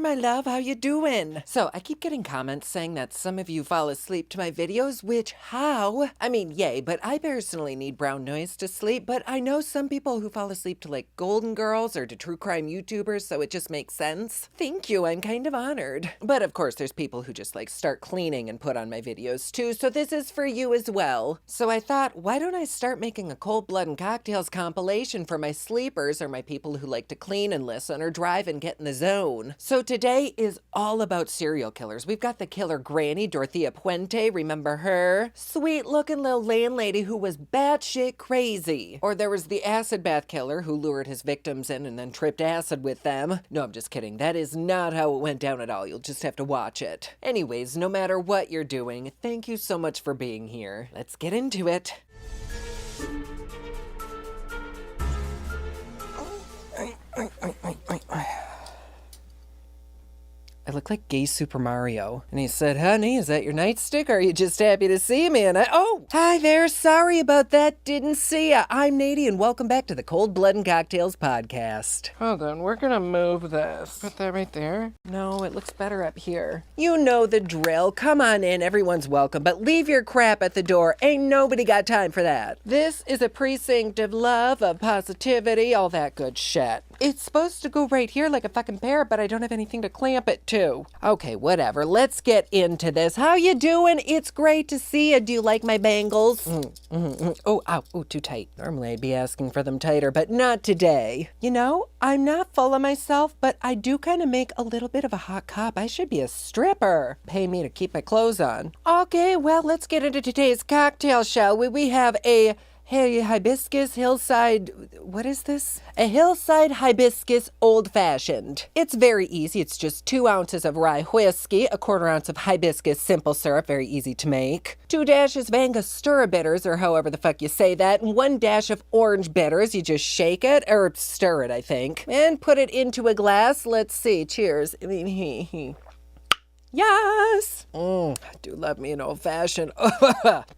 my love. How you doing? So, I keep getting comments saying that some of you fall asleep to my videos, which, how? I mean, yay, but I personally need brown noise to sleep, but I know some people who fall asleep to, like, Golden Girls or to true crime YouTubers, so it just makes sense. Thank you, I'm kind of honored. But, of course, there's people who just, like, start cleaning and put on my videos, too, so this is for you as well. So I thought, why don't I start making a Cold Blood and Cocktails compilation for my sleepers or my people who like to clean and listen or drive and get in the zone. So today is all about serial killers. We've got the killer granny, Dorothea Puente, remember her? Sweet looking little landlady who was batshit crazy. Or there was the acid bath killer who lured his victims in and then tripped acid with them. No, I'm just kidding. That is not how it went down at all. You'll just have to watch it. Anyways, no matter what you're doing, thank you so much for being here. Let's get into it. I look like gay Super Mario. And he said, honey, is that your nightstick? Or are you just happy to see me? And oh, hi there. Sorry about that. Didn't see ya. I'm Nady, and welcome back to the Cold Blood and Cocktails podcast. Hold on, we're gonna move this. Put that right there. No, it looks better up here. You know the drill. Come on in. Everyone's welcome, but leave your crap at the door. Ain't nobody got time for that. This is a precinct of love, of positivity, all that good shit. It's supposed to go right here like a fucking parrot, but I don't have anything to clamp it to. Okay, whatever. Let's get into this. How you doing? It's great to see you. Do you like my bangles? Oh, ow. Oh, too tight. Normally I'd be asking for them tighter, but not today. You know, I'm not full of myself, but I do kind of make a little bit of a hot cop. I should be a stripper. Pay me to keep my clothes on. Okay, well, let's get into today's cocktail, shall we? We have a hibiscus hillside, what is this? A hillside hibiscus old-fashioned. It's very easy. It's just 2 ounces of rye whiskey, a 1/4 ounce of hibiscus simple syrup, very easy to make, 2 dashes of Angostura bitters, or however the fuck you say that, and 1 dash of orange bitters. You just shake it, or stir it, I think, and put it into a glass. Let's see. Cheers. Yes! I do love me an old-fashioned.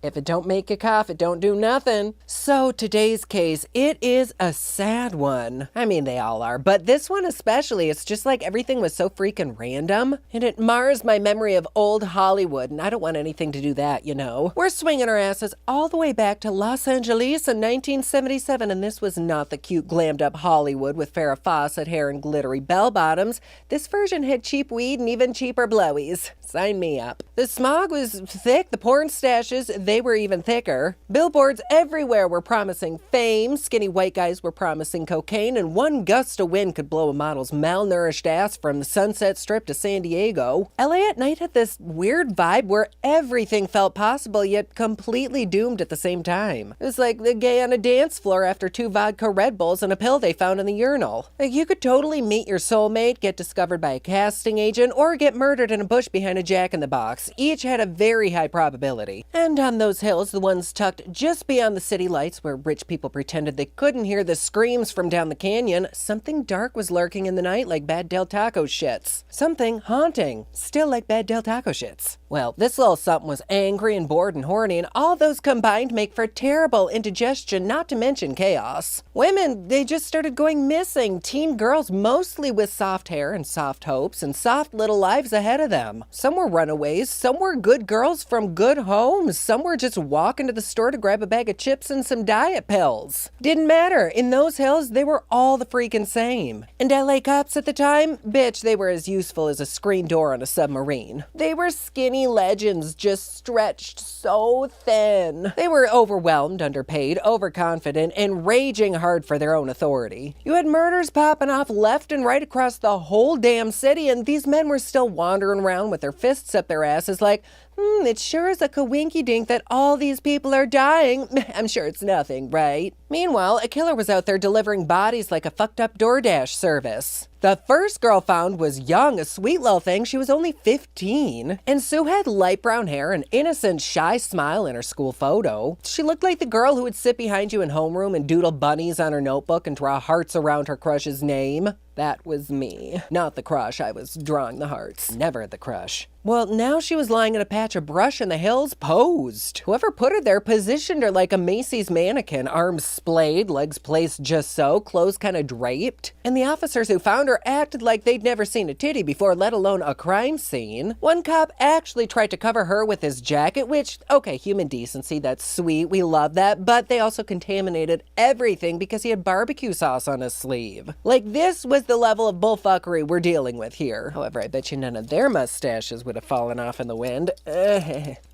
If it don't make you cough, it don't do nothing. So today's case, it is a sad one. I mean, they all are, but this one especially, it's just like everything was so freaking random, and it mars my memory of old Hollywood, and I don't want anything to do that, you know. We're swinging our asses all the way back to Los Angeles in 1977, and this was not the cute, glammed-up Hollywood with Farrah Fawcett hair and glittery bell-bottoms. This version had cheap weed and even cheaper blowies. Sign me up. The smog was thick, the porn stashes, they were even thicker. Billboards everywhere were promising fame, skinny white guys were promising cocaine, and 1 gust of wind could blow a model's malnourished ass from the Sunset Strip to San Diego. LA at night had this weird vibe where everything felt possible, yet completely doomed at the same time. It was like the gay on a dance floor after 2 vodka Red Bulls and a pill they found in the urinal. Like, you could totally meet your soulmate, get discovered by a casting agent, or get murdered in a bush behind a Jack-in-the-Box. Each had a very high probability. And on those hills, the ones tucked just beyond the city lights where rich people pretended they couldn't hear the screams from down the canyon, something dark was lurking in the night like Bad Del Taco shits. Something haunting, still like Bad Del Taco shits. Well, this little something was angry and bored and horny, and all those combined make for terrible indigestion, not to mention chaos. Women, they just started going missing. Teen girls, mostly with soft hair and soft hopes and soft little lives ahead of them. Some were runaways, some were good girls from good homes, some were just walking to the store to grab a bag of chips and some diet pills. Didn't matter. In those hills, they were all the freaking same. And LA cops at the time? Bitch, they were as useful as a screen door on a submarine. They were skinny legends, just stretched so thin. They were overwhelmed, underpaid, overconfident, and raging hard for their own authority. You had murders popping off left and right across the whole damn city, and these men were still wandering around with their fists up their asses like, it sure is a coinky-dink that all these people are dying. I'm sure it's nothing, right? Meanwhile, a killer was out there delivering bodies like a fucked up DoorDash service. The first girl found was young, a sweet little thing. She was only 15. And Sue had light brown hair, an innocent, shy smile in her school photo. She looked like the girl who would sit behind you in homeroom and doodle bunnies on her notebook and draw hearts around her crush's name. That was me. Not the crush, I was drawing the hearts. Never the crush. Well, now she was lying in a patch of brush in the hills, posed. Whoever put her there positioned her like a Macy's mannequin, arms splayed, legs placed just so, clothes kind of draped. And the officers who found her acted like they'd never seen a titty before, let alone a crime scene. One cop actually tried to cover her with his jacket, which, okay, human decency, that's sweet, we love that, but they also contaminated everything because he had barbecue sauce on his sleeve. Like, this was the level of bullfuckery we're dealing with here. However, I bet you none of their mustaches would have fallen off in the wind.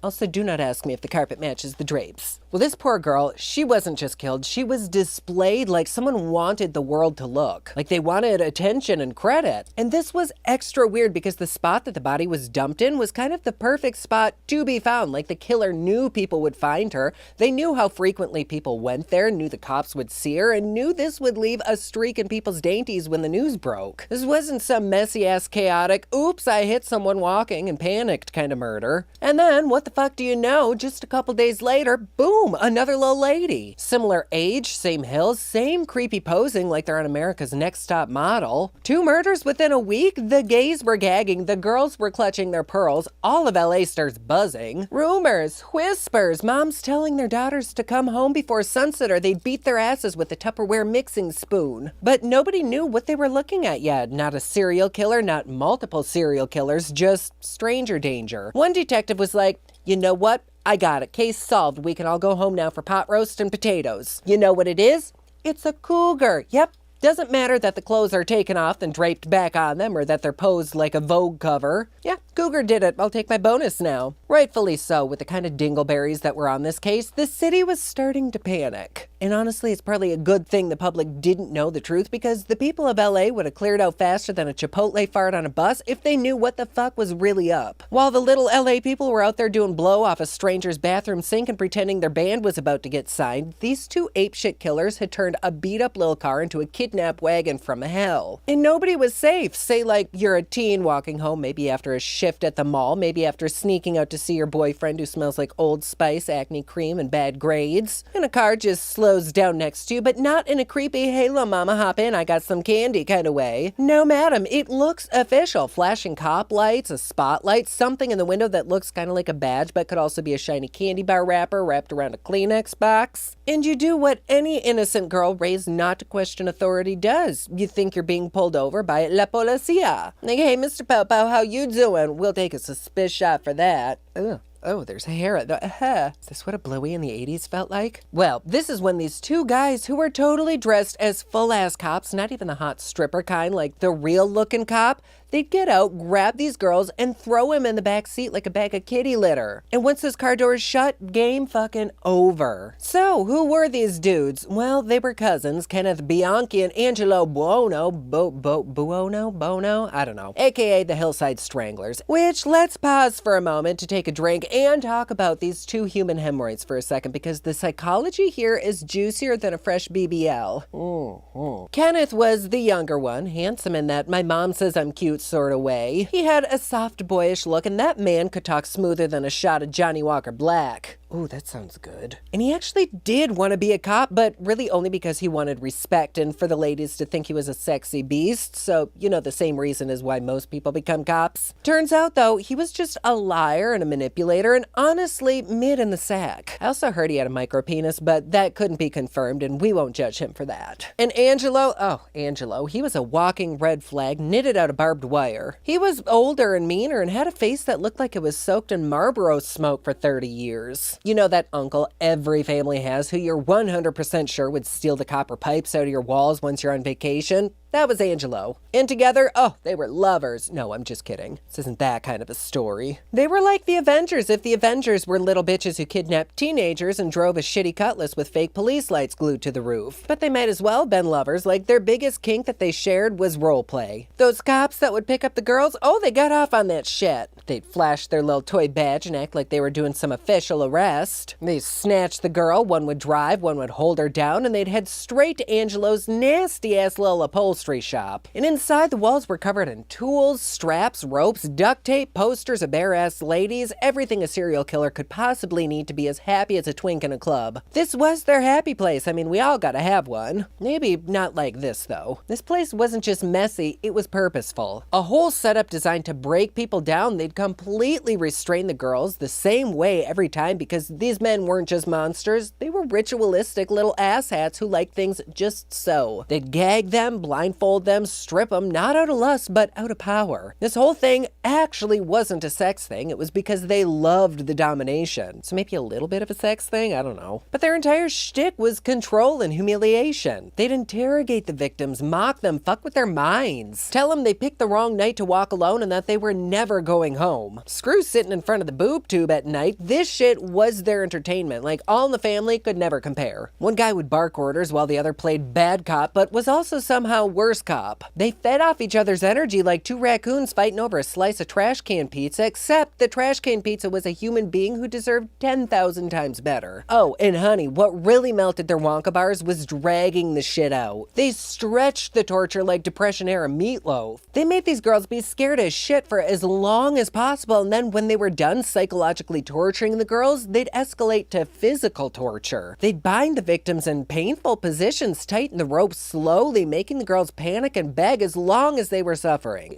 Also, do not ask me if the carpet matches the drapes. Well, this poor girl, she wasn't just killed, she was displayed like someone wanted the world to look. Like they wanted attention and credit. And this was extra weird because the spot that the body was dumped in was kind of the perfect spot to be found. Like the killer knew people would find her. They knew how frequently people went there, knew the cops would see her, and knew this would leave a streak in people's dainties when the news broke. This wasn't some messy-ass chaotic, oops, I hit someone walking and panicked kind of murder. And then, what the fuck do you know, just a couple days later, boom, another little lady. Similar age, same hills, same creepy posing like they're on America's Next Top Model. 2 murders within a week, the gays were gagging, the girls were clutching their pearls, all of LA starts buzzing. Rumors, whispers, moms telling their daughters to come home before sunset or they'd beat their asses with a Tupperware mixing spoon. But nobody knew what they were looking at yet. Not a serial killer, not multiple serial killers, just stranger danger. One detective was like, you know what? I got it. Case solved. We can all go home now for pot roast and potatoes. You know what it is? It's a cougar. Yep. Doesn't matter that the clothes are taken off and draped back on them or that they're posed like a Vogue cover. Yeah, cougar did it. I'll take my bonus now. Rightfully so, with the kind of dingleberries that were on this case, the city was starting to panic. And honestly, it's probably a good thing the public didn't know the truth because the people of LA would have cleared out faster than a Chipotle fart on a bus if they knew what the fuck was really up. While the little LA people were out there doing blow off a stranger's bathroom sink and pretending their band was about to get signed, these 2 apeshit killers had turned a beat-up little car into a kidnap wagon from hell. And nobody was safe. Say like you're a teen walking home, maybe after a shift at the mall, maybe after sneaking out to see your boyfriend who smells like Old Spice, acne cream, and bad grades. And a car just slows down next to you, but not in a creepy, hey, lil' mama, hop in, I got some candy kind of way. No, madam, it looks official. Flashing cop lights, a spotlight, something in the window that looks kind of like a badge, but could also be a shiny candy bar wrapper wrapped around a Kleenex box. And you do what any innocent girl raised not to question authority does. You think you're being pulled over by la policía. Like, hey, Mr. Popo, how you doing? We'll take a suspicious shot for that. Ugh. Oh, there's hair. Is this what a blowy in the 80s felt like? Well, this is when these 2 guys who were totally dressed as full-ass cops, not even the hot stripper kind, like the real-looking cop, they'd get out, grab these girls, and throw him in the back seat like a bag of kitty litter. And once those car doors shut, game fucking over. So, who were these dudes? Well, they were cousins, Kenneth Bianchi and Angelo Buono, Bono? I don't know. AKA the Hillside Stranglers. Which, let's pause for a moment to take a drink and talk about these 2 human hemorrhoids for a second, because the psychology here is juicier than a fresh BBL. Kenneth was the younger one, handsome in that my mom says I'm cute sort of way. He had a soft boyish look, and that man could talk smoother than a shot of Johnny Walker Black. Ooh, that sounds good. And he actually did want to be a cop, but really only because he wanted respect and for the ladies to think he was a sexy beast. So, you know, the same reason as why most people become cops. Turns out, though, he was just a liar and a manipulator and honestly mid in the sack. I also heard he had a micro penis, but that couldn't be confirmed and we won't judge him for that. And Angelo, he was a walking red flag knitted out of barbed wire. He was older and meaner and had a face that looked like it was soaked in Marlboro smoke for 30 years. You know that uncle every family has who you're 100% sure would steal the copper pipes out of your walls once you're on vacation? That was Angelo. And together, oh, they were lovers. No, I'm just kidding. This isn't that kind of a story. They were like the Avengers if the Avengers were little bitches who kidnapped teenagers and drove a shitty Cutlass with fake police lights glued to the roof. But they might as well have been lovers, like their biggest kink that they shared was roleplay. Those cops that would pick up the girls, oh, they got off on that shit. They'd flash their little toy badge and act like they were doing some official arrest. They'd snatch the girl, one would drive, one would hold her down, and they'd head straight to Angelo's nasty-ass little upholstery upholstery shop. And inside, the walls were covered in tools, straps, ropes, duct tape, posters of bare-ass ladies, everything a serial killer could possibly need to be as happy as a twink in a club. This was their happy place. I mean, we all gotta have one. Maybe not like this, though. This place wasn't just messy, it was purposeful. A whole setup designed to break people down. They'd completely restrain the girls the same way every time because these men weren't just monsters, they were ritualistic little asshats who liked things just so. They'd gag them, blindfold them, strip them, not out of lust, but out of power. This whole thing actually wasn't a sex thing, it was because they loved the domination. So maybe a little bit of a sex thing, I don't know. But their entire shtick was control and humiliation. They'd interrogate the victims, mock them, fuck with their minds, tell them they picked the wrong night to walk alone and that they were never going home. Screw sitting in front of the boob tube at night, this shit was their entertainment, like All in the Family could never compare. One guy would bark orders while the other played bad cop, but was also somehow worse cop. They fed off each other's energy like two raccoons fighting over a slice of trash can pizza, except the trash can pizza was a human being who deserved 10,000 times better. Oh, and honey, what really melted their Wonka bars was dragging the shit out. They stretched the torture like Depression-era meatloaf. They made these girls be scared as shit for as long as possible, and then when they were done psychologically torturing the girls, they'd escalate to physical torture. They'd bind the victims in painful positions, tighten the rope slowly, making the girls panic and beg as long as they were suffering.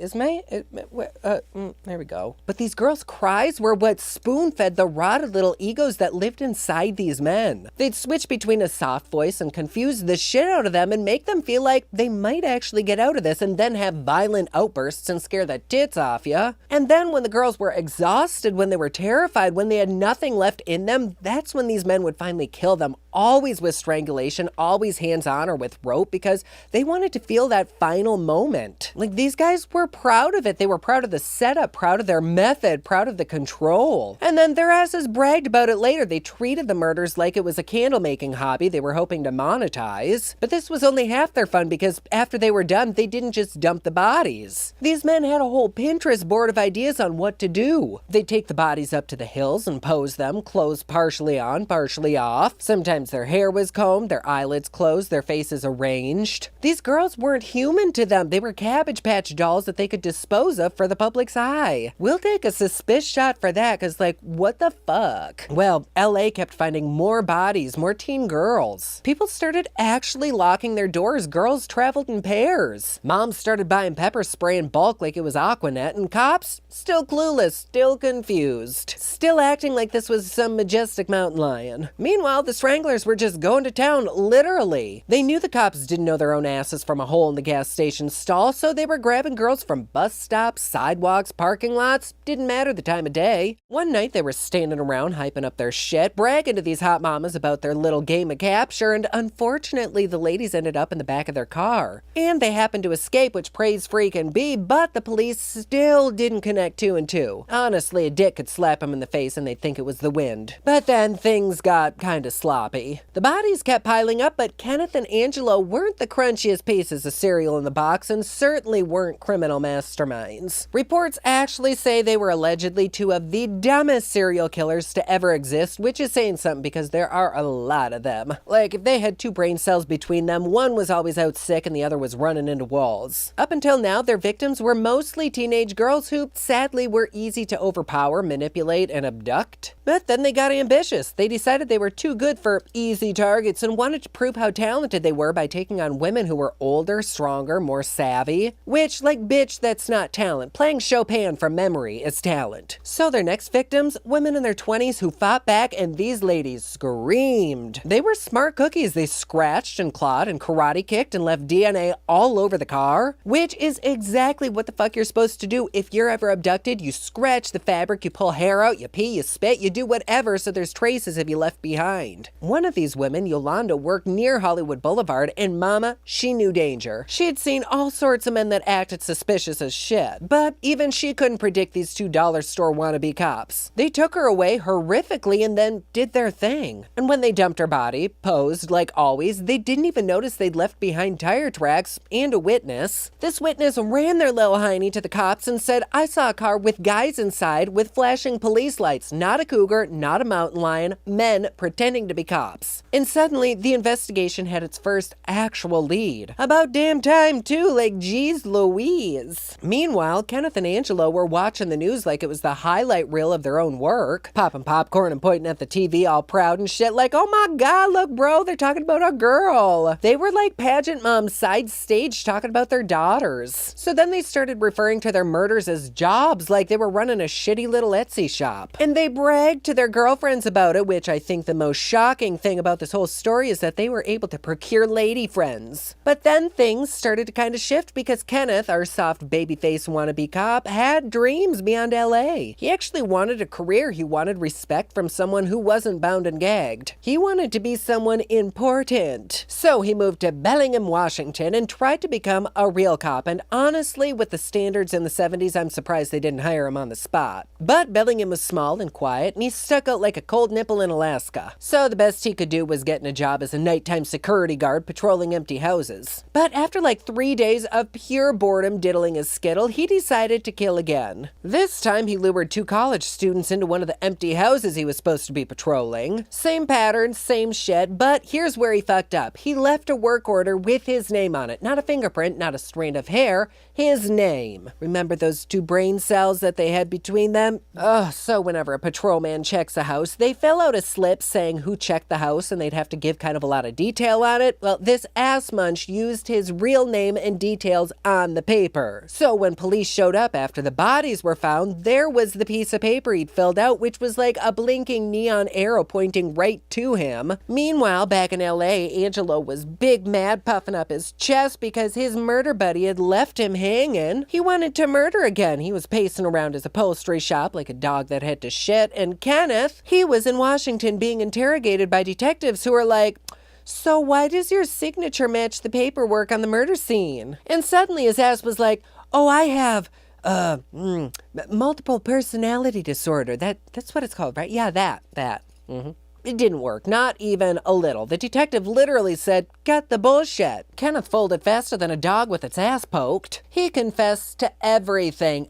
There we go. But these girls' cries were what spoon-fed the rotted little egos that lived inside these men. They'd switch between a soft voice and confuse the shit out of them and make them feel like they might actually get out of this and then have violent outbursts and scare the tits off ya. And then when the girls were exhausted, when they were terrified, when they had nothing left in them, that's when these men would finally kill them, always with strangulation, always hands-on or with rope, because they wanted to feel that final moment. Like, these guys were proud of it. They were proud of the setup, proud of their method, proud of the control. And then their asses bragged about it later. They treated the murders like it was a candle-making hobby they were hoping to monetize. But this was only half their fun, because after they were done, they didn't just dump the bodies. These men had a whole Pinterest board of ideas on what to do. They'd take the bodies up to the hills and pose them, clothes partially on, partially off. Sometimes their hair was combed, their eyelids closed, their faces arranged. These girls weren't human to them. They were Cabbage Patch dolls that they could dispose of for the public's eye. We'll take a suspicious shot for that, because, like, what the fuck? Well, LA kept finding more bodies, more teen girls. People started actually locking their doors. Girls traveled in pairs. Moms started buying pepper spray in bulk like it was Aquanet, and cops, still clueless, still confused, still acting like this was some majestic mountain lion. Meanwhile, the Stranglers were just going to town, literally. They knew the cops didn't know their own asses from a hole in the gas station stall, so they were grabbing girls from bus stops, sidewalks, parking lots, didn't matter the time of day. One night they were standing around hyping up their shit, bragging to these hot mamas about their little game of capture, and unfortunately the ladies ended up in the back of their car. And they happened to escape, which praise free can be, but the police still didn't connect two and two. Honestly, a dick could slap them in the face and they'd think it was the wind. But then things got kinda sloppy. The bodies kept piling up, but Kenneth and Angelo weren't the crunchiest pieces of cereal in the box and certainly weren't criminal masterminds. Reports actually say they were allegedly two of the dumbest serial killers to ever exist, which is saying something because there are a lot of them. Like, if they had two brain cells between them, one was always out sick and the other was running into walls. Up until now, their victims were mostly teenage girls who sadly were easy to overpower, manipulate, and abduct. But then they got ambitious. They decided they were too good for easy targets and wanted to prove how talented they were by taking on women who were older, stronger, more savvy. Which, like, bitch, that's not talent. Playing Chopin from memory is talent. So their next victims, women in their 20s who fought back, and these ladies screamed. They were smart cookies. They scratched and clawed and karate kicked and left DNA all over the car, which is exactly what the fuck you're supposed to do. If you're ever abducted, you scratch the fabric, you pull hair out, you pee, you spit, you do whatever so there's traces of you left behind. One of these women, Yolanda, worked near Hollywood Boulevard, and mama, she knew danger. She had seen all sorts of men that acted suspicious as shit, but even she couldn't predict these two dollar store wannabe cops. They took her away horrifically and then did their thing. And when they dumped her body, posed like always, they didn't even notice they'd left behind tire tracks and a witness. This witness ran their little hiney to the cops and said, "I saw a car with guys inside with flashing police lights, not a cougar, not a mountain lion, men pretending to be cops." And suddenly, the investigation had its first actual lead. About about damn time too, like geez Louise. Meanwhile, Kenneth and Angelo were watching the news like it was the highlight reel of their own work, popping popcorn and pointing at the TV all proud and shit like, oh my god, look bro, they're talking about a girl. They were like pageant moms side stage talking about their daughters. So then they started referring to their murders as jobs, like they were running a shitty little Etsy shop. And they bragged to their girlfriends about it, which I think the most shocking thing about this whole story is that they were able to procure lady friends. But then things started to kind of shift because Kenneth, our soft babyface wannabe cop, had dreams beyond LA. He actually wanted a career. He wanted respect from someone who wasn't bound and gagged. He wanted to be someone important. So he moved to Bellingham, Washington and tried to become a real cop. And honestly, with the standards in the 70s, I'm surprised they didn't hire him on the spot. But Bellingham was small and quiet and he stuck out like a cold nipple in Alaska. So the best he could do was getting a job as a nighttime security guard patrolling empty houses. But after like 3 days of pure boredom diddling his skittle, he decided to kill again. This time he lured 2 college students into one of the empty houses he was supposed to be patrolling. Same pattern, same shit, but here's where he fucked up. He left a work order with his name on it. Not a fingerprint, not a strand of hair, his name. Remember those 2 brain cells that they had between them? So whenever a patrolman checks a house, they fill out a slip saying who checked the house and they'd have to give kind of a lot of detail on it. Well, this ass munch used his real name and details on the paper. So when police showed up after the bodies were found, there was the piece of paper he'd filled out, which was like a blinking neon arrow pointing right to him. Meanwhile, back in LA, Angelo was big mad, puffing up his chest because his murder buddy had left him hanging. He wanted to murder again. He was pacing around his upholstery shop like a dog that had to shit. And Kenneth, he was in Washington being interrogated by detectives who were like, so why does your signature match the paperwork on the murder scene? And suddenly his ass was like, oh, I have multiple personality disorder. That's what it's called, right? Yeah, that. It didn't work, not even a little. The detective literally said, cut the bullshit. Kenneth folded faster than a dog with its ass poked. He confessed to everything.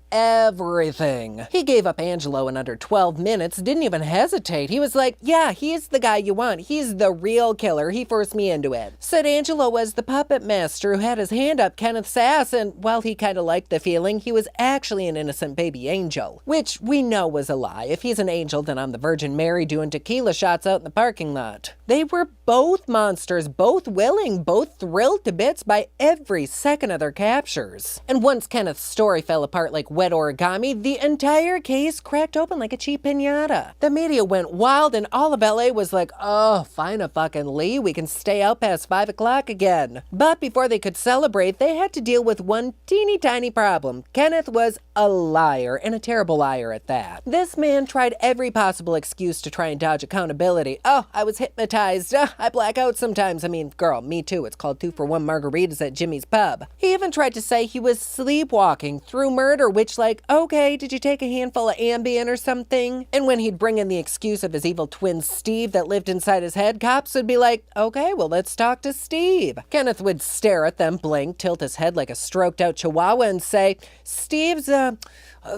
He gave up Angelo in under 12 minutes, didn't even hesitate. He was like, yeah, he's the guy you want. He's the real killer. He forced me into it. Said Angelo was the puppet master who had his hand up Kenneth's ass, and while he kind of liked the feeling, he was actually an innocent baby angel, which we know was a lie. If he's an angel, then I'm the Virgin Mary doing tequila shots out in the parking lot. They were both monsters, both willing, both thrilled to bits by every second of their captures. And once Kenneth's story fell apart like wet origami, the entire case cracked open like a cheap piñata. The media went wild and all of LA was like, oh, fine a fucking Lee, we can stay out past 5 o'clock again. But before they could celebrate, they had to deal with one teeny tiny problem. Kenneth was a liar, and a terrible liar at that. This man tried every possible excuse to try and dodge accountability. Oh, I was hypnotized. I black out sometimes. I mean, girl, me too. It's called 2 for 1 margaritas at Jimmy's Pub. He even tried to say he was sleepwalking through murder, which like, okay, did you take a handful of Ambien or something? And when he'd bring in the excuse of his evil twin Steve that lived inside his head, cops would be like, okay, well, let's talk to Steve. Kenneth would stare at them, blink, tilt his head like a stroked out chihuahua and say, Steve's,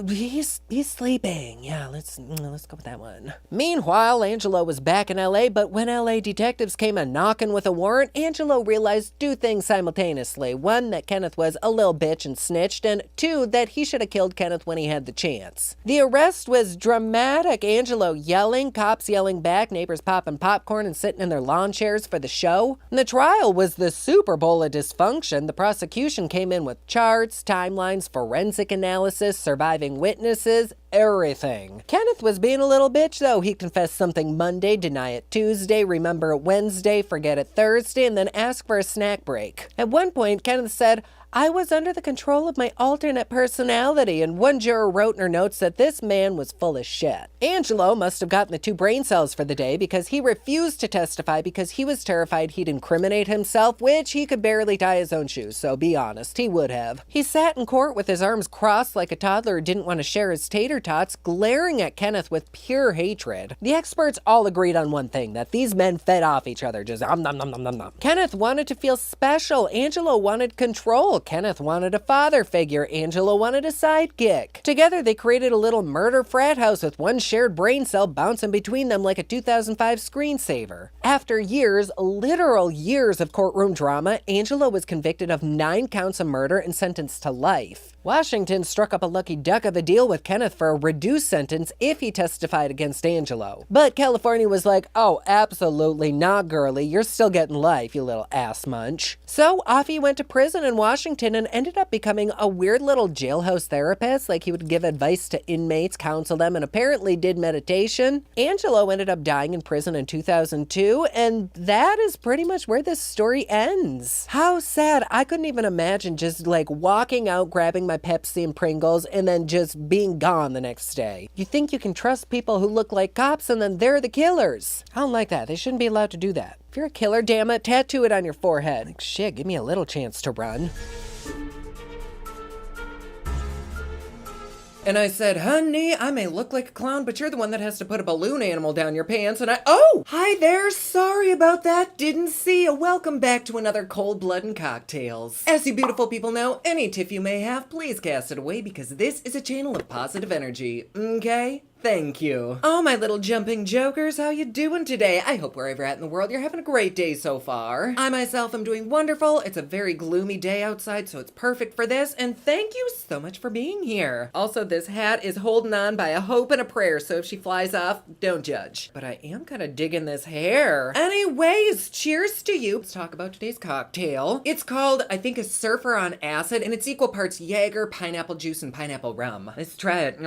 he's sleeping. Yeah, let's go with that one. Meanwhile, Angelo was back in LA, but when LA detectives came a knocking with a warrant, Angelo realized 2 things simultaneously. 1, that Kenneth was a little bitch and snitched, and 2, that he should have killed Kenneth when he had the chance. The arrest was dramatic. Angelo yelling, cops yelling back, neighbors popping popcorn and sitting in their lawn chairs for the show. And the trial was the Super Bowl of dysfunction. The prosecution came in with charts, timelines, forensic analysis, surviving witnesses, everything. Kenneth was being a little bitch though. He confessed something Monday, deny it Tuesday, remember it Wednesday, forget it Thursday, and then ask for a snack break. At one point, Kenneth said, I was under the control of my alternate personality, and one juror wrote in her notes that this man was full of shit. Angelo must have gotten the 2 brain cells for the day because he refused to testify because he was terrified he'd incriminate himself, which he could barely tie his own shoes, so be honest, he would have. He sat in court with his arms crossed like a toddler who didn't want to share his tater tots, glaring at Kenneth with pure hatred. The experts all agreed on one thing, that these men fed off each other, just nom nom nom nom nom nom. Kenneth wanted to feel special. Angelo wanted control. school. Kenneth wanted a father figure. Angela wanted a sidekick. Together, they created a little murder frat house with one shared brain cell bouncing between them like a 2005 screensaver. After years, literal years of courtroom drama, Angela was convicted of 9 counts of murder and sentenced to life. Washington struck up a lucky duck of a deal with Kenneth for a reduced sentence if he testified against Angelo. But California was like, oh, absolutely not, girly. You're still getting life, you little ass munch. So off he went to prison in Washington and ended up becoming a weird little jailhouse therapist. Like, he would give advice to inmates, counsel them, and apparently did meditation. Angelo ended up dying in prison in 2002, and that is pretty much where this story ends. How sad. I couldn't even imagine just like walking out, grabbing my Pepsi and Pringles, and then just being gone the next day. You think you can trust people who look like cops and then they're the killers. I don't like that. They shouldn't be allowed to do that. If you're a killer, damn it, tattoo it on your forehead. Like, shit, give me a little chance to run. And I said, honey, I may look like a clown, but you're the one that has to put a balloon animal down your pants. And oh, hi there. Sorry about that. Didn't see you. Welcome back to another Cold Blood and Cocktails. As you beautiful people know, any tiff you may have, please cast it away because this is a channel of positive energy. Okay? Thank you. Oh, my little jumping jokers, how you doing today? I hope wherever you're at in the world, you're having a great day so far. I myself am doing wonderful. It's a very gloomy day outside, so it's perfect for this, and thank you so much for being here. Also, this hat is holding on by a hope and a prayer, so if she flies off, don't judge. But I am kind of digging this hair. Anyways, cheers to you. Let's talk about today's cocktail. It's called, I think, a Surfer on Acid, and it's equal parts Jaeger, pineapple juice, and pineapple rum. Let's try it.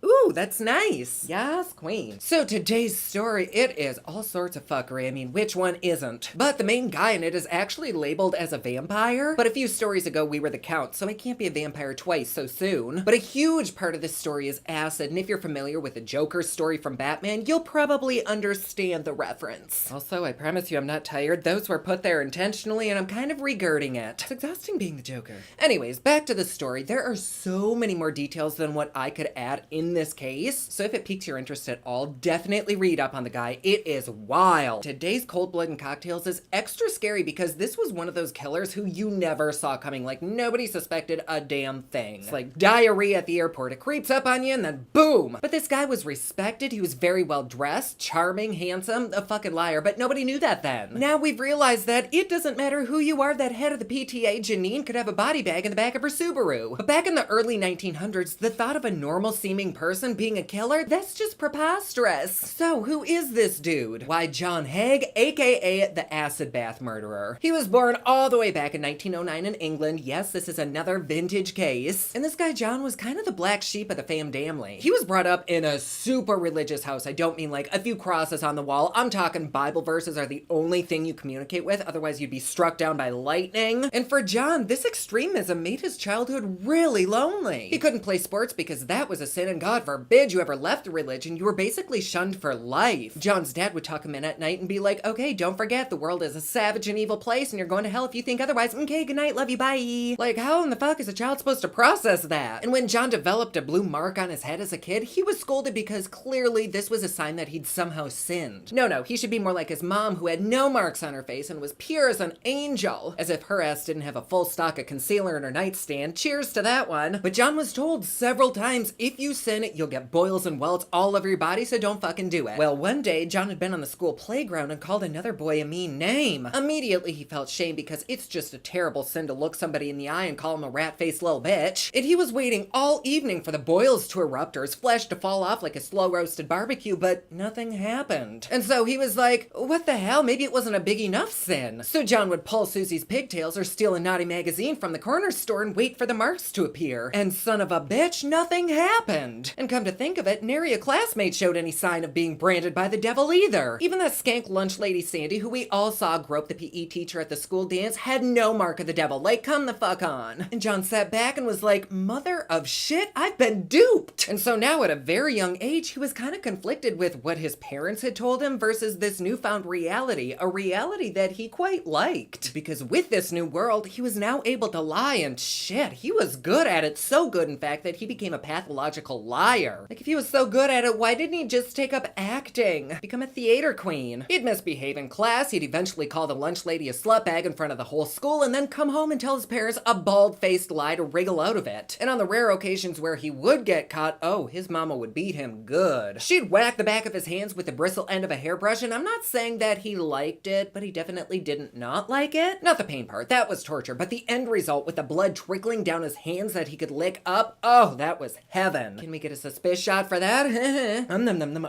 Ooh, that's nice. Yes, queen. So today's story, it is all sorts of fuckery. I mean, which one isn't? But the main guy in it is actually labeled as a vampire. But a few stories ago, we were the Count, so I can't be a vampire twice so soon. But a huge part of this story is acid, and if you're familiar with the Joker story from Batman, you'll probably understand the reference. Also, I promise you I'm not tired. Those were put there intentionally, and I'm kind of regurgitating it. It's exhausting being the Joker. Anyways, back to the story. There are so many more details than what I could add in this case. So if it piques your interest at all, definitely read up on the guy. It is wild. Today's Cold Blood and Cocktails is extra scary because this was one of those killers who you never saw coming. Like, nobody suspected a damn thing. It's like diarrhea at the airport. It creeps up on you and then boom. But this guy was respected. He was very well dressed, charming, handsome, a fucking liar, but nobody knew that then. Now we've realized that it doesn't matter who you are. That head of the PTA, Janine, could have a body bag in the back of her Subaru. But back in the early 1900s, the thought of a normal seeming person being a killer, that's just preposterous. So who is this dude? Why, John Haig, aka the acid bath murderer. He was born all the way back in 1909 in England. Yes, this is another vintage case. And this guy John was kind of the black sheep of the family. He was brought up in a super religious house. I don't mean like a few crosses on the wall. I'm talking Bible verses are the only thing you communicate with, otherwise you'd be struck down by lightning. And for John, this extremism made his childhood really lonely. He couldn't play sports because that was a sin, and God forbid you ever left the religion. You were basically shunned for life. John's dad would tuck him in at night and be like, okay, don't forget the world is a savage and evil place and you're going to hell if you think otherwise. Okay, good night, love you, bye. Like, how in the fuck is a child supposed to process that? And when John developed a blue mark on his head as a kid, he was scolded because clearly this was a sign that he'd somehow sinned. No, he should be more like his mom, who had no marks on her face and was pure as an angel. As if her ass didn't have a full stock of concealer in her nightstand. Cheers to that one. But John was told several times, if you sin, you'll get boils and welts all over your body, so don't fucking do it. Well, one day, John had been on the school playground and called another boy a mean name. Immediately, he felt shame because it's just a terrible sin to look somebody in the eye and call him a rat-faced little bitch. And he was waiting all evening for the boils to erupt or his flesh to fall off like a slow-roasted barbecue, but nothing happened. And so he was like, what the hell? Maybe it wasn't a big enough sin. So John would pull Susie's pigtails or steal a naughty magazine from the corner store and wait for the marks to appear. And son of a bitch, nothing happened. And come to think of it, nary a classmate showed any sign of being branded by the devil either. Even that skank lunch lady Sandy, who we all saw grope the PE teacher at the school dance, had no mark of the devil. Like, come the fuck on. And John sat back and was like, mother of shit, I've been duped. And so now at a very young age, he was kind of conflicted with what his parents had told him versus this newfound reality, a reality that he quite liked. Because with this new world, he was now able to lie, and shit, he was good at it. So good, in fact, that he became a pathological liar. Like, if he was so good at it, why didn't he just take up acting? Become a theater queen? He'd misbehave in class, he'd eventually call the lunch lady a slut bag in front of the whole school, and then come home and tell his parents a bald-faced lie to wriggle out of it. And on the rare occasions where he would get caught, oh, his mama would beat him good. She'd whack the back of his hands with the bristle end of a hairbrush, and I'm not saying that he liked it, but he definitely didn't not like it. Not the pain part, that was torture, but the end result with the blood trickling down his hands that he could lick up, oh, that was heaven. Can we get a suspicious shot for that?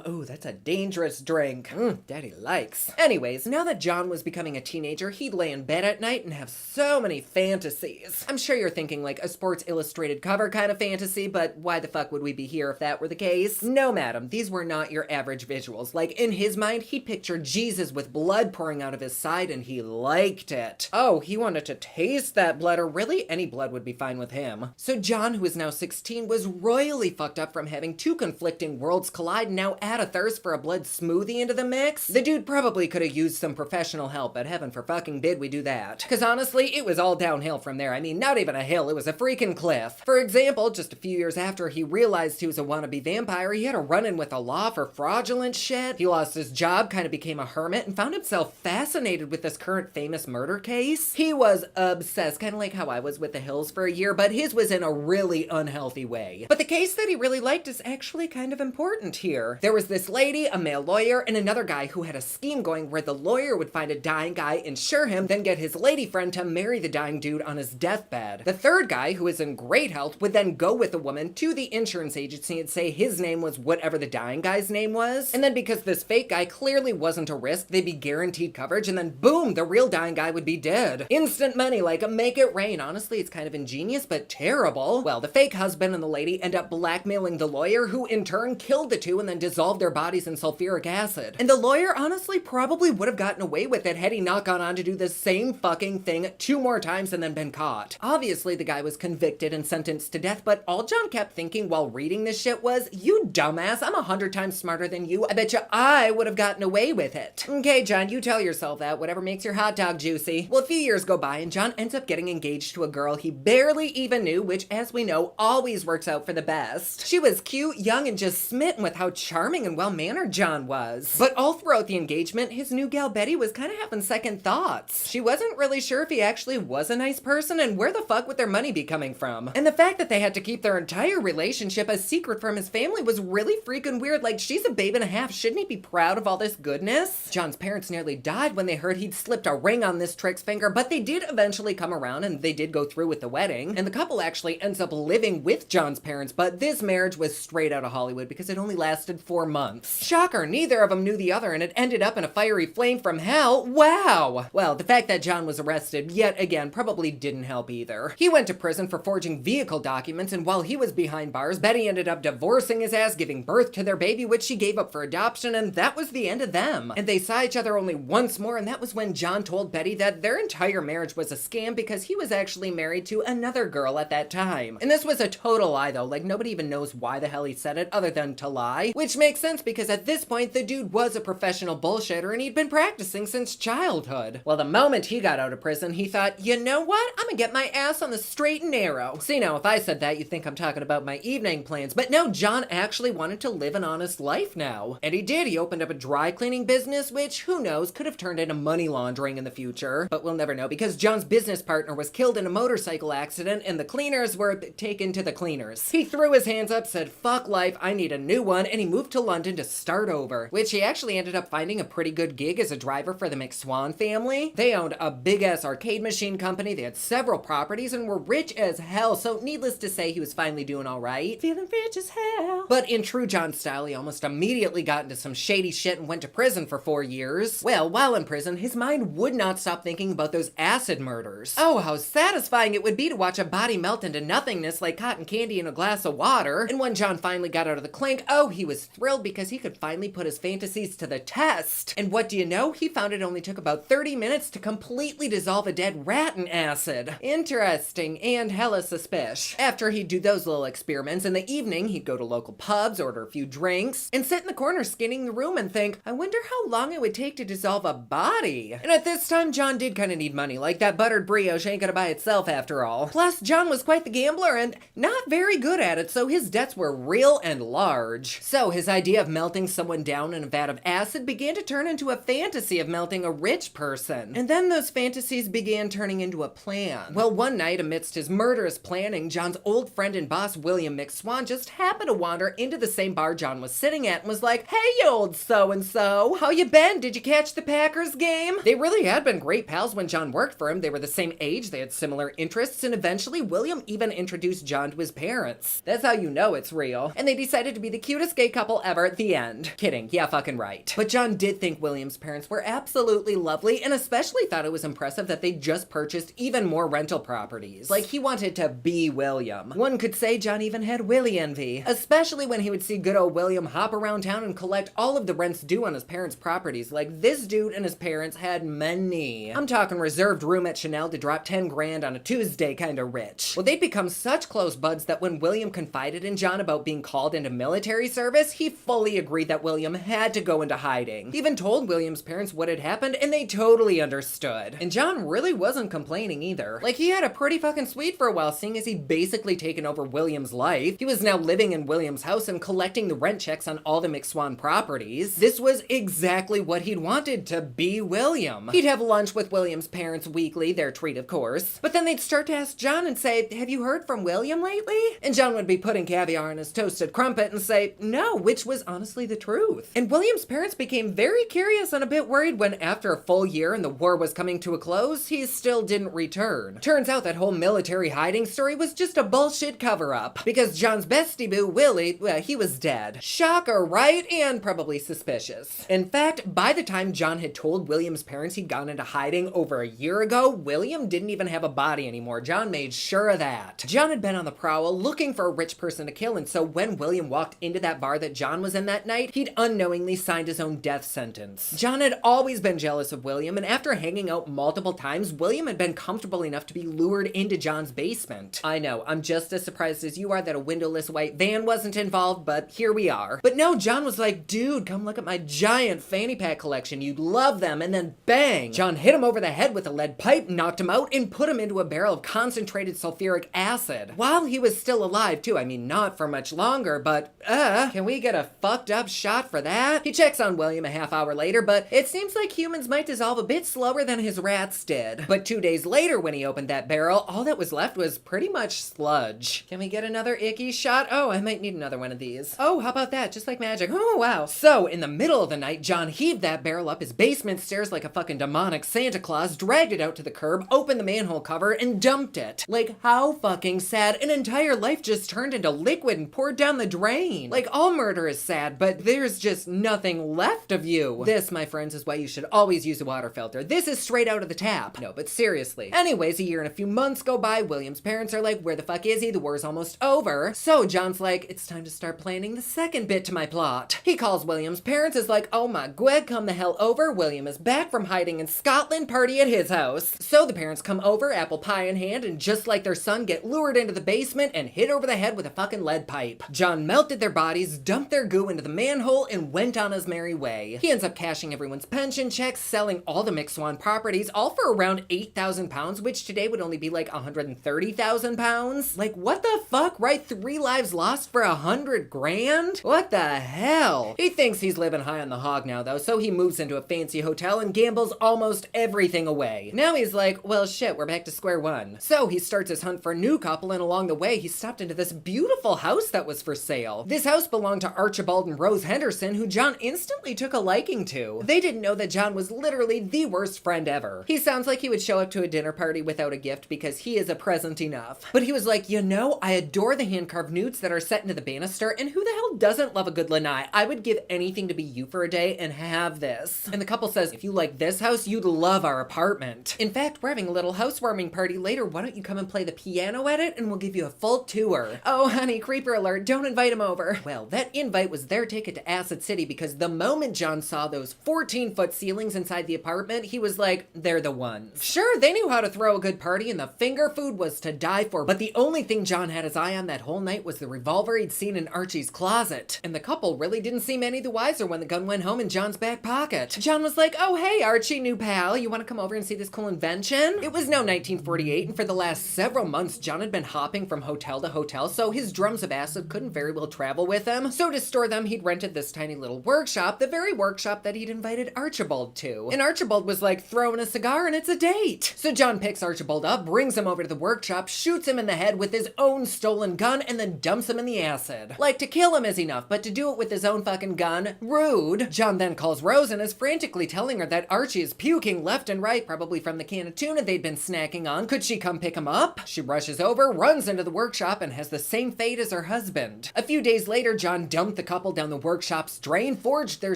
Oh, that's a dangerous drink. Daddy likes. Anyways, now that John was becoming a teenager, he'd lay in bed at night and have so many fantasies. I'm sure you're thinking like a Sports Illustrated cover kind of fantasy, but why the fuck would we be here if that were the case? No, madam, these were not your average visuals. Like, in his mind, he pictured Jesus with blood pouring out of his side, and he liked it. Oh, he wanted to taste that blood, or really any blood would be fine with him. So John, who is now 16, was royally fucked up from having two conflicting worlds collide, and now add a thirst for a blood smoothie into the mix. The dude probably could have used some professional help, but heaven for fucking did we do that. Cause honestly, it was all downhill from there. I mean, not even a hill, it was a freaking cliff. For example, just a few years after he realized he was a wannabe vampire, he had a run-in with the law for fraudulent shit. He lost his job, kind of became a hermit, and found himself fascinated with this current famous murder case. He was obsessed, kind of like how I was with the Hills for a year, but his was in a really unhealthy way. But the case that he really liked is actually kind of important here. There was this lady, a male lawyer, and another guy who had a scheme going where the lawyer would find a dying guy, insure him, then get his lady friend to marry the dying dude on his deathbed. The third guy, who is in great health, would then go with the woman to the insurance agency and say his name was whatever the dying guy's name was. And then because this fake guy clearly wasn't a risk, they'd be guaranteed coverage, and then boom, the real dying guy would be dead. Instant money, like make it rain. Honestly, it's kind of ingenious, but terrible. Well, the fake husband and the lady end up blackmailing the lawyer, who in turn killed the two and then dissolved their bodies in sulfuric acid. And the lawyer honestly probably would have gotten away with it had he not gone on to do the same fucking thing 2 more times and then been caught. Obviously, the guy was convicted and sentenced to death, but all John kept thinking while reading this shit was, you dumbass, I'm 100 times smarter than you. I bet you I would have gotten away with it. Okay, John, you tell yourself that, whatever makes your hot dog juicy. Well, a few years go by and John ends up getting engaged to a girl he barely even knew, which, as we know, always works out for the best. She was cute, young, and just smitten with how charming and well-mannered John was. But all throughout the engagement, his new gal Betty was kind of having second thoughts. She wasn't really sure if he actually was a nice person and where the fuck would their money be coming from. And the fact that they had to keep their entire relationship a secret from his family was really freaking weird. Like, she's a babe and a half. Shouldn't he be proud of all this goodness? John's parents nearly died when they heard he'd slipped a ring on this trick's finger, but they did eventually come around and they did go through with the wedding. And the couple actually ends up living with John's parents, but this marriage was straight out of Hollywood because it only lasted 4 months. Shocker, neither of them knew the other and it ended up in a fiery flame from hell. Wow! Well, the fact that John was arrested, yet again, probably didn't help either. He went to prison for forging vehicle documents, and while he was behind bars, Betty ended up divorcing his ass, giving birth to their baby, which she gave up for adoption, and that was the end of them. And they saw each other only once more, and that was when John told Betty that their entire marriage was a scam because he was actually married to another girl at that time. And this was a total lie though, like nobody even knows why the hell he said it other than to lie, which makes sense because at this point the dude was a professional bullshitter and he'd been practicing since childhood. Well, the moment he got out of prison, he thought, you know what? I'm gonna get my ass on the straight and narrow. See, now if I said that, you'd think I'm talking about my evening plans, but no, John actually wanted to live an honest life now. And he did. He opened up a dry cleaning business, which, who knows, could have turned into money laundering in the future. But we'll never know because John's business partner was killed in a motorcycle accident and the cleaners were taken to the cleaners. He threw his hands up, said, fuck life, I need a new one, and he moved to London to start over, which he actually ended up finding a pretty good gig as a driver for the McSwan family. They owned a big-ass arcade machine company, they had several properties, and were rich as hell, so needless to say, he was finally doing alright. Feeling rich as hell. But in true John style, he almost immediately got into some shady shit and went to prison for 4 years. Well, while in prison, his mind would not stop thinking about those acid murders. Oh, how satisfying it would be to watch a body melt into nothingness like cotton candy in a glass of water. And when John finally got out of the clink, oh, he was thrilled because he could finally put his fantasies to the test. And what do you know? He found it only took about 30 minutes to completely dissolve a dead rat in acid. Interesting and hella suspicious. After he'd do those little experiments, in the evening, he'd go to local pubs, order a few drinks, and sit in the corner skinning the room and think, I wonder how long it would take to dissolve a body. And at this time, John did kind of need money, like that buttered brioche ain't gonna buy itself after all. Plus, John was quite the gambler and not very good at it, so his debts were real and large. So his idea of melting someone down in a vat of acid began to turn into a fantasy of melting a rich person. And then those fantasies began turning into a plan. Well, one night amidst his murderous planning, John's old friend and boss William McSwan just happened to wander into the same bar John was sitting at and was like, "Hey, you old so-and-so, how you been? Did you catch the Packers game?" They really had been great pals when John worked for him. They were the same age, they had similar interests, and eventually William even introduced John to his parents. That's how you know it's real. And they decided to be the cutest gay couple ever at the end. Kidding, yeah, fucking right. But John did think William's parents were absolutely lovely, and especially thought it was impressive that they just purchased even more rental properties. Like, he wanted to be William. One could say John even had Willie envy, especially when he would see good old William hop around town and collect all of the rents due on his parents' properties. Like, this dude and his parents had money. I'm talking reserved room at Chanel to drop 10 grand on a Tuesday kind of rich. Well, they'd become such close buds that when William confided in John about being called into military service, he fully agreed that William had to go into hiding. He even told William's parents what had happened, and they totally understood. And John really wasn't complaining either. Like, he had a pretty fucking sweet for a while, seeing as he'd basically taken over William's life. He was now living in William's house and collecting the rent checks on all the McSwan properties. This was exactly what he'd wanted, to be William. He'd have lunch with William's parents weekly, their treat of course. But then they'd start to ask John and say, "Have you heard from William lately?" And John would be putting caviar in his toasted crumpet and say, "No," which was honestly the truth. And William's parents became very curious and a bit worried when, after a full year and the war was coming to a close, he still didn't return. Turns out that whole military hiding story was just a bullshit cover-up, because John's bestie boo, Willie, well, he was dead. Shocker, right? And probably suspicious. In fact, by the time John had told William's parents he'd gone into hiding over a year ago, William didn't even have a body anymore. John made sure of that. John had been on the prowl looking for a rich person to kill, and so when William walked into that bar that John was in that night, he'd unknowingly signed his own death sentence. John had always been jealous of William, and after hanging out multiple times, William had been comfortable enough to be lured into John's basement. I know, I'm just as surprised as you are that a windowless white van wasn't involved, but here we are. But no, John was like, "Dude, come look at my giant fanny pack collection. You'd love them." And then bang! John hit him over the head with a lead pipe, knocked him out, and put him into a barrel of concentrated sulfuric acid. While he was still alive, too. I mean, not for much longer, but, can we get a fucked up shot for that? He checks on William a half hour later, but it seems like humans might dissolve a bit slower than his rats did. But 2 days later, when he opened that barrel, all that was left was pretty much sludge. Can we get another icky shot? Oh, I might need another one of these. Oh, how about that? Just like magic. Oh, wow. So, in the middle of the night, John heaved that barrel up his basement stairs like a fucking demonic Santa Claus, dragged it out to the curb, opened the manhole cover, and dumped it. Like, how fucking sad. An entire life just turned into liquid and poured down the drain. Like, all murder is sad, but there's just nothing left of you. This, my friends, is why you should always use a water filter. This is straight out of the tap. No, but seriously. Anyways, a year and a few months go by. William's parents are like, "Where the fuck is he? The war's almost over." So John's like, "It's time to start planning the second bit to my plot." He calls William's parents, is like, "Oh my god, come the hell over. William is back from hiding in Scotland, party at his house." So the parents come over, apple pie in hand, and just like their son, get lured into the basement and hit over the head with a fucking lead pipe. John melted their bodies, dumped their goo into the manhole, and went on his merry way. He ends up cashing everyone's pension checks, selling all the McSwan properties, all for around £8,000, which today would only be like £130,000. Like, what the fuck, right? 3 lives lost for 100 grand? What the hell? He thinks he's living high on the hog now, though, so he moves into a fancy hotel and gambles almost everything away. Now he's like, well, shit, we're back to square one. So he starts his hunt for a new couple, and along the way, he stopped into this beautiful house that was for sale. This house belonged to Archibald and Rose Henderson, who John instantly took a liking to. They didn't know that John was literally the worst friend ever. He sounds like he would show up to a dinner party without a gift because he is a present enough. But he was like, "You know, I adore the hand-carved newts that are set into the banister, and who the hell doesn't love a good lanai? I would give anything to be you for a day and have this." And the couple says, "If you like this house, you'd love our apartment. In fact, we're having a little housewarming party later. Why don't you come and play the piano at it, and we'll give you a full tour." Oh, honey, creeper alert, don't invite him over. Well, that invite was their ticket to Acid City, because the moment John saw those 14-foot ceilings inside the apartment, he was like, they're the ones. Sure, they knew how to throw a good party, and the finger food was to die for, but the only thing John had his eye on that whole night was the revolver he'd seen in Archie's closet. And the couple really didn't seem any the wiser when the gun went home in John's back pocket. John was like, "Oh, hey, Archie, new pal, you want to come over and see this cool invention?" It was now 1948, and for the last several months, John had been hopping from hotel to hotel, so his drums of acid couldn't very well travel with him. So to store them, he'd rented this tiny little workshop, the very workshop that he'd invited Archibald to. And Archibald was like throwing a cigar and it's a date. So John picks Archibald up, brings him over to the workshop, shoots him in the head with his own stolen gun, and then dumps him in the acid. Like, to kill him is enough, but to do it with his own fucking gun? Rude. John then calls Rose and is frantically telling her that Archie is puking left and right, probably from the can of tuna they'd been snacking on. Could she come pick him up? She rushes over, runs into the workshop, and has the same fate as her husband. A few days later, John dumped the couple down the workshop's drain, forged their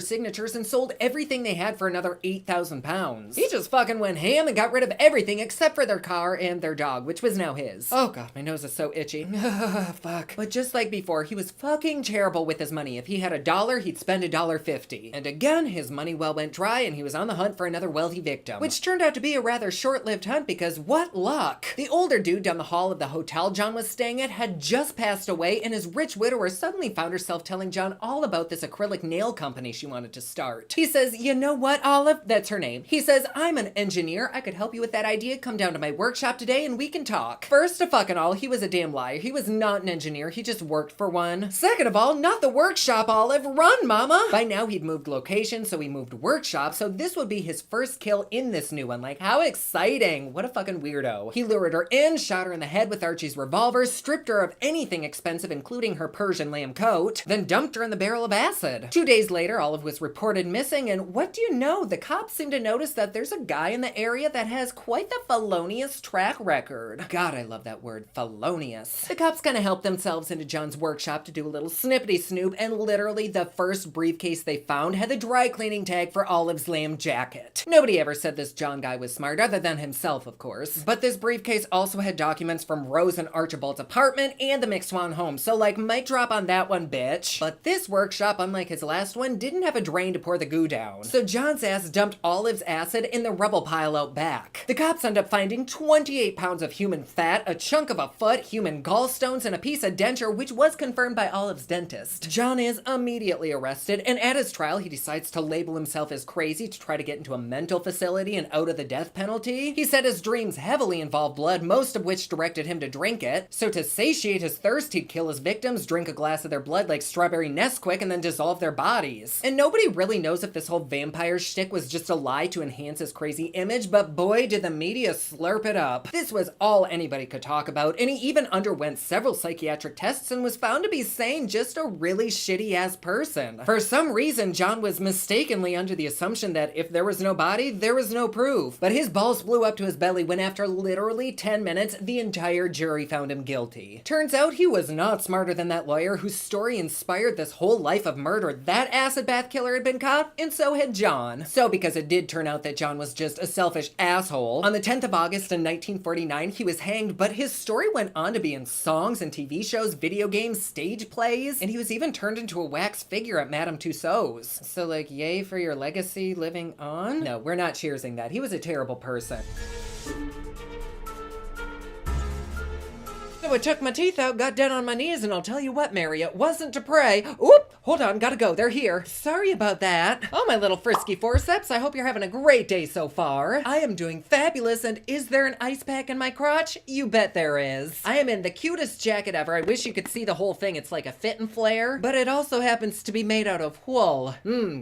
signatures, and sold everything they had for another 8,000 pounds. He just fucking went ham and got rid of everything except for their car and their dog, which was now his. Oh god, my nose is so itchy. Fuck. But just like before, he was fucking terrible with his money. If he had $1, he'd spend $1.50. And again, his money well went dry and he was on the hunt for another wealthy victim. Which turned out to be a rather short-lived hunt because what luck! The older dude down the hall of the hotel John was staying at had just passed away, and his rich widower suddenly found herself telling John all about this acrylic nail company she wanted to start. He says, "You know what, Olive?" That's her name. He says, "I'm an engineer. I could help you with that idea. Come down to my workshop today and we can talk." First of fucking all, he was a damn liar. He was not an engineer. He just worked for one. Second of all, not the workshop, Olive. Run, mama! By now he'd moved location, so he moved workshop, so this would be his first kill in this new one. Like, how exciting! What a fucking weirdo. He lured her in, shot her in the head with Archie's revolver, stripped her of anything expensive, including her Persian lamb coat, then dumped her in the barrel of acid. 2 days later, Olive was reported missing, and what do you know? The cops seem to notice that there's a guy in the area that has quite the felonious track record. God, I love that word, felonious. The cops kind of helped themselves into John's workshop to do a little snippety snoop, and literally the first briefcase they found had the dry cleaning tag for Olive's lamb jacket. Nobody ever said this John guy was smart, other than himself, of course. But this briefcase also had documents from Rose and Archibald's apartment and the McSwan home, so like, mic drop on that one, bitch. But this workshop, unlike his last one, didn't have a drain to pour the goo down. So John's ass dumped Olive's acid in the rubble pile out back. The cops end up finding 28 pounds of human fat, a chunk of a foot, human gallstones, and a piece of denture, which was confirmed by Olive's dentist. John is immediately arrested, and at his trial, he decides to label himself as crazy to try to get into a mental facility and out of the death penalty. He said his dreams heavily involved blood, most of which directed him to drink it. So to satiate his thirst, he'd kill his victims, drink a glass of their blood like strawberry Nesquik, and then dissolve their bodies. And nobody really knows if this whole vampire shtick was just a lie to enhance his crazy image, but boy, did the media slurp it up. This was all anybody could talk about, and he even underwent several psychiatric tests and was found to be sane, just a really shitty-ass person. For some reason, John was mistakenly under the assumption that if there was no body, there was no proof. But his balls flew up to his belly when after literally 10 minutes, the entire jury found him guilty. Turns out he was not smarter than that lawyer whose story inspired this whole life of murder. That acid bath killer had been caught, and so had John. So because it did turn out that John was just a selfish asshole, on the 10th of August in 1949, he was hanged, but his story went on to be in songs and TV shows, video games, stage plays, and he was even turned into a wax figure at Madame Tussauds. So like, yay for your legacy living on? No, we're not cheersing that. He was a terrible person. So I took my teeth out, got down on my knees, and I'll tell you what, Mary, it wasn't to pray. Oop! Hold on, gotta go, they're here. Sorry about that. Oh, my little frisky forceps, I hope you're having a great day so far. I am doing fabulous, and is there an ice pack in my crotch? You bet there is. I am in the cutest jacket ever. I wish you could see the whole thing. It's like a fit and flare, but it also happens to be made out of wool.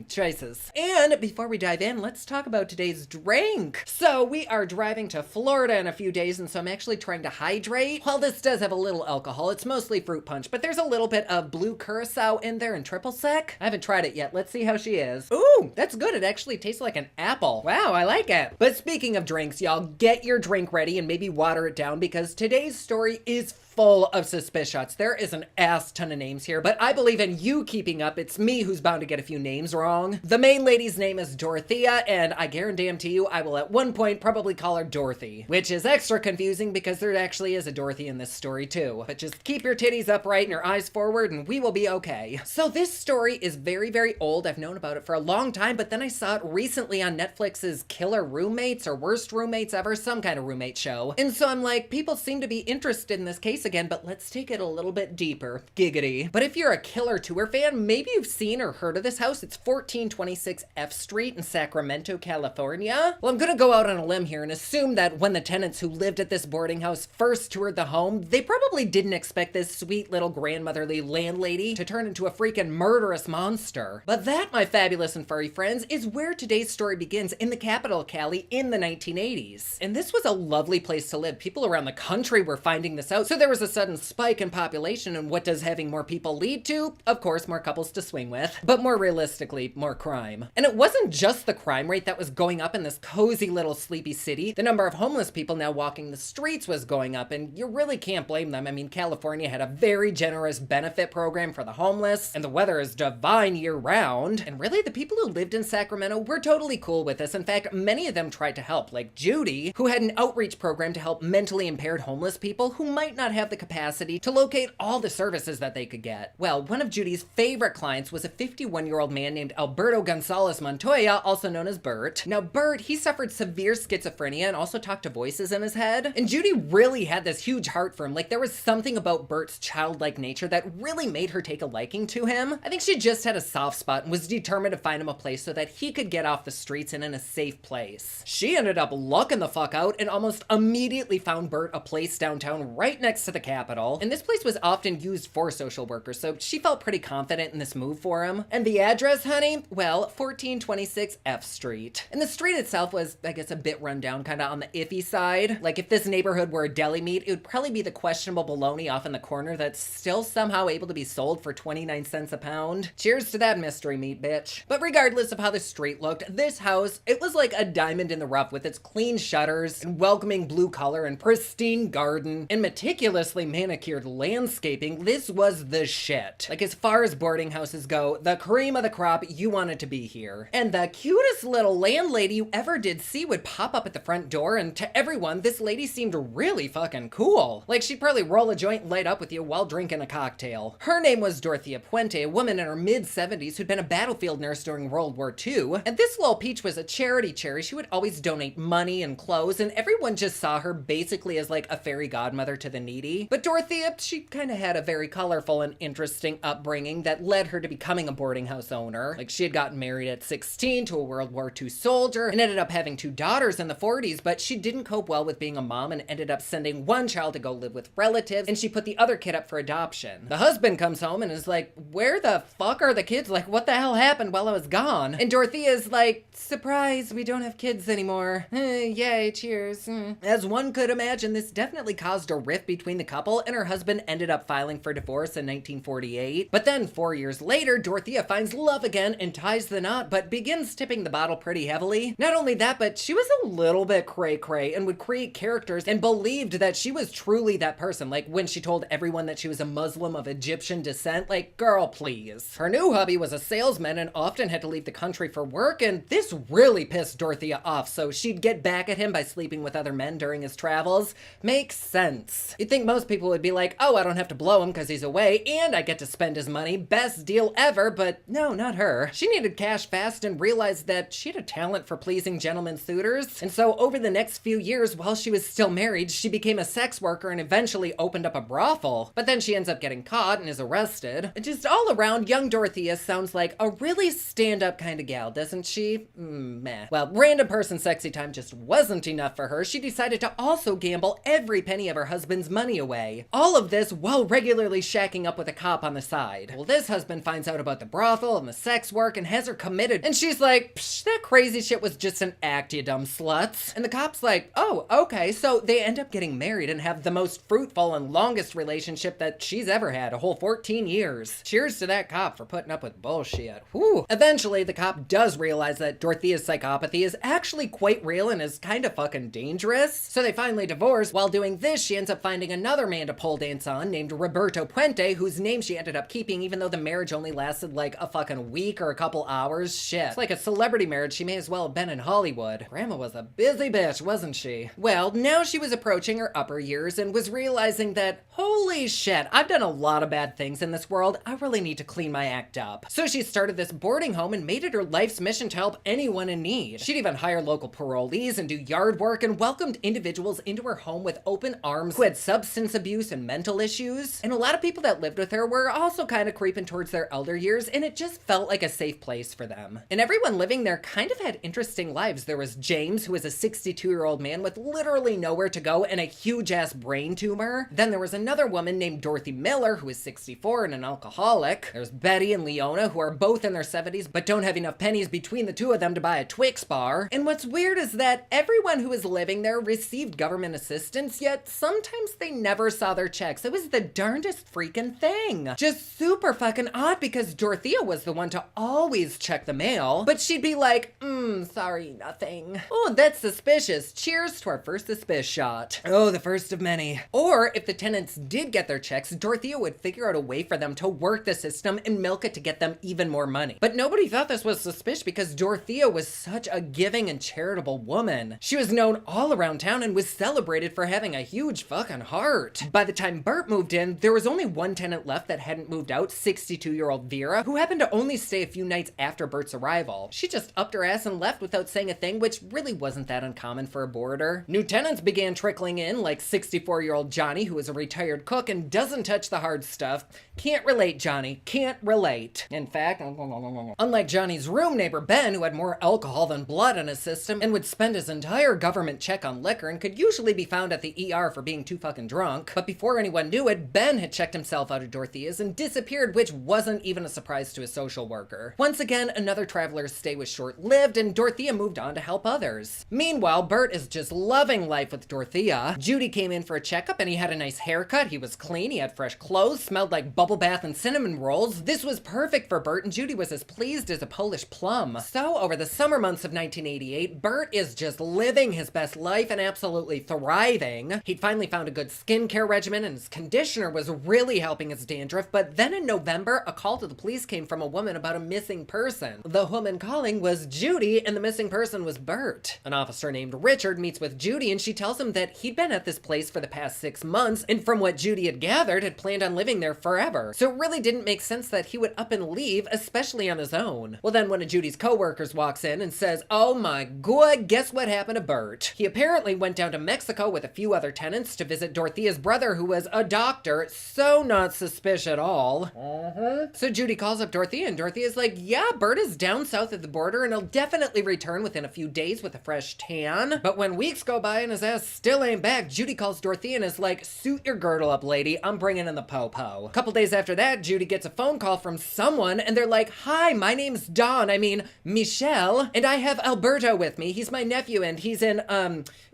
Choices. And before we dive in, let's talk about today's drink. So we are driving to Florida in a few days, and so I'm actually trying to hydrate. While this does have a little alcohol, it's mostly fruit punch, but there's a little bit of blue curacao in there and triple sec. I haven't tried it yet. Let's see how she is. Ooh, that's good. It actually tastes like an apple. Wow, I like it. But speaking of drinks, y'all, get your drink ready and maybe water it down because today's story is full of suspicious. There is an ass ton of names here, but I believe in you keeping up. It's me who's bound to get a few names wrong. The main lady's name is Dorothea, and I guarantee you I will at one point probably call her Dorothy, which is extra confusing because there actually is a Dorothy in this story too. But just keep your titties upright and your eyes forward and we will be okay. So this story is very, very old. I've known about it for a long time, but then I saw it recently on Netflix's Killer Roommates or Worst Roommates Ever, some kind of roommate show. And so I'm like, people seem to be interested in this case again, but let's take it a little bit deeper. Giggity. But if you're a Killer Tour fan, maybe you've seen or heard of this house. It's 1426 F Street in Sacramento, California. Well, I'm gonna go out on a limb here and assume that when the tenants who lived at this boarding house first toured the home, they probably didn't expect this sweet little grandmotherly landlady to turn into a freaking murderous monster. But that, my fabulous and furry friends, is where today's story begins, in the capital, Cali, in the 1980s. And this was a lovely place to live. People around the country were finding this out, so there was a sudden spike in population, and what does having more people lead to? Of course, more couples to swing with, but more realistically, more crime. And it wasn't just the crime rate that was going up in this cozy little sleepy city. The number of homeless people now walking the streets was going up, and you really can't blame them. I mean, California had a very generous benefit program for the homeless, and the weather is divine year-round. And really, the people who lived in Sacramento were totally cool with this. In fact, many of them tried to help, like Judy, who had an outreach program to help mentally impaired homeless people who might not have the capacity to locate all the services that they could get. Well, one of Judy's favorite clients was a 51-year-old man named Alberto Gonzalez Montoya, also known as Bert. Now, Bert, he suffered severe schizophrenia and also talked to voices in his head. And Judy really had this huge heart for him. Like, there was something about Bert's childlike nature that really made her take a liking to him. I think she just had a soft spot and was determined to find him a place so that he could get off the streets and in a safe place. She ended up lucking the fuck out and almost immediately found Bert a place downtown right next to the Capitol. And this place was often used for social workers, so she felt pretty confident in this move for him. And the address, honey? Well, 1426 F Street. And the street itself was, I guess, a bit run down, kind of on the iffy side. Like, if this neighborhood were a deli meat, it would probably be the questionable bologna off in the corner that's still somehow able to be sold for 29 cents a pound. Cheers to that mystery meat, bitch. But regardless of how the street looked, this house, it was like a diamond in the rough with its clean shutters and welcoming blue color and pristine garden and meticulously manicured landscaping. This was the shit. Like, as far as boarding houses go, the cream of the crop, you wanted to be here. And the cutest little landlady you ever did see would pop up at the front door, and to everyone, this lady seemed really fucking cool. Like, she'd probably roll a joint and light up with you while drinking a cocktail. Her name was Dorothea Puente, a woman in her mid-70s who'd been a battlefield nurse during World War II. And this little peach was a charity cherry. She would always donate money and clothes, and everyone just saw her basically as like a fairy godmother to the needy. But Dorothea, she kind of had a very colorful and interesting upbringing that led her to becoming a boarding house owner. Like, she had gotten married at 16 to a World War II soldier and ended up having 2 daughters in the 40s, but she didn't cope well with being a mom and ended up sending one child to go live with relatives, and she put the other kid up for adoption. The husband comes home and is like, where the fuck are the kids? Like, what the hell happened while I was gone? And Dorothea's like, surprise, we don't have kids anymore. Yay, cheers. As one could imagine, this definitely caused a rift between the couple, and her husband ended up filing for divorce in 1948. But then 4 years later, Dorothea finds love again and ties the knot, but begins tipping the bottle pretty heavily. Not only that, but she was a little bit cray-cray and would create characters and believed that she was truly that person. Like, when she told everyone that she was a Muslim of Egyptian descent, like, girl, please. Her new hubby was a salesman and often had to leave the country for work, and this really pissed Dorothea off, so she'd get back at him by sleeping with other men during his travels. Makes sense. You'd think most people would be like, oh, I don't have to blow him because he's away, and I get to spend his money. Best deal ever, but no, not her. She needed cash fast and realized that she had a talent for pleasing gentlemen suitors. And so over the next few years, while she was still married, she became a sex worker and eventually opened up a brothel. But then she ends up getting caught and is arrested. And just all around, young Dorothea sounds like a really stand-up kind of gal, doesn't she? Meh. Well, random person sexy time just wasn't enough for her. She decided to also gamble every penny of her husband's money away. All of this while regularly shacking up with a cop on the side. Well, this husband finds out about the brothel and the sex work and has her committed. And she's like, psh, that crazy shit was just an act, you dumb sluts. And the cop's like, oh, okay. So they end up getting married and have the most fruitful and longest relationship that she's ever had, a whole 14 years. Cheers to that cop for putting up with bullshit. Whew. Eventually, the cop does realize that Dorothea's psychopathy is actually quite real and is kind of fucking dangerous. So they finally divorce. While doing this, she ends up finding another man to pole dance on named Roberto Puente, whose name she ended up keeping even though the marriage only lasted like a fucking week or a couple hours. Shit. It's like a celebrity marriage. She may as well have been in Hollywood. Grandma was a busy bitch, wasn't she? Well, now she was approaching her upper years and was realizing that, holy shit, I've done a lot of bad things in this world. I really need to clean my act up. So she started this boarding home and made it her life's mission to help anyone in need. She'd even hire local parolees and do yard work and welcomed individuals into her home with open arms who had substance substance abuse and mental issues. And a lot of people that lived with her were also kind of creeping towards their elder years, and it just felt like a safe place for them. And everyone living there kind of had interesting lives. There was James, who was a 62-year-old man with literally nowhere to go and a huge-ass brain tumor. Then there was another woman named Dorothy Miller, who is 64 and an alcoholic. There's Betty and Leona, who are both in their 70s, but don't have enough pennies between the two of them to buy a Twix bar. And what's weird is that everyone who was living there received government assistance, yet sometimes they never saw their checks. It was the darndest freaking thing. Just super fucking odd, because Dorothea was the one to always check the mail, but she'd be like, sorry, nothing. Oh, that's suspicious. Cheers to our first suspicious shot. Oh, the first of many. Or if the tenants did get their checks, Dorothea would figure out a way for them to work the system and milk it to get them even more money. But nobody thought this was suspicious because Dorothea was such a giving and charitable woman. She was known all around town and was celebrated for having a huge fucking heart. By the time Bert moved in, there was only one tenant left that hadn't moved out, 62-year-old Vera, who happened to only stay a few nights after Bert's arrival. She just upped her ass and left without saying a thing, which really wasn't that uncommon for a boarder. New tenants began trickling in, like 64-year-old Johnny, who is a retired cook and doesn't touch the hard stuff. Can't relate, Johnny. Can't relate. In fact, unlike Johnny's room neighbor Ben, who had more alcohol than blood in his system and would spend his entire government check on liquor and could usually be found at the ER for being too fucking drunk. But before anyone knew it, Ben had checked himself out of Dorothea's and disappeared, which wasn't even a surprise to a social worker. Once again, another traveler's stay was short-lived, and Dorothea moved on to help others. Meanwhile, Bert is just loving life with Dorothea. Judy came in for a checkup and he had a nice haircut, he was clean, he had fresh clothes, smelled like bubble bath and cinnamon rolls. This was perfect for Bert, and Judy was as pleased as a Polish plum. So, over the summer months of 1988, Bert is just living his best life and absolutely thriving. He'd finally found a good skincare regimen and his conditioner was really helping his dandruff, but then in November, a call to the police came from a woman about a missing person. The woman calling was Judy, and the missing person was Bert. An officer named Richard meets with Judy, and she tells him that he'd been at this place for the past 6 months, and from what Judy had gathered, had planned on living there forever. So it really didn't make sense that he would up and leave, especially on his own. Well, then one of Judy's co-workers walks in and says, "Oh my god, guess what happened to Bert?" He apparently went down to Mexico with a few other tenants to visit Dorothea's brother, who was a doctor, so not suspicious at all. So Judy calls up Dorothea, and Dorothea's like, yeah, Bert is down south of the border, and he'll definitely return within a few days with a fresh tan. But when weeks go by and his ass still ain't back, Judy calls Dorothea and is like, suit your girdle up, lady, I'm bringing in the po-po. A couple days after that, Judy gets a phone call from someone, and they're like, hi, my name's Michelle, and I have Alberto with me. He's my nephew, and he's in,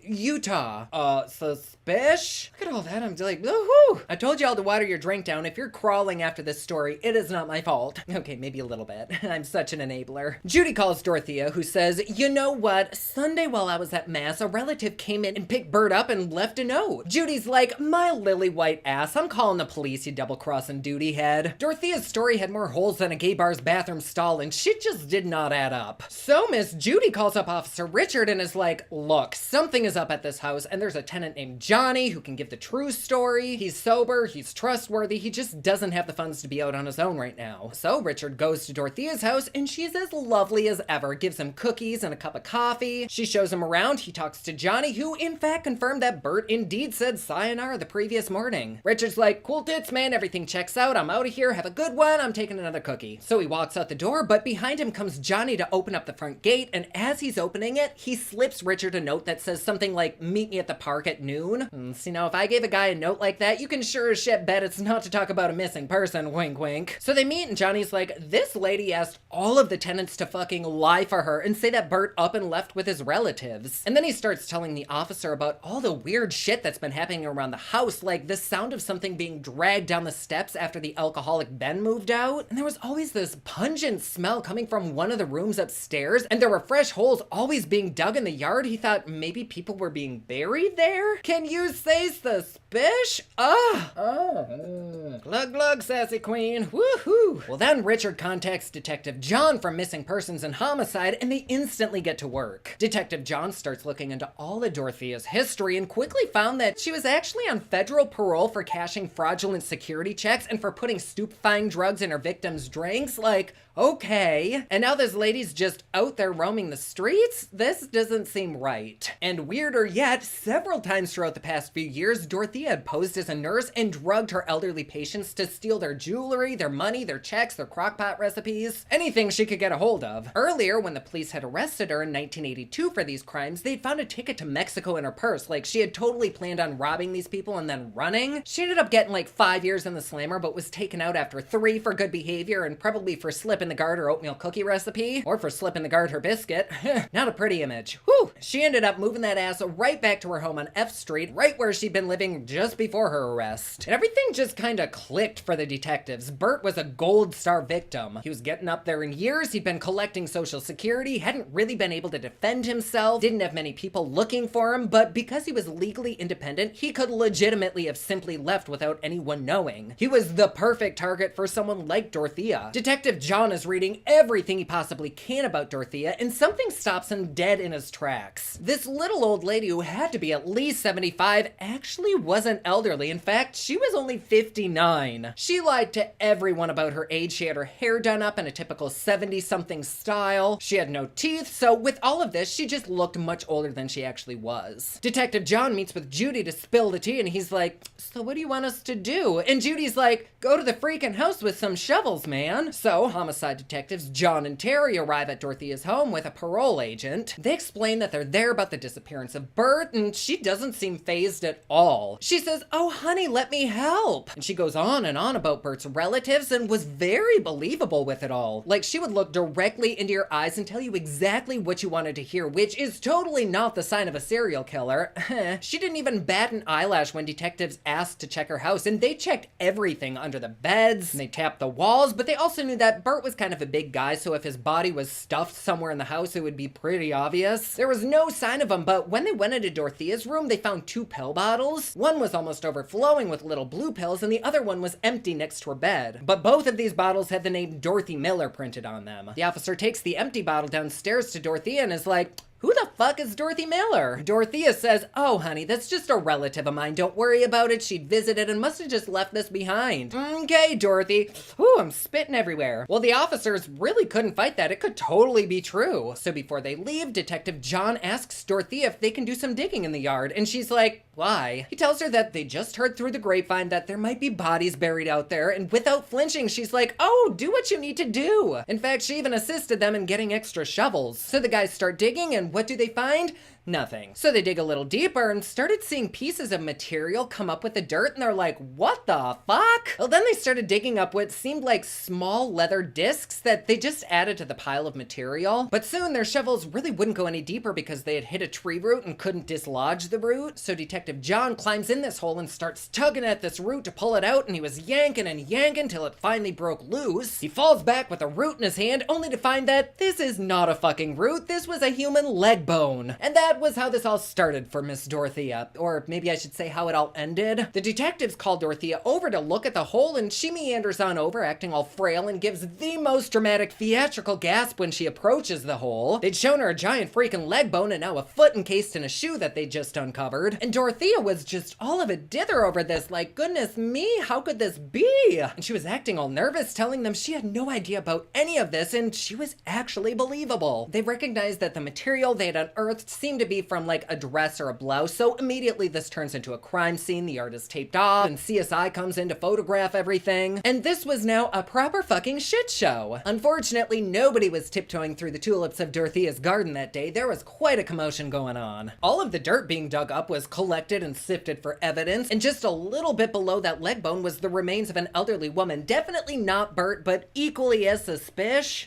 Utah. Suspicious? Look at all that. I'm like, woohoo! I told you all to water your drink down. If you're crawling after this story, it is not my fault. Okay, maybe a little bit. I'm such an enabler. Judy calls Dorothea, who says, you know what? Sunday while I was at mass, a relative came in and picked Bert up and left a note. Judy's like, my lily white ass, I'm calling the police, you double-crossing duty head. Dorothea's story had more holes than a gay bar's bathroom stall, and shit just did not add up. So Miss Judy calls up Officer Richard and is like, look, something is up at this house, and there's a tenant named Johnny who can give the true story. He's sober, he's trustworthy, he just doesn't have the funds to be out on his own right now. So Richard goes to Dorothea's house, and she's as lovely as ever, gives him cookies and a cup of coffee. She shows him around, he talks to Johnny, who in fact confirmed that Bert indeed said sayonara the previous morning. Richard's like, cool tits, man, everything checks out, I'm out of here, have a good one, I'm taking another cookie. So he walks out the door, but behind him comes Johnny to open up the front gate, and as he's opening it, he slips Richard a note that says something like, meet me at the park at noon. See, now if I gave a guy a note like that, you can sure as shit bet it's not to talk about a missing person, wink wink. So they meet and Johnny's like, this lady asked all of the tenants to fucking lie for her and say that Bert up and left with his relatives. And then he starts telling the officer about all the weird shit that's been happening around the house, like the sound of something being dragged down the steps after the alcoholic Ben moved out. And there was always this pungent smell coming from one of the rooms upstairs, and there were fresh holes always being dug in the yard. He thought maybe people were being buried there? Can you say suspicious? Glug glug, sassy queen. Woohoo! Well, then Richard contacts Detective John from Missing Persons and Homicide, and they instantly get to work. Detective John starts looking into all of Dorothea's history and quickly found that she was actually on federal parole for cashing fraudulent security checks and for putting stupefying drugs in her victims' drinks. Like, okay. And now this lady's just out there roaming the streets? This doesn't seem right. And weirder yet, several times throughout the past few years, was Dorothea had posed as a nurse and drugged her elderly patients to steal their jewelry, their money, their checks, their crockpot recipes, anything she could get a hold of. Earlier, when the police had arrested her in 1982 for these crimes, they'd found a ticket to Mexico in her purse. Like, she had totally planned on robbing these people and then running. She ended up getting like 5 years in the slammer, but was taken out after 3 for good behavior and probably for slipping the guard her oatmeal cookie recipe, or for slipping the guard her biscuit. Not a pretty image. Whew! She ended up moving that ass right back to her home on F Street, right where she'd been living just before her arrest. And everything just kinda clicked for the detectives. Bert was a gold star victim. He was getting up there in years, he'd been collecting Social Security, hadn't really been able to defend himself, didn't have many people looking for him, but because he was legally independent, he could legitimately have simply left without anyone knowing. He was the perfect target for someone like Dorothea. Detective John is reading everything he possibly can about Dorothea, and something stops him dead in his tracks. This little old lady who had to be at least 75 actually wasn't elderly. In fact, she was only 59. She lied to everyone about her age. She had her hair done up in a typical 70-something style. She had no teeth, so with all of this, she just looked much older than she actually was. Detective John meets with Judy to spill the tea, and he's like, "So what do you want us to do?" And Judy's like, "Go to the freaking house with some shovels, man." So, homicide detectives John and Terry arrive at Dorothea's home with a parole agent. They explain that they're there about the disappearance of Bert, and she doesn't seem fazed at all. She says, "Oh, honey, let me help." And she goes on and on about Bert's relatives and was very believable with it all. Like, she would look directly into your eyes and tell you exactly what you wanted to hear, which is totally not the sign of a serial killer. She didn't even bat an eyelash when detectives asked to check her house, and they checked everything under the beds, and they tapped the walls, but they also knew that Bert was kind of a big guy, so if his body was stuffed somewhere in the house, it would be pretty obvious. There was no sign of him, but when they went into Dorothea's room, they found 2 pill bottles. One was almost overflowing with little blue pills, and the other one was empty next to her bed. But both of these bottles had the name Dorothy Miller printed on them. The officer takes the empty bottle downstairs to Dorothea and is like, "Who the fuck is Dorothy Miller?" Dorothea says, "Oh, honey, that's just a relative of mine. Don't worry about it. She visited and must have just left this behind." "Okay, Dorothy." Ooh, I'm spitting everywhere. Well, the officers really couldn't fight that. It could totally be true. So before they leave, Detective John asks Dorothea if they can do some digging in the yard, and she's like, "Why?" He tells her that they just heard through the grapevine that there might be bodies buried out there, and without flinching, she's like, "Oh, do what you need to do." In fact, she even assisted them in getting extra shovels. So the guys start digging, and what do they find? Nothing. So they dig a little deeper and started seeing pieces of material come up with the dirt, and they're like, "What the fuck?" Well, then they started digging up what seemed like small leather discs that they just added to the pile of material. But soon their shovels really wouldn't go any deeper because they had hit a tree root and couldn't dislodge the root. So Detective John climbs in this hole and starts tugging at this root to pull it out, and he was yanking and yanking till it finally broke loose. He falls back with a root in his hand, only to find that this is not a fucking root. This was a human leg bone. And that was how this all started for Miss Dorothea. Or maybe I should say how it all ended. The detectives call Dorothea over to look at the hole, and she meanders on over, acting all frail, and gives the most dramatic theatrical gasp when she approaches the hole. They'd shown her a giant freaking leg bone and now a foot encased in a shoe that they just uncovered. And Dorothea was just all of a dither over this, like, goodness me, how could this be? And she was acting all nervous, telling them she had no idea about any of this, and she was actually believable. They recognized that the material they had unearthed seemed to be from like a dress or a blouse, so immediately this turns into a crime scene. The art is taped off, and CSI comes in to photograph everything, and this was now a proper fucking shit show. Unfortunately, nobody was tiptoeing through the tulips of Dorothea's garden that day. There was quite a commotion going on. All of the dirt being dug up was collected and sifted for evidence, and just a little bit below that leg bone was the remains of an elderly woman. Definitely not Bert, but equally as suspicious.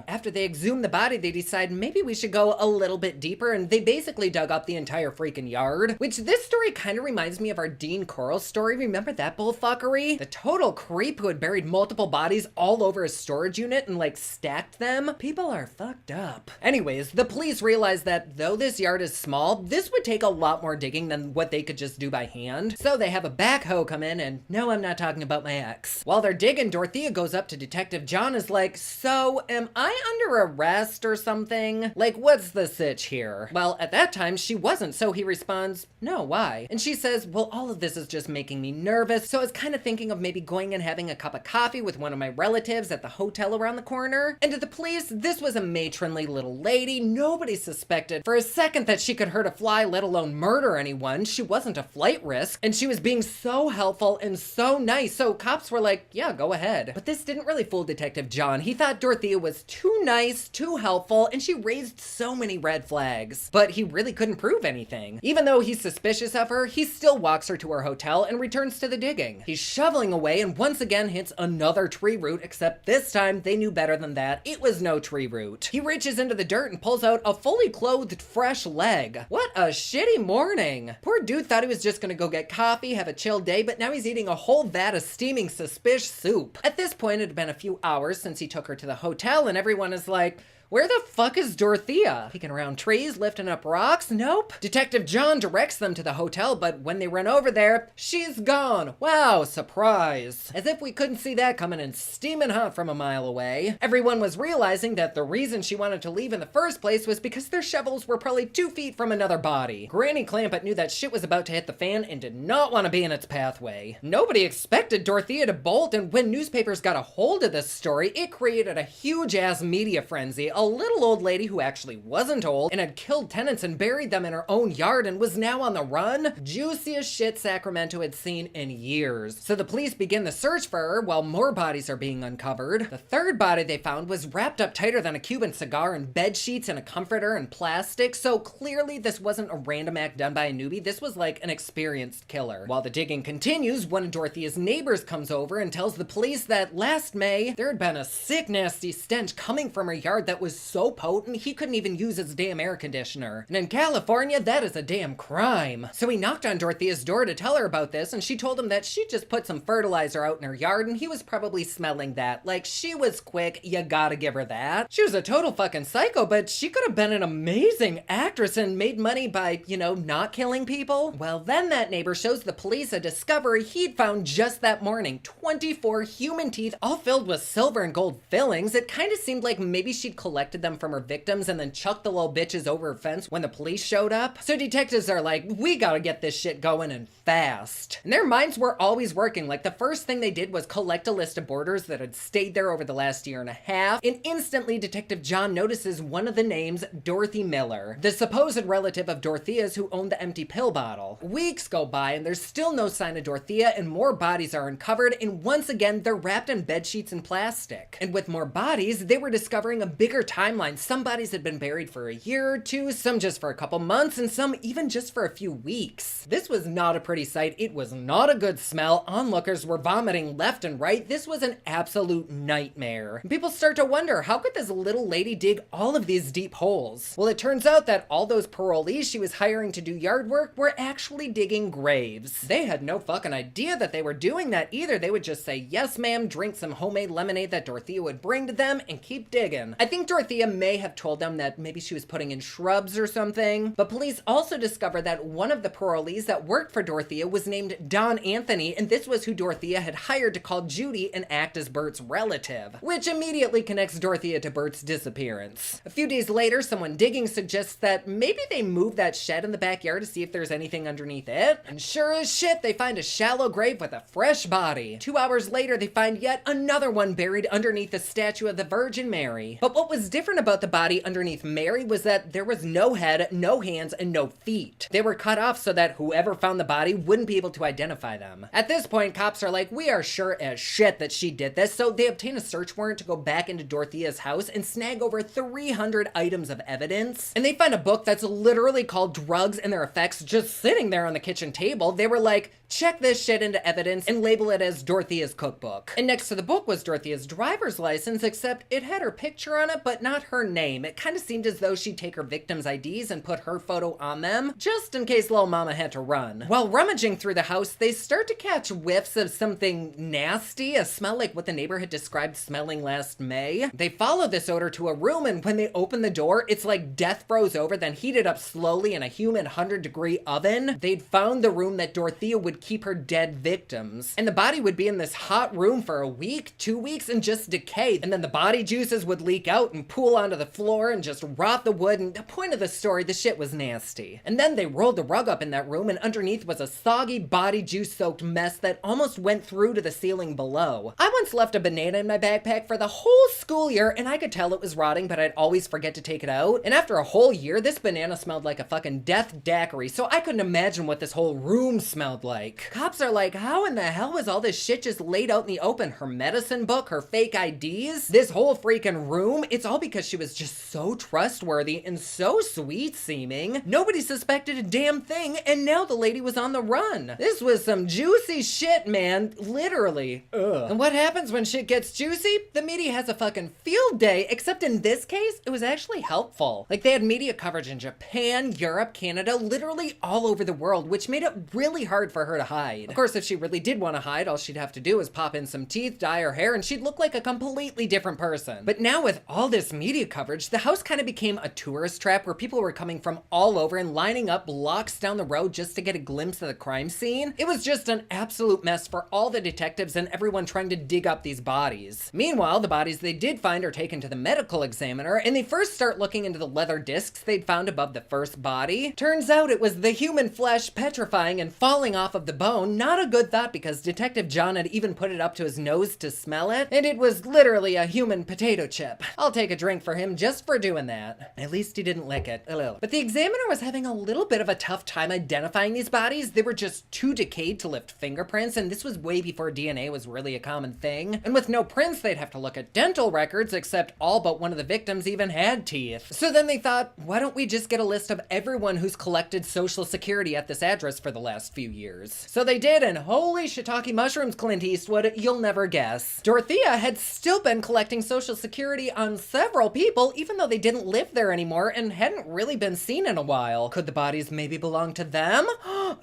After they exhumed the body, they decide maybe we should go a little bit deeper, and they basically dug up the entire freaking yard, which this story kind of reminds me of our Dean Coral story. Remember that bullfuckery? The total creep who had buried multiple bodies all over a storage unit and like stacked them. People are fucked up. Anyways, the police realized that though this yard is small, this would take a lot more digging than what they could just do by hand. So they have a backhoe come in, and no, I'm not talking about my ex. While they're digging, Dorothea goes up to Detective John, is like, "So am I under arrest or something? Like, what's the sitch here?" Well, at at that time, she wasn't, so he responds, no, why? And she says, well, all of this is just making me nervous, so I was kind of thinking of maybe going and having a cup of coffee with one of my relatives at the hotel around the corner. And to the police, this was a matronly little lady. Nobody suspected for a second that she could hurt a fly, let alone murder anyone. She wasn't a flight risk, and she was being so helpful and so nice, so cops were like, yeah, go ahead. But this didn't really fool Detective John. He thought Dorothea was too nice, too helpful, and she raised so many red flags. But he really couldn't prove anything. Even though he's suspicious of her, he still walks her to her hotel and returns to the digging. He's shoveling away and once again hits another tree root, except this time they knew better than that. It was no tree root. He reaches into the dirt and pulls out a fully clothed fresh leg. What a shitty morning. Poor dude thought he was just gonna go get coffee, have a chill day, but now he's eating a whole vat of steaming suspicious soup. At this point, it had been a few hours since he took her to the hotel, and everyone is like, where the fuck is Dorothea? Peeking around trees, lifting up rocks? Nope. Detective John directs them to the hotel, but when they run over there, she's gone. Wow, surprise. As if we couldn't see that coming and steaming hot from a mile away. Everyone was realizing that the reason she wanted to leave in the first place was because their shovels were probably 2 feet from another body. Granny Clampett knew that shit was about to hit the fan and did not want to be in its pathway. Nobody expected Dorothea to bolt, and when newspapers got a hold of this story, it created a huge-ass media frenzy. A little old lady who actually wasn't old and had killed tenants and buried them in her own yard and was now on the run. Juiciest shit Sacramento had seen in years. So the police begin the search for her while more bodies are being uncovered. The third body they found was wrapped up tighter than a Cuban cigar in bed sheets and a comforter and plastic, so clearly this wasn't a random act done by a newbie. This was like an experienced killer. While the digging continues, one of Dorothea's neighbors comes over and tells the police that last May, there had been a sick, nasty stench coming from her yard that was so potent he couldn't even use his damn air conditioner. And in California, that is a damn crime. So he knocked on Dorothea's door to tell her about this, and she told him that she just put some fertilizer out in her yard and he was probably smelling that. Like, she was quick, you gotta give her that. She was a total fucking psycho, but she could have been an amazing actress and made money by, you know, not killing people. Well, then that neighbor shows the police a discovery he'd found just that morning. 24 human teeth, all filled with silver and gold fillings. It kind of seemed like maybe she'd collected them from her victims and then chucked the little bitches over a fence when the police showed up. So detectives are like, we gotta get this shit going and fast. And their minds were always working. Like, the first thing they did was collect a list of boarders that had stayed there over the last year and a half. And instantly, Detective John notices one of the names, Dorothy Miller, the supposed relative of Dorothea's who owned the empty pill bottle. Weeks go by and there's still no sign of Dorothea, and more bodies are uncovered, and once again, they're wrapped in bed sheets and plastic. And with more bodies, they were discovering a bigger timeline. Some bodies had been buried for a year or two, some just for a couple months, and some even just for a few weeks. This was not a pretty sight. It was not a good smell. Onlookers were vomiting left and right. This was an absolute nightmare. People start to wonder, how could this little lady dig all of these deep holes? Well, it turns out that all those parolees she was hiring to do yard work were actually digging graves. They had no fucking idea that they were doing that either. They would just say, yes ma'am, drink some homemade lemonade that Dorothea would bring to them, and keep digging. I think Dorothea may have told them that maybe she was putting in shrubs or something, but police also discovered that one of the parolees that worked for Dorothea was named Don Anthony, and this was who Dorothea had hired to call Judy and act as Bert's relative, which immediately connects Dorothea to Bert's disappearance. A few days later, someone digging suggests that maybe they moved that shed in the backyard to see if there's anything underneath it, and sure as shit, they find a shallow grave with a fresh body. 2 hours later, they find yet another one buried underneath the statue of the Virgin Mary. But what was different about the body underneath Mary was that there was no head, no hands, and no feet. They were cut off so that whoever found the body wouldn't be able to identify them. At this point, cops are like, we are sure as shit that she did this, so they obtain a search warrant to go back into Dorothea's house and snag over 300 items of evidence. And they find a book that's literally called Drugs and Their Effects just sitting there on the kitchen table. They were like, check this shit into evidence and label it as Dorothea's cookbook. And next to the book was Dorothea's driver's license, except it had her picture on it, but not her name. It kind of seemed as though she'd take her victims' IDs and put her photo on them, just in case little mama had to run. While rummaging through the house, they start to catch whiffs of something nasty, a smell like what the neighbor had described smelling last May. They follow this odor to a room, and when they open the door, it's like death froze over, then heated up slowly in a human 100-degree oven. They'd found the room that Dorothea would keep her dead victims. And the body would be in this hot room for a week, 2 weeks, and just decay. And then the body juices would leak out, and fucking pool onto the floor and just rot the wood, and the point of the story, the shit was nasty. And then they rolled the rug up in that room, and underneath was a soggy, body juice-soaked mess that almost went through to the ceiling below. I once left a banana in my backpack for the whole school year, and I could tell it was rotting, but I'd always forget to take it out. And after a whole year, this banana smelled like a fucking death daiquiri, so I couldn't imagine what this whole room smelled like. Cops are like, how in the hell was all this shit just laid out in the open? Her medicine book, her fake IDs, this whole freaking room? It's all because she was just so trustworthy and so sweet seeming. Nobody suspected a damn thing, and now the lady was on the run. This was some juicy shit, man. Literally. Ugh. And what happens when shit gets juicy? The media has a fucking field day, except in this case, it was actually helpful. Like, they had media coverage in Japan, Europe, Canada, literally all over the world, which made it really hard for her to hide. Of course, if she really did want to hide, all she'd have to do is pop in some teeth, dye her hair, and she'd look like a completely different person. But now with all this media coverage, the house kind of became a tourist trap where people were coming from all over and lining up blocks down the road just to get a glimpse of the crime scene. It was just an absolute mess for all the detectives and everyone trying to dig up these bodies. Meanwhile, the bodies they did find are taken to the medical examiner, and they first start looking into the leather discs they'd found above the first body. Turns out it was the human flesh petrifying and falling off of the bone. Not a good thought, because Detective John had even put it up to his nose to smell it, and it was literally a human potato chip. I'll take a drink for him just for doing that. At least he didn't lick it. But the examiner was having a little bit of a tough time identifying these bodies. They were just too decayed to lift fingerprints, and this was way before DNA was really a common thing. And with no prints, they'd have to look at dental records, except all but one of the victims even had teeth. So then they thought, why don't we just get a list of everyone who's collected Social Security at this address for the last few years? So they did, and holy shiitake mushrooms, Clint Eastwood, you'll never guess. Dorothea had still been collecting Social Security on several people, even though they didn't live there anymore and hadn't really been seen in a while. Could the bodies maybe belong to them?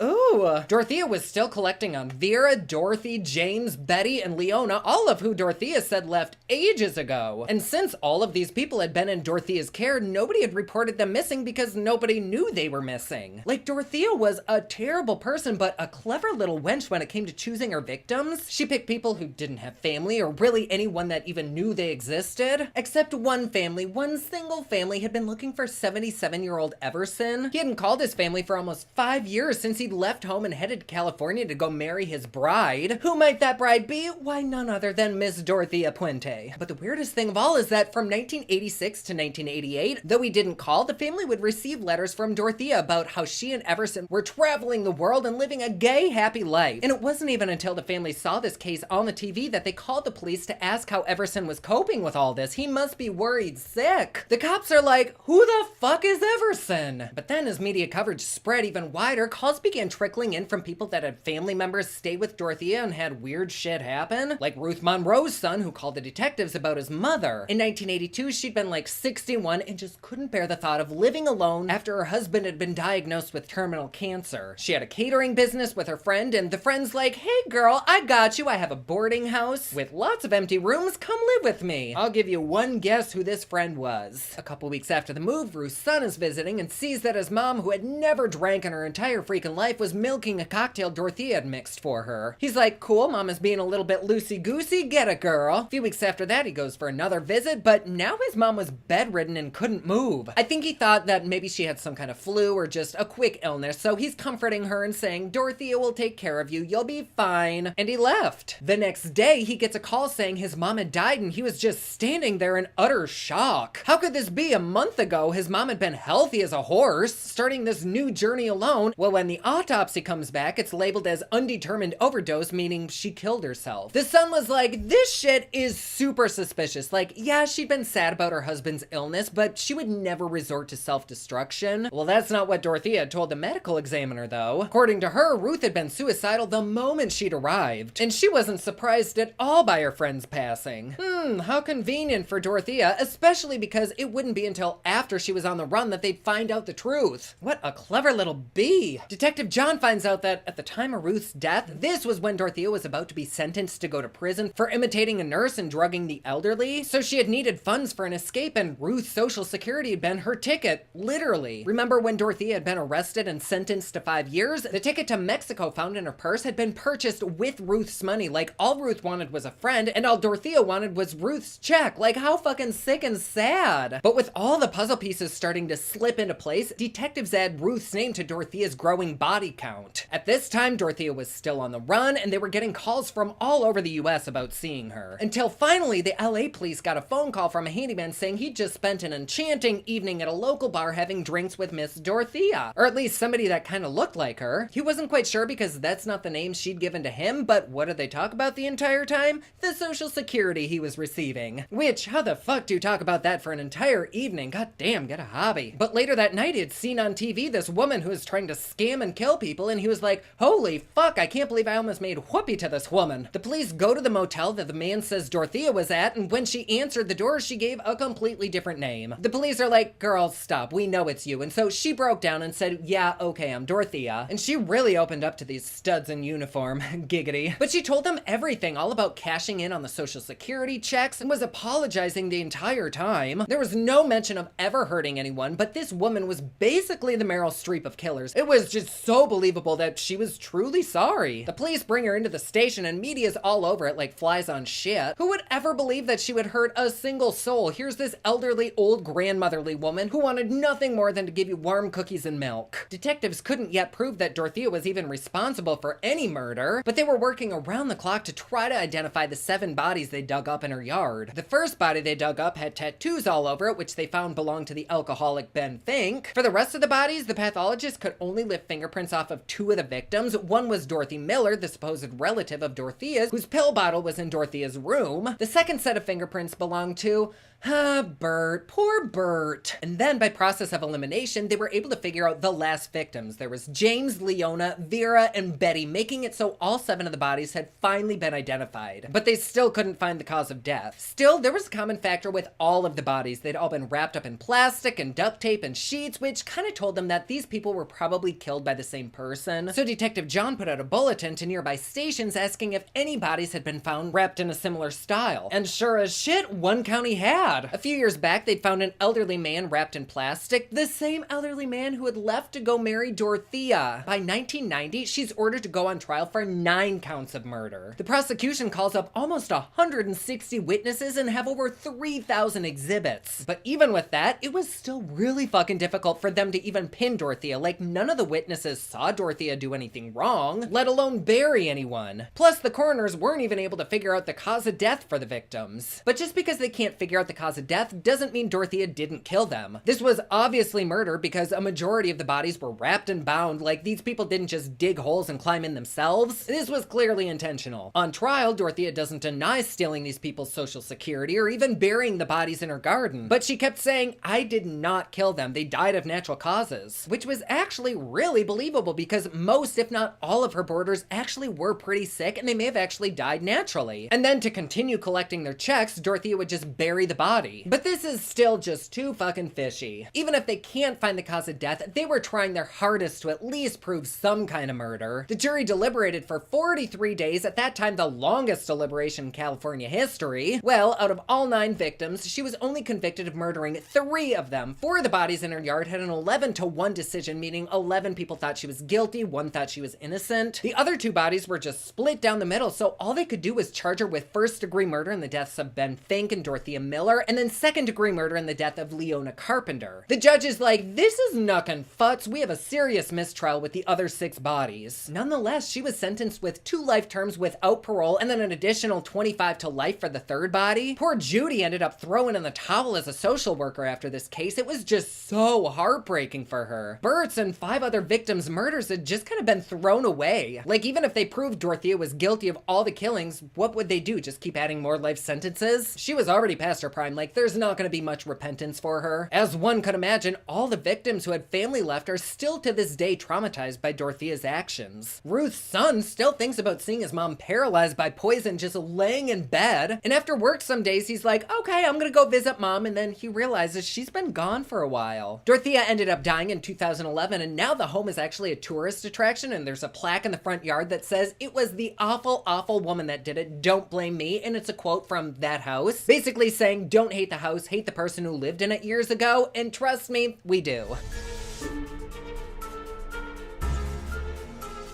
Ooh. Dorothea was still collecting on Vera, Dorothy, James, Betty, and Leona, all of who Dorothea said left ages ago. And since all of these people had been in Dorothea's care, nobody had reported them missing because nobody knew they were missing. Like, Dorothea was a terrible person, but a clever little wench when it came to choosing her victims. She picked people who didn't have family, or really anyone that even knew they existed. Except one family, one single family, had been looking for 77-year-old Everson. He hadn't called his family for almost 5 years since he'd left home and headed to California to go marry his bride. Who might that bride be? Why, none other than Miss Dorothea Puente. But the weirdest thing of all is that from 1986 to 1988, though he didn't call, the family would receive letters from Dorothea about how she and Everson were traveling the world and living a gay, happy life. And it wasn't even until the family saw this case on the TV that they called the police to ask how Everson was coping with all this. He must be worried sick. The cops are like, who the fuck is Everson? But then as media coverage spread even wider, calls began trickling in from people that had family members stay with Dorothea and had weird shit happen. Like Ruth Monroe's son, who called the detectives about his mother. In 1982, she'd been like 61 and just couldn't bear the thought of living alone after her husband had been diagnosed with terminal cancer. She had a catering business with her friend, and the friend's like, hey girl, I got you. I have a boarding house with lots of empty rooms. Come live with me. I'll give you one guess who this friend was. A couple weeks after the move, Ruth's son is visiting and sees that his mom, who had never drank in her entire freaking life, was milking a cocktail Dorothea had mixed for her. He's like, cool, mama's being a little bit loosey-goosey, get it girl. A few weeks after that, he goes for another visit, but now his mom was bedridden and couldn't move. I think he thought that maybe she had some kind of flu or just a quick illness, so he's comforting her and saying, Dorothea will take care of you, you'll be fine. And he left. The next day, he gets a call saying his mom had died, and he was just standing there in utter shock. How could this be? A month ago, his mom had been healthy as a horse, starting this new journey alone. Well, when the autopsy comes back, it's labeled as undetermined overdose, meaning she killed herself. The son was like, this shit is super suspicious. Like, yeah, she'd been sad about her husband's illness, but she would never resort to self-destruction. Well, that's not what Dorothea had told the medical examiner, though. According to her, Ruth had been suicidal the moment she'd arrived, and she wasn't surprised at all by her friend's passing. How convenient for Dorothea, especially because it wouldn't be until after she was on the run that they'd find out the truth. What a clever little bee. Detective John finds out that at the time of Ruth's death, this was when Dorothea was about to be sentenced to go to prison for imitating a nurse and drugging the elderly, so she had needed funds for an escape, and Ruth's Social Security had been her ticket, literally. Remember when Dorothea had been arrested and sentenced to 5 years? The ticket to Mexico found in her purse had been purchased with Ruth's money. Like, all Ruth wanted was a friend, and all Dorothea wanted was Ruth's check. Like, how fucking fucking sick and sad. But with all the puzzle pieces starting to slip into place, detectives add Ruth's name to Dorothea's growing body count. At this time, Dorothea was still on the run, and they were getting calls from all over the US about seeing her. Until finally, the LA police got a phone call from a handyman saying he'd just spent an enchanting evening at a local bar having drinks with Miss Dorothea. Or at least somebody that kind of looked like her. He wasn't quite sure because that's not the name she'd given to him, but what did they talk about the entire time? The Social Security he was receiving. Which, how the fuck do you talk about that for an entire evening? God damn, get a hobby. But later that night, he had seen on TV this woman who was trying to scam and kill people, and he was like, holy fuck, I can't believe I almost made whoopee to this woman. The police go to the motel that the man says Dorothea was at, and when she answered the door, she gave a completely different name. The police are like, girl, stop, we know it's you. And so she broke down and said, yeah, okay, I'm Dorothea. And she really opened up to these studs in uniform, giggity. But she told them everything, all about cashing in on the Social Security checks, and was apologizing the entire time. There was no mention of ever hurting anyone, but this woman was basically the Meryl Streep of killers. It was just so believable that she was truly sorry. The police bring her into the station and media's all over it like flies on shit. Who would ever believe that she would hurt a single soul? Here's this elderly, old, grandmotherly woman who wanted nothing more than to give you warm cookies and milk. Detectives couldn't yet prove that Dorothea was even responsible for any murder, but they were working around the clock to try to identify the 7 bodies they dug up in her yard. The first body they dug up had tattoos all over it, which they found belonged to the alcoholic Ben Fink. For the rest of the bodies, the pathologist could only lift fingerprints off of 2 of the victims. One was Dorothy Miller, the supposed relative of Dorothea's, whose pill bottle was in Dorothea's room. The second set of fingerprints belonged to Bert. Poor Bert. And then by process of elimination, they were able to figure out the last victims. There was James, Leona, Vera, and Betty, making it so all 7 of the bodies had finally been identified. But they still couldn't find the cause of death. Still, there was a common factor with all of the bodies. They'd all been wrapped up in plastic and duct tape and sheets, which kind of told them that these people were probably killed by the same person. So Detective John put out a bulletin to nearby stations asking if any bodies had been found wrapped in a similar style. And sure as shit, one county had. A few years back, they'd found an elderly man wrapped in plastic, the same elderly man who had left to go marry Dorothea. By 1990, she's ordered to go on trial for 9 counts of murder. The prosecution calls up almost 160 witnesses and have over 3,000 exhibits. But even with that, it was still really fucking difficult for them to even pin Dorothea. Like, none of the witnesses saw Dorothea do anything wrong, let alone bury anyone. Plus, the coroners weren't even able to figure out the cause of death for the victims. But just because they can't figure out the cause of death doesn't mean Dorothea didn't kill them. This was obviously murder because a majority of the bodies were wrapped and bound, like these people didn't just dig holes and climb in themselves. This was clearly intentional. On trial, Dorothea doesn't deny stealing these people's Social Security or even burying the bodies in her garden, but she kept saying, I did not kill them, they died of natural causes, which was actually really believable because most, if not all of her boarders actually were pretty sick and they may have actually died naturally. And then to continue collecting their checks, Dorothea would just bury the body. But this is still just too fucking fishy. Even if they can't find the cause of death, they were trying their hardest to at least prove some kind of murder. The jury deliberated for 43 days, at that time the longest deliberation in California history. Well, out of all 9 victims, she was only convicted of murdering 3 of them. 4 of the bodies in her yard had an 11-1 decision, meaning 11 people thought she was guilty, 1 thought she was innocent. The other 2 bodies were just split down the middle, so all they could do was charge her with first-degree murder in the deaths of Ben Fink and Dorothea Miller, and then second-degree murder in the death of Leona Carpenter. The judge is like, this is knuckin' futs, we have a serious mistrial with the other 6 bodies. Nonetheless, she was sentenced with 2 life terms without parole and then an additional 25 to life for the 3rd body. Poor Judy ended up throwing in the towel as a social worker after this case. It was just so heartbreaking for her. Bert's and 5 other victims' murders had just kind of been thrown away. Like, even if they proved Dorothea was guilty of all the killings, what would they do? Just keep adding more life sentences? She was already past her prime, like there's not gonna be much repentance for her. As one could imagine, all the victims who had family left are still to this day traumatized by Dorothea's actions. Ruth's son still thinks about seeing his mom paralyzed by poison just laying in bed, and after work some days he's like, okay, I'm gonna go visit mom, and then he realizes she's been gone for a while. Dorothea ended up dying in 2011, and now the home is actually a tourist attraction, and there's a plaque in the front yard that says, it was the awful, awful woman that did it, don't blame me, and it's a quote from That House, basically saying, don't hate the house, hate the person who lived in it years ago, and trust me, we do.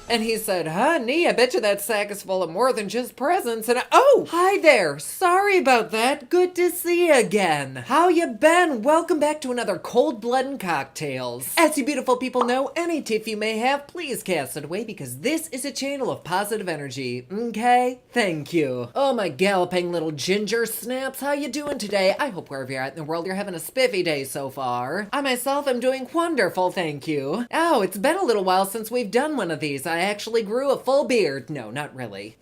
And he said, honey, I bet you that sack is full of more than just presents. And oh, hi there. Sorry about that. Good to see you again. How you been? Welcome back to another Cold Blood and Cocktails. As you beautiful people know, any tiff you may have, please cast it away because this is a channel of positive energy. Okay? Thank you. Oh, my galloping little ginger snaps. How you doing today? I hope wherever you're at in the world, you're having a spiffy day so far. I myself am doing wonderful, thank you. Oh, it's been a little while since we've done one of these. I actually grew a full beard. No, not really.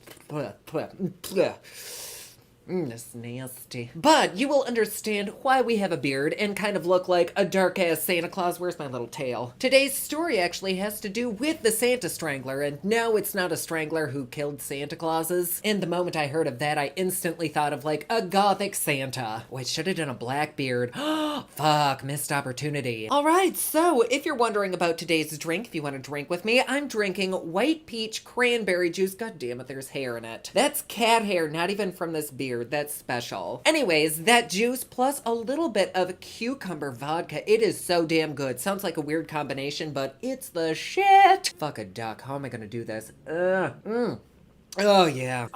That's nasty. But you will understand why we have a beard and kind of look like a dark-ass Santa Claus. Where's my little tail? Today's story actually has to do with the Santa Strangler, and no, it's not a strangler who killed Santa Clauses. And the moment I heard of that, I instantly thought of like a gothic Santa. Oh, I should have done a black beard. Fuck, missed opportunity. All right, so if you're wondering about today's drink, if you want to drink with me, I'm drinking white peach cranberry juice. God damn it, there's hair in it. That's cat hair, not even from this beard. That's special. Anyways, that juice plus a little bit of cucumber vodka. It is so damn good. Sounds like a weird combination, but it's the shit. Fuck a duck. How am I gonna do this? Oh, yeah.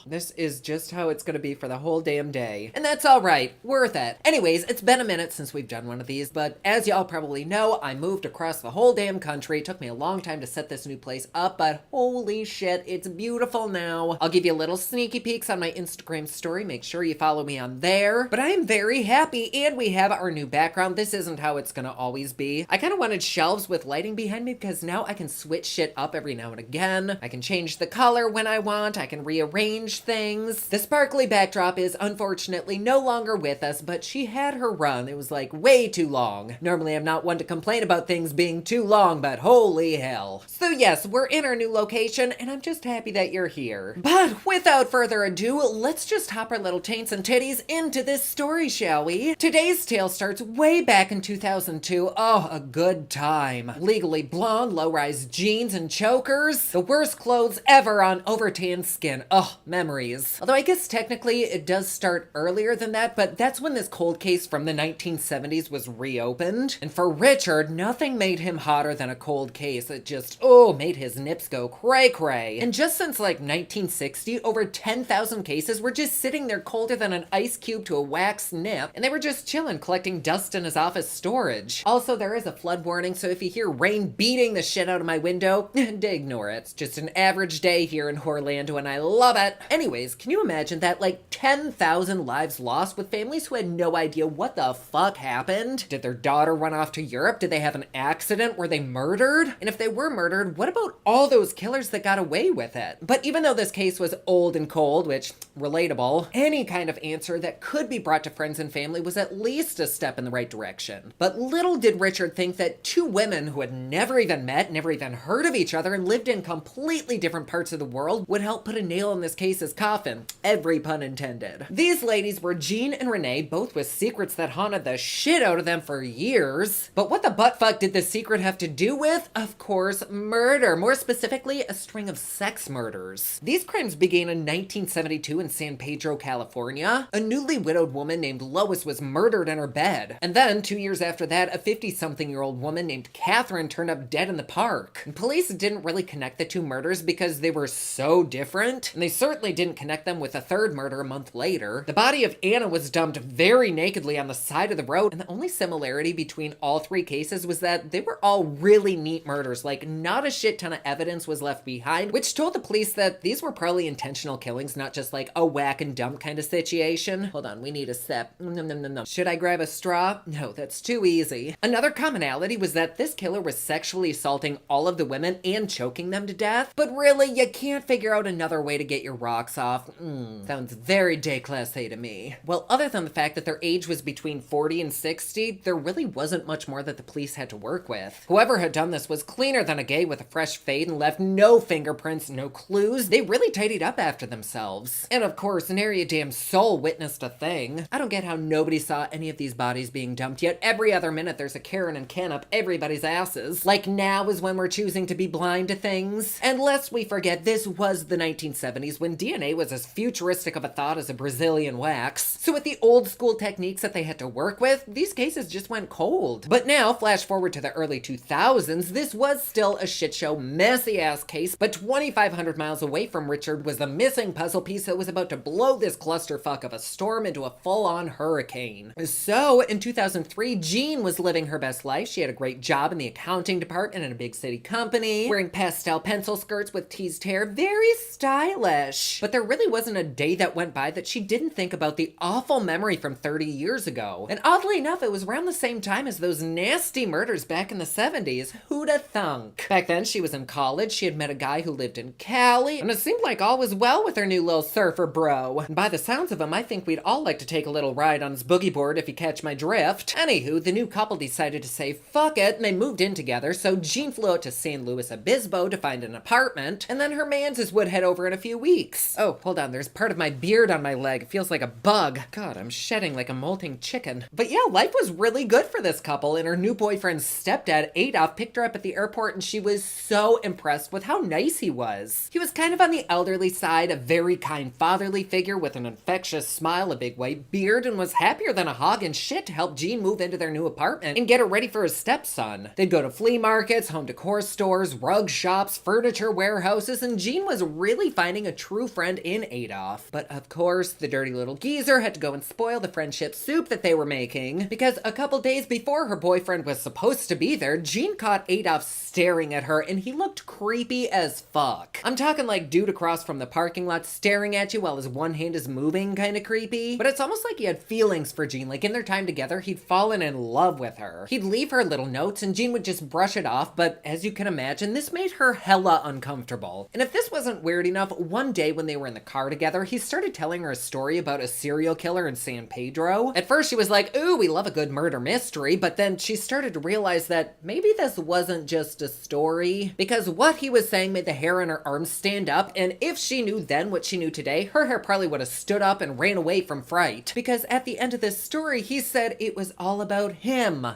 This is just how it's gonna be for the whole damn day. And that's all right. Worth it. Anyways, it's been a minute since we've done one of these, but as y'all probably know, I moved across the whole damn country. It took me a long time to set this new place up, but holy shit, it's beautiful now. I'll give you little sneaky peeks on my Instagram story. Make sure you follow me on there. But I am very happy, and we have our new background. This isn't how it's gonna always be. I kind of wanted shelves with lighting behind me because now I can switch shit up every now and again. I can change the color when I want. I can rearrange things. The sparkly backdrop is unfortunately no longer with us, but she had her run. It was like way too long. Normally I'm not one to complain about things being too long, but holy hell. So yes, we're in our new location and I'm just happy that you're here. But without further ado, let's just hop our little taints and titties into this story, shall we? Today's tale starts way back in 2002. Oh, a good time. Legally blonde, low-rise jeans and chokers. The worst clothes ever on over-tanned skin. Oh, memories. Although I guess technically it does start earlier than that, but that's when this cold case from the 1970s was reopened. And for Richard, nothing made him hotter than a cold case. It just, made his nips go cray-cray. And just since like 1960, over 10,000 cases were just sitting there colder than an ice cube to a wax nip, and they were just chilling, collecting dust in his office storage. Also, there is a flood warning, so if you hear rain beating the shit out of my window, ignore it. It's just an average day here in Orlando, and I love it. Anyways, can you imagine that? Like 10,000 lives lost with families who had no idea what the fuck happened? Did their daughter run off to Europe? Did they have an accident? Were they murdered? And if they were murdered, what about all those killers that got away with it? But even though this case was old and cold, which, relatable, any kind of answer that could be brought to friends and family was at least a step in the right direction. But little did Richard think that two women who had never even met, never even heard of each other, and lived in completely different parts of the world would help put a nail in this case's coffin. Every pun intended. These ladies were Jean and Renee, both with secrets that haunted the shit out of them for years. But what the buttfuck did this secret have to do with? Of course, murder. More specifically, a string of sex murders. These crimes began in 1972 in San Pedro, California. A newly widowed woman named Lois was murdered in her bed. And then, 2 years after that, a 50-something-year-old woman named Catherine turned up dead in the park. And police didn't really connect the two murders because they were so different, and they certainly didn't connect them with a third murder a month later. The body of Anna was dumped very nakedly on the side of the road, and the only similarity between all three cases was that they were all really neat murders. Like, not a shit ton of evidence was left behind, which told the police that these were probably intentional killings, not just like a whack and dump kind of situation. Hold on, we need a sip. No. Should I grab a straw? No, that's too easy. Another commonality was that this killer was sexually assaulting all of the women and choking them to death. But really, you can't figure out another way to get your rocks off. Sounds very déclassé to me. Well, other than the fact that their age was between 40 and 60, there really wasn't much more that the police had to work with. Whoever had done this was cleaner than a gay with a fresh fade and left no fingerprints, no clues. They really tidied up after themselves. And of course, nary a damn soul witnessed a thing. I don't get how nobody saw any of these bodies being dumped, yet every other minute there's a Karen and Ken up everybody's asses. Like now is when we're choosing to be blind to things. And lest we forget, this was the 1970s when DNA was as futuristic of a thought as a Brazilian wax. So with the old school techniques that they had to work with, these cases just went cold. But now, flash forward to the early 2000s, this was still a shit show, messy ass case, but 2,500 miles away from Richard was the missing puzzle piece that was about to blow this clusterfuck of a storm into a full-on hurricane. So in 2003, Jean was living her best life. She had a great job in the accounting department in a big city company, wearing pastel pencil skirts with teased hair, very stylish. But there really wasn't a day that went by that she didn't think about the awful memory from 30 years ago. And oddly enough, it was around the same time as those nasty murders back in the 70s. Who'da thunk? Back then, she was in college. She had met a guy who lived in Cali, and it seemed like all was well with her new little surfer bro. And by the sounds of him, I think we'd all like to take a little ride on his boogie board if you catch my drift. Anywho, the new couple decided to say fuck it, and they moved in together, so Jean flew out to San Luis Obispo to find an apartment, and then her manses would head over in a few weeks. Oh, hold on, there's part of my beard on my leg. It feels like a bug. God, I'm shedding like a molting chicken. But yeah, life was really good for this couple, and her new boyfriend's stepdad, Adolf, picked her up at the airport, and she was so impressed with how nice he was. He was kind of on the elderly side, a very kind fatherly figure with an infectious smile, a big white beard, and was happier than a hog and shit to help Jean move into their new apartment and get her ready for his stepson. They'd go to flea markets, home decor stores, rug shops, furniture warehouses, and Jean was really finding a true friend in Adolf. But of course, the dirty little geezer had to go and spoil the friendship soup that they were making, because a couple days before her boyfriend was supposed to be there, Jean caught Adolf staring at her, and he looked creepy as fuck. I'm talking like dude across from the parking lot staring at you while his one hand is moving, kind of creepy. But it's almost like he had feelings for Jean, like in their time together, he'd fallen in love with her. He'd leave her little notes, and Jean would just brush it off, but as you can imagine, this made her hella uncomfortable. And if this wasn't weird enough, one day when they were in the car together, he started telling her a story about a serial killer in San Pedro. At first she was like, ooh, we love a good murder mystery, but then she started to realize that maybe this wasn't just a story, because what he was saying made the hair on her arms stand up, and if she knew then what she knew today, her hair probably would have stood up and ran away from fright. Because at the end of this story, he said it was all about him.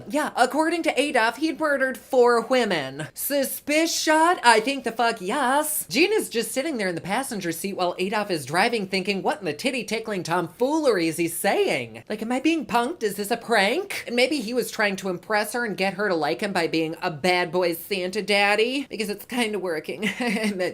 Yeah, according to Adolf, he'd murdered 4 women. Suspicious shot? I think the fuck yes. Jean is just sitting there in the passenger seat while Adolf is driving, thinking, what in the titty-tickling tomfoolery is he saying? Like, am I being punked? Is this a prank? And maybe he was trying to impress her and get her to like him by being a bad boy Santa daddy? Because it's kind of working.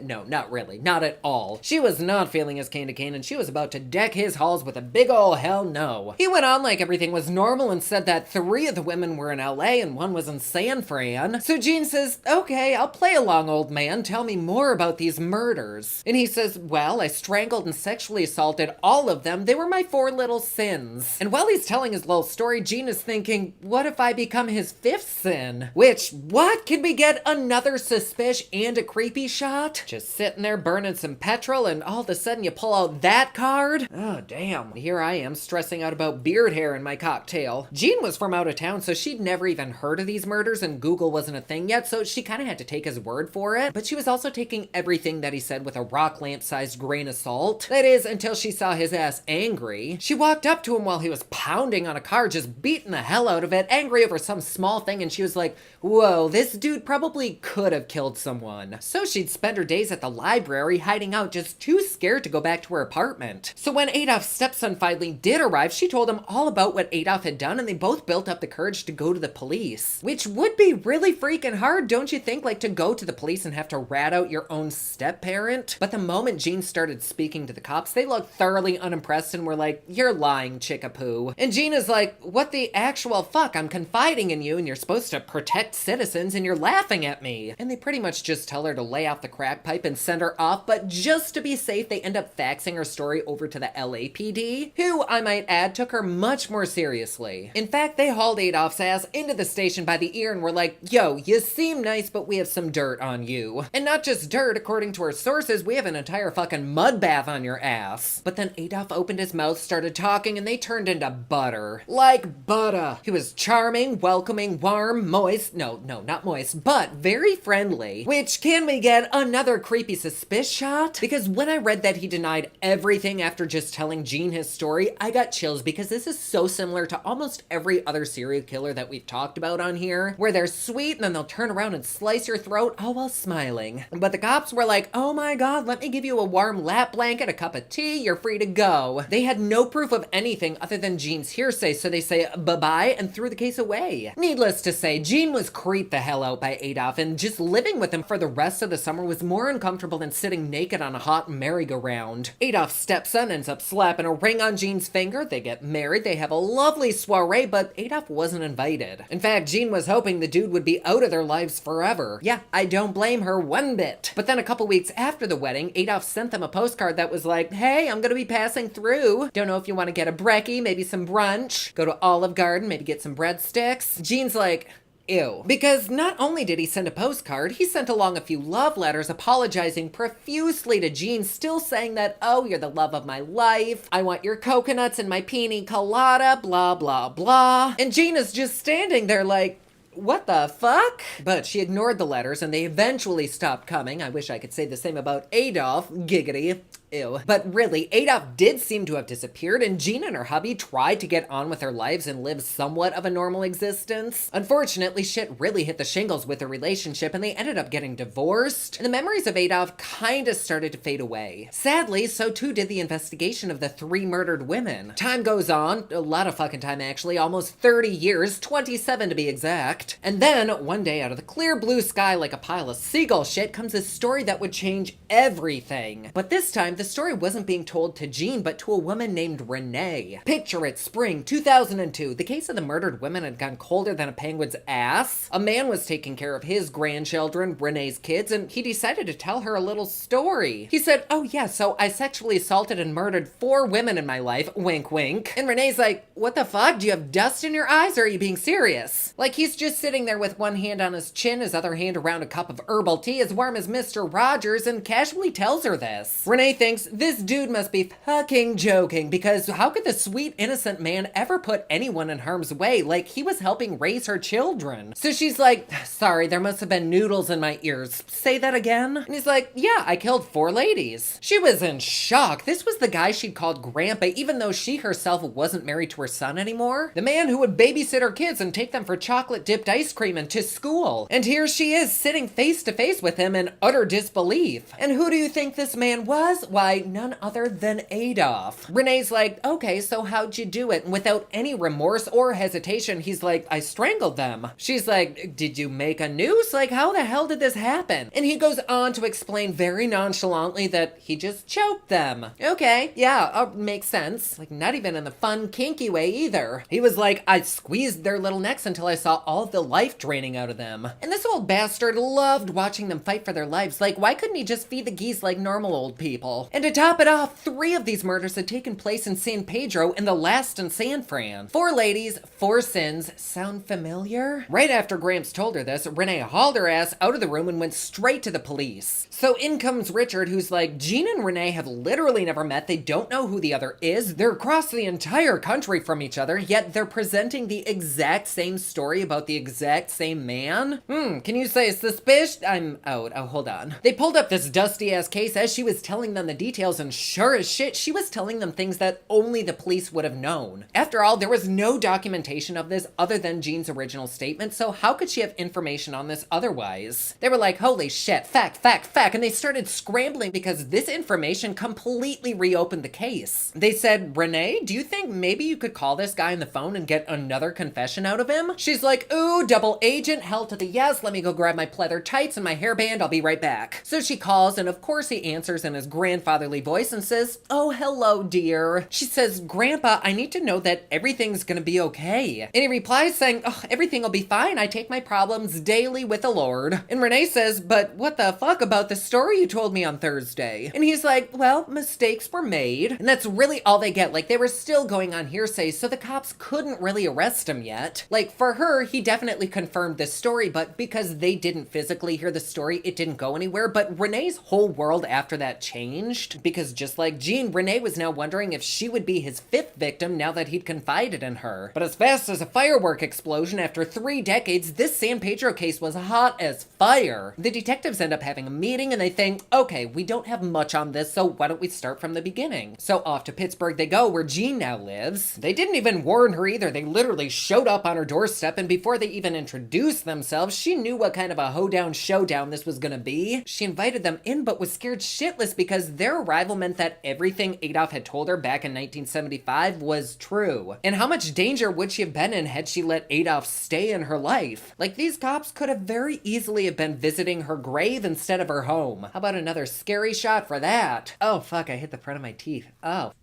No, not really. Not at all. She was not feeling his candy cane, and she was about to deck his halls with a big ol' hell no. He went on like everything was normal and said that 3 of the women were in LA and 1 was in San Fran. So Jean says, okay, I'll play along, old man. Tell me more about these murders. And he says, well, I strangled and sexually assaulted all of them. They were my 4 little sins. And while he's telling his little story, Jean is thinking, what if I become his 5th sin? Which, what? Can we get another suspicious and a creepy shot? Just sitting there burning some petrol and all of a sudden you pull out that card? Oh, damn. Here I am stressing out about beard hair in my cocktail. Jean was from out of town, so she'd never even heard of these murders and Google wasn't a thing yet, so she kind of had to take his word for it. But she was also taking everything that he said with a rock lamp-sized grain of salt. That is, until she saw his ass angry. She walked up to him while he was pounding on a car, just beating the hell out of it, angry over some small thing, and she was like, whoa, this dude probably could have killed someone. So she'd spend her days at the library hiding out, just too scared to go back to her apartment. So when Adolf's stepson finally did arrive, she told him all about what Adolf had done, and they both built up the courage to go to the police. Which would be really freaking hard, don't you think? Like, to go to the police and have to rat out your own step-parent? But the moment Jean started speaking to the cops, they looked thoroughly unimpressed and were like, you're lying, chickapoo. And Jean is like, what the actual fuck? I'm confiding in you and you're supposed to protect citizens and you're laughing at me. And they pretty much just tell her to lay off the crack pipe and send her off, but just to be safe, they end up faxing her story over to the LAPD, who, I might add, took her much more seriously. In fact, they hauled Adolf's ass into the station by the ear and were like, yo, you seem nice, but we have some dirt on you. And not just dirt, according to our sources, we have an entire fucking mud bath on your ass. But then Adolf opened his mouth, started talking, and they turned into butter. Like butter. He was charming, welcoming, warm, moist, no, not moist, but very friendly. Which, can we get another creepy suspicious shot? Because when I read that he denied everything after just telling Jean his story, I got chills because this is so similar to almost every other serial killer killer that we've talked about on here, where they're sweet and then they'll turn around and slice your throat, all while smiling. But the cops were like, oh my god, let me give you a warm lap blanket, a cup of tea, you're free to go. They had no proof of anything other than Jean's hearsay, so they say bye-bye and threw the case away. Needless to say, Jean was creeped the hell out by Adolf, and just living with him for the rest of the summer was more uncomfortable than sitting naked on a hot merry-go-round. Adolf's stepson ends up slapping a ring on Jean's finger, they get married, they have a lovely soiree, but Adolf wasn't invited. In fact, Jean was hoping the dude would be out of their lives forever. Yeah, I don't blame her one bit. But then a couple weeks after the wedding, Adolf sent them a postcard that was like, hey, I'm gonna be passing through. Don't know if you want to get a brekkie, maybe some brunch, go to Olive Garden, maybe get some breadsticks. Jean's like, ew. Because not only did he send a postcard, he sent along a few love letters apologizing profusely to Jean, still saying that, oh, you're the love of my life, I want your coconuts and my pina colada, blah, blah, blah. And Jean is just standing there like, what the fuck? But she ignored the letters and they eventually stopped coming. I wish I could say the same about Adolf. Giggity. Ew. But really, Adolf did seem to have disappeared, and Jean and her hubby tried to get on with their lives and live somewhat of a normal existence. Unfortunately, shit really hit the shingles with their relationship, and they ended up getting divorced, and the memories of Adolf kinda started to fade away. Sadly, so too did the investigation of the 3 murdered women. Time goes on, a lot of fucking time actually, almost 30 years, 27 to be exact. And then, one day out of the clear blue sky like a pile of seagull shit comes a story that would change everything. But this time, the story wasn't being told to Jean, but to a woman named Renee. Picture it, spring 2002. The case of the murdered women had gone colder than a penguin's ass. A man was taking care of his grandchildren, Renee's kids, and he decided to tell her a little story. He said, oh yeah, so I sexually assaulted and murdered 4 women in my life, wink wink. And Renee's like, what the fuck? Do you have dust in your eyes or are you being serious? Like he's just sitting there with one hand on his chin, his other hand around a cup of herbal tea as warm as Mr. Rogers, and casually tells her this. Renee thinks this dude must be fucking joking, because how could the sweet innocent man ever put anyone in harm's way? Like he was helping raise her children. So she's like, sorry, there must have been noodles in my ears. Say that again? And he's like, yeah, I killed 4 ladies. She was in shock. This was the guy she'd called Grandpa, even though she herself wasn't married to her son anymore. The man who would babysit her kids and take them for chocolate dipped ice cream and to school. And here she is sitting face to face with him in utter disbelief. And who do you think this man was? Why, none other than Adolf. Renee's like, okay, so how'd you do it? And without any remorse or hesitation, he's like, I strangled them. She's like, did you make a noose? Like, how the hell did this happen? And he goes on to explain very nonchalantly that he just choked them. Okay, yeah, makes sense. Like, not even in the fun, kinky way either. He was like, I squeezed their little necks until I saw all the life draining out of them. And this old bastard loved watching them fight for their lives. Like, why couldn't he just feed the geese like normal old people? And to top it off, 3 of these murders had taken place in San Pedro and the last in San Fran. 4 ladies, 4 sins. Sound familiar? Right after Gramps told her this, Renee hauled her ass out of the room and went straight to the police. So in comes Richard, who's like, Jean and Renee have literally never met. They don't know who the other is. They're across the entire country from each other, yet they're presenting the exact same story about the exact same man? Can you say suspicious? I'm out. Oh, hold on. They pulled up this dusty ass case as she was telling them the details, and sure as shit, she was telling them things that only the police would have known. After all, there was no documentation of this other than Jean's original statement, so how could she have information on this otherwise? They were like, holy shit, fact, fact, fact, and they started scrambling because this information completely reopened the case. They said, Renee, do you think maybe you could call this guy on the phone and get another confession out of him? She's like, ooh, double agent, hell to the yes, let me go grab my pleather tights and my hairband, I'll be right back. So she calls, and of course he answers in his grandfatherly voice and says, oh, hello, dear. She says, Grandpa, I need to know that everything's gonna be okay. And he replies saying, oh, everything will be fine. I take my problems daily with the Lord. And Renee says, but what the fuck about the story you told me on Thursday? And he's like, well, mistakes were made. And that's really all they get. Like, they were still going on hearsay, so the cops couldn't really arrest him yet. Like, for her, he definitely confirmed this story, but because they didn't physically hear the story, it didn't go anywhere. But Renee's whole world after that changed. unhinged. Because just like Jean, Renee was now wondering if she would be his 5th victim now that he'd confided in her. But as fast as a firework explosion after 3 decades, this San Pedro case was hot as fire. The detectives end up having a meeting and they think, okay, we don't have much on this, so why don't we start from the beginning? So off to Pittsburgh they go, where Jean now lives. They didn't even warn her either. They literally showed up on her doorstep, and before they even introduced themselves, she knew what kind of a hoedown showdown this was gonna be. She invited them in, but was scared shitless because their arrival meant that everything Adolf had told her back in 1975 was true. And how much danger would she have been in had she let Adolf stay in her life? Like, these cops could have very easily have been visiting her grave instead of her home. How about another scary shot for that? Oh fuck, I hit the front of my teeth. Oh.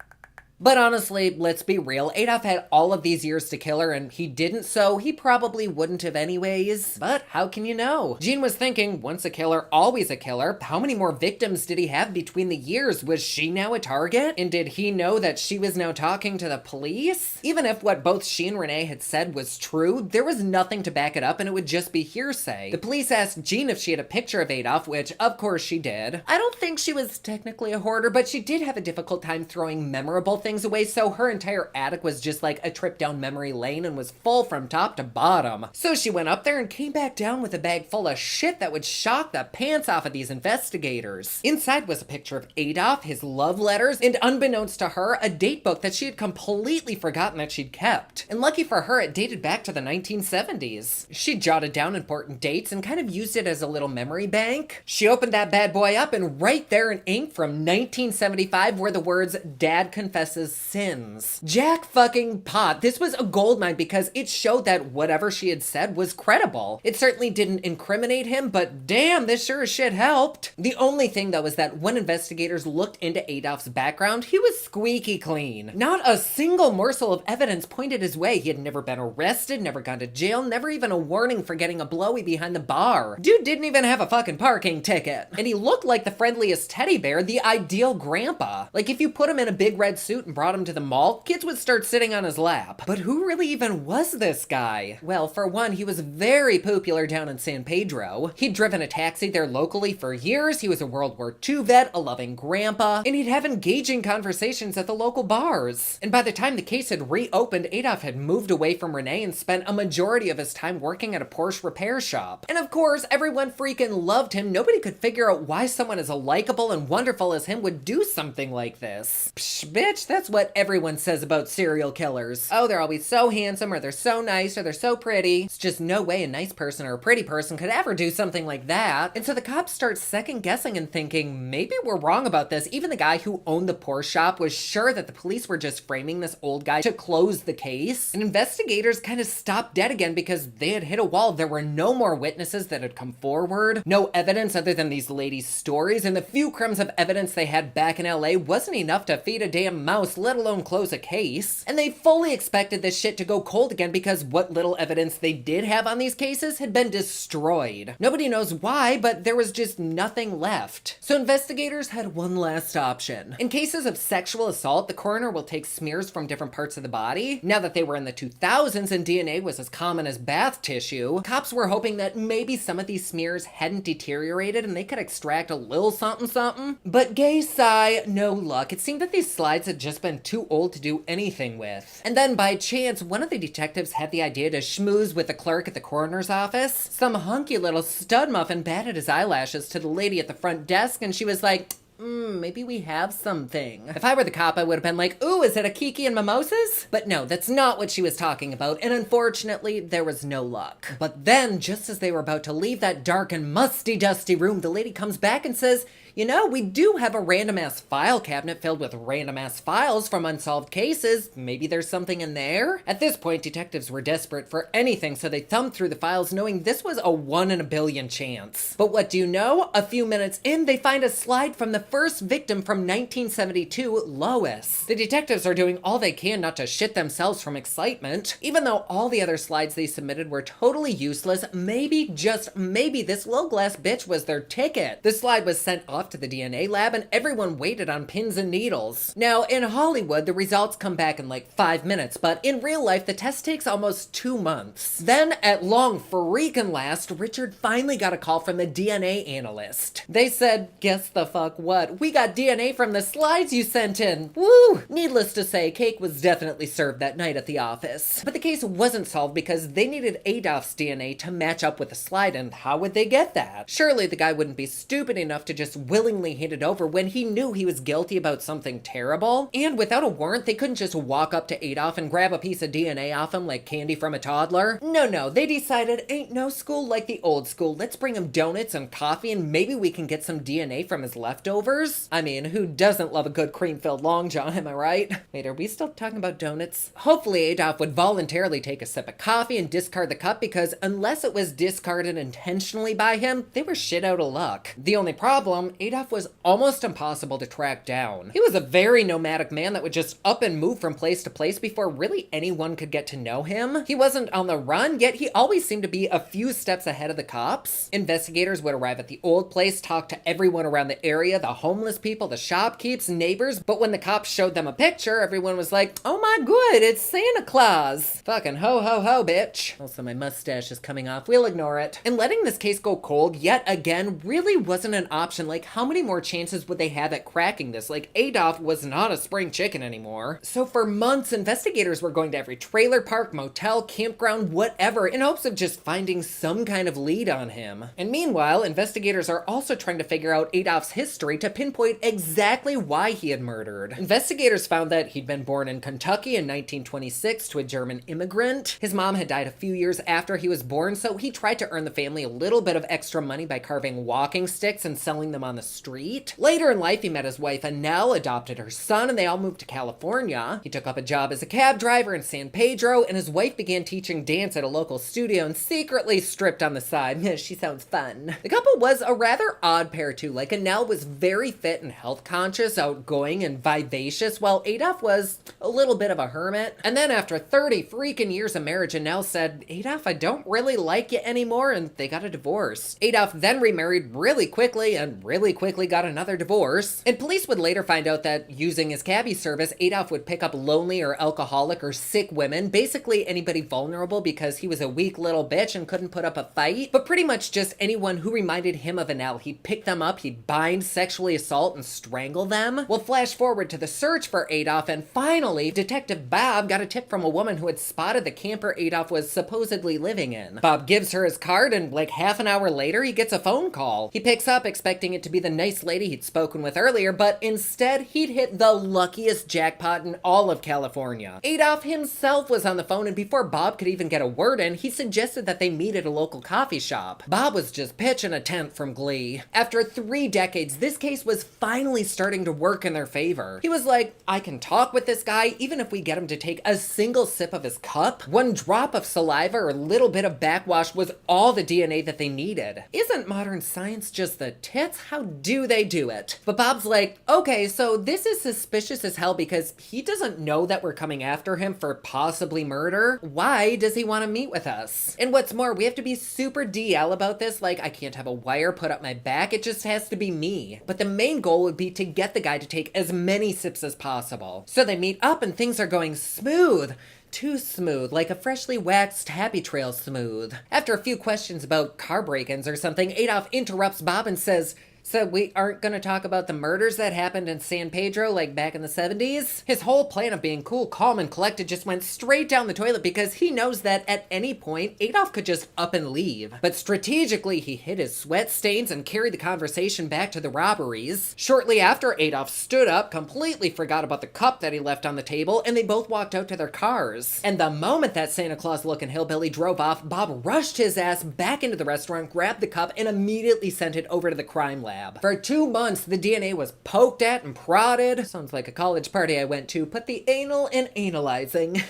But honestly, let's be real, Adolf had all of these years to kill her, and he didn't, so he probably wouldn't have anyways. But how can you know? Jean was thinking, once a killer, always a killer. How many more victims did he have between the years? Was she now a target? And did he know that she was now talking to the police? Even if what both she and Renee had said was true, there was nothing to back it up, and it would just be hearsay. The police asked Jean if she had a picture of Adolf, which of course she did. I don't think she was technically a hoarder, but she did have a difficult time throwing memorable things away, so her entire attic was just like a trip down memory lane and was full from top to bottom. So she went up there and came back down with a bag full of shit that would shock the pants off of these investigators. Inside was a picture of Adolf, his love letters, and unbeknownst to her, a date book that she had completely forgotten that she'd kept. And lucky for her, it dated back to the 1970s. She jotted down important dates and kind of used it as a little memory bank. She opened that bad boy up, and right there in ink from 1975 were the words, "Dad confesses sins." Jack fucking pot. This was a goldmine because it showed that whatever she had said was credible. It certainly didn't incriminate him, but damn, this sure as shit helped. The only thing though is that when investigators looked into Adolf's background, he was squeaky clean. Not a single morsel of evidence pointed his way. He had never been arrested, never gone to jail, never even a warning for getting a blowy behind the bar. Dude didn't even have a fucking parking ticket. And he looked like the friendliest teddy bear, the ideal grandpa. Like, if you put him in a big red suit and brought him to the mall, kids would start sitting on his lap. But who really even was this guy? Well, for one, he was very popular down in San Pedro. He'd driven a taxi there locally for years, he was a World War II vet, a loving grandpa, and he'd have engaging conversations at the local bars. And by the time the case had reopened, Adolf had moved away from Renee and spent a majority of his time working at a Porsche repair shop. And of course, everyone freaking loved him. Nobody could figure out why someone as likable and wonderful as him would do something like this. Psh, bitch, that's what everyone says about serial killers. Oh, they're always so handsome, or they're so nice, or they're so pretty. It's just no way a nice person or a pretty person could ever do something like that. And so the cops start second guessing and thinking, maybe we're wrong about this. Even the guy who owned the Porsche shop was sure that the police were just framing this old guy to close the case. And investigators kind of stopped dead again because they had hit a wall. There were no more witnesses that had come forward, no evidence other than these ladies' stories, and the few crumbs of evidence they had back in LA wasn't enough to feed a damn mouse, let alone close a case. And they fully expected this shit to go cold again because what little evidence they did have on these cases had been destroyed. Nobody knows why, but there was just nothing left. So investigators had one last option. In cases of sexual assault, the coroner will take smears from different parts of the body. Now that they were in the 2000s and DNA was as common as bath tissue, cops were hoping that maybe some of these smears hadn't deteriorated and they could extract a little something something. But gay sigh, no luck. It seemed that these slides had just been too old to do anything with. And then by chance, one of the detectives had the idea to schmooze with the clerk at the coroner's office. Some hunky little stud muffin batted his eyelashes to the lady at the front desk, and she was like, maybe we have something. If I were the cop, I would have been like, ooh, is it a Kiki and mimosas? But no, that's not what she was talking about, and unfortunately, there was no luck. But then, just as they were about to leave that dark and musty, dusty room, the lady comes back and says, you know, we do have a random-ass file cabinet filled with random-ass files from unsolved cases. Maybe there's something in there? At this point, detectives were desperate for anything, so they thumbed through the files knowing this was a 1 in a billion chance. But what do you know? A few minutes in, they find a slide from the first victim from 1972, Lois. The detectives are doing all they can not to shit themselves from excitement. Even though all the other slides they submitted were totally useless, maybe, just maybe, this low-glass bitch was their ticket. The slide was sent off off to the DNA lab and everyone waited on pins and needles. Now, in Hollywood, the results come back in like 5 minutes, but in real life, the test takes almost 2 months. Then, at long freaking last, Richard finally got a call from the DNA analyst. They said, guess the fuck what? We got DNA from the slides you sent in. Woo! Needless to say, cake was definitely served that night at the office. But the case wasn't solved because they needed Adolf's DNA to match up with the slide, and how would they get that? Surely the guy wouldn't be stupid enough to just willingly hand it over when he knew he was guilty about something terrible. And without a warrant, they couldn't just walk up to Adolf and grab a piece of DNA off him like candy from a toddler. No, they decided ain't no school like the old school. Let's bring him donuts and coffee and maybe we can get some DNA from his leftovers. I mean, who doesn't love a good cream-filled long john, am I right? Wait, are we still talking about donuts? Hopefully Adolf would voluntarily take a sip of coffee and discard the cup because unless it was discarded intentionally by him, they were shit out of luck. The only problem, Adolf was almost impossible to track down. He was a very nomadic man that would just up and move from place to place before really anyone could get to know him. He wasn't on the run, yet he always seemed to be a few steps ahead of the cops. Investigators would arrive at the old place, talk to everyone around the area, the homeless people, the shopkeepers, neighbors, but when the cops showed them a picture, everyone was like, oh my good, it's Santa Claus. Fucking ho ho ho, bitch. Also, my mustache is coming off. We'll ignore it. And letting this case go cold yet again really wasn't an option. Like, how many more chances would they have at cracking this? Like, Adolf was not a spring chicken anymore. So for months, investigators were going to every trailer park, motel, campground, whatever, in hopes of just finding some kind of lead on him. And meanwhile, investigators are also trying to figure out Adolf's history to pinpoint exactly why he had murdered. Investigators found that he'd been born in Kentucky in 1926 to a German immigrant. His mom had died a few years after he was born, so he tried to earn the family a little bit of extra money by carving walking sticks and selling them on the street. Later in life, he met his wife Annelle, adopted her son, and they all moved to California. He took up a job as a cab driver in San Pedro, and his wife began teaching dance at a local studio and secretly stripped on the side. She sounds fun. The couple was a rather odd pair too. Like, Annelle was very fit and health conscious, outgoing and vivacious, while Adolf was a little bit of a hermit. And then after 30 freaking years of marriage, Annelle said, Adolf, I don't really like you anymore, and they got a divorce. Adolf then remarried really quickly and really quickly got another divorce. And police would later find out that using his cabbie service, Adolf would pick up lonely or alcoholic or sick women, basically anybody vulnerable because he was a weak little bitch and couldn't put up a fight, but pretty much just anyone who reminded him of Annelle. He'd pick them up, he'd bind, sexually assault, and strangle them. We'll flash forward to the search for Adolf, and finally, Detective Bob got a tip from a woman who had spotted the camper Adolf was supposedly living in. Bob gives her his card, and like half an hour later, he gets a phone call. He picks up expecting it to be the nice lady he'd spoken with earlier, but instead, he'd hit the luckiest jackpot in all of California. Adolf himself was on the phone, and before Bob could even get a word in, he suggested that they meet at a local coffee shop. Bob was just pitching a tent from glee. After 3 decades, this case was finally starting to work in their favor. He was like, I can talk with this guy, even if we get him to take a single sip of his cup. 1 drop of saliva or a little bit of backwash was all the DNA that they needed. Isn't modern science just the tits? How do they do it? But Bob's like, okay, so this is suspicious as hell because he doesn't know that we're coming after him for possibly murder. Why does he want to meet with us? And what's more, we have to be super DL about this. Like, I can't have a wire put up my back. It just has to be me. But the main goal would be to get the guy to take as many sips as possible. So they meet up and things are going smooth. Too smooth, like a freshly waxed Happy Trail smooth. After a few questions about car break-ins or something, Adolf interrupts Bob and says, so we aren't gonna talk about the murders that happened in San Pedro, like back in the 70s? His whole plan of being cool, calm, and collected just went straight down the toilet because he knows that at any point, Adolf could just up and leave. But strategically, he hid his sweat stains and carried the conversation back to the robberies. Shortly after, Adolf stood up, completely forgot about the cup that he left on the table, and they both walked out to their cars. And the moment that Santa Claus-looking hillbilly drove off, Bob rushed his ass back into the restaurant, grabbed the cup, and immediately sent it over to the crime lab. For 2 months, the DNA was poked at and prodded. Sounds like a college party I went to. Put the anal in analyzing.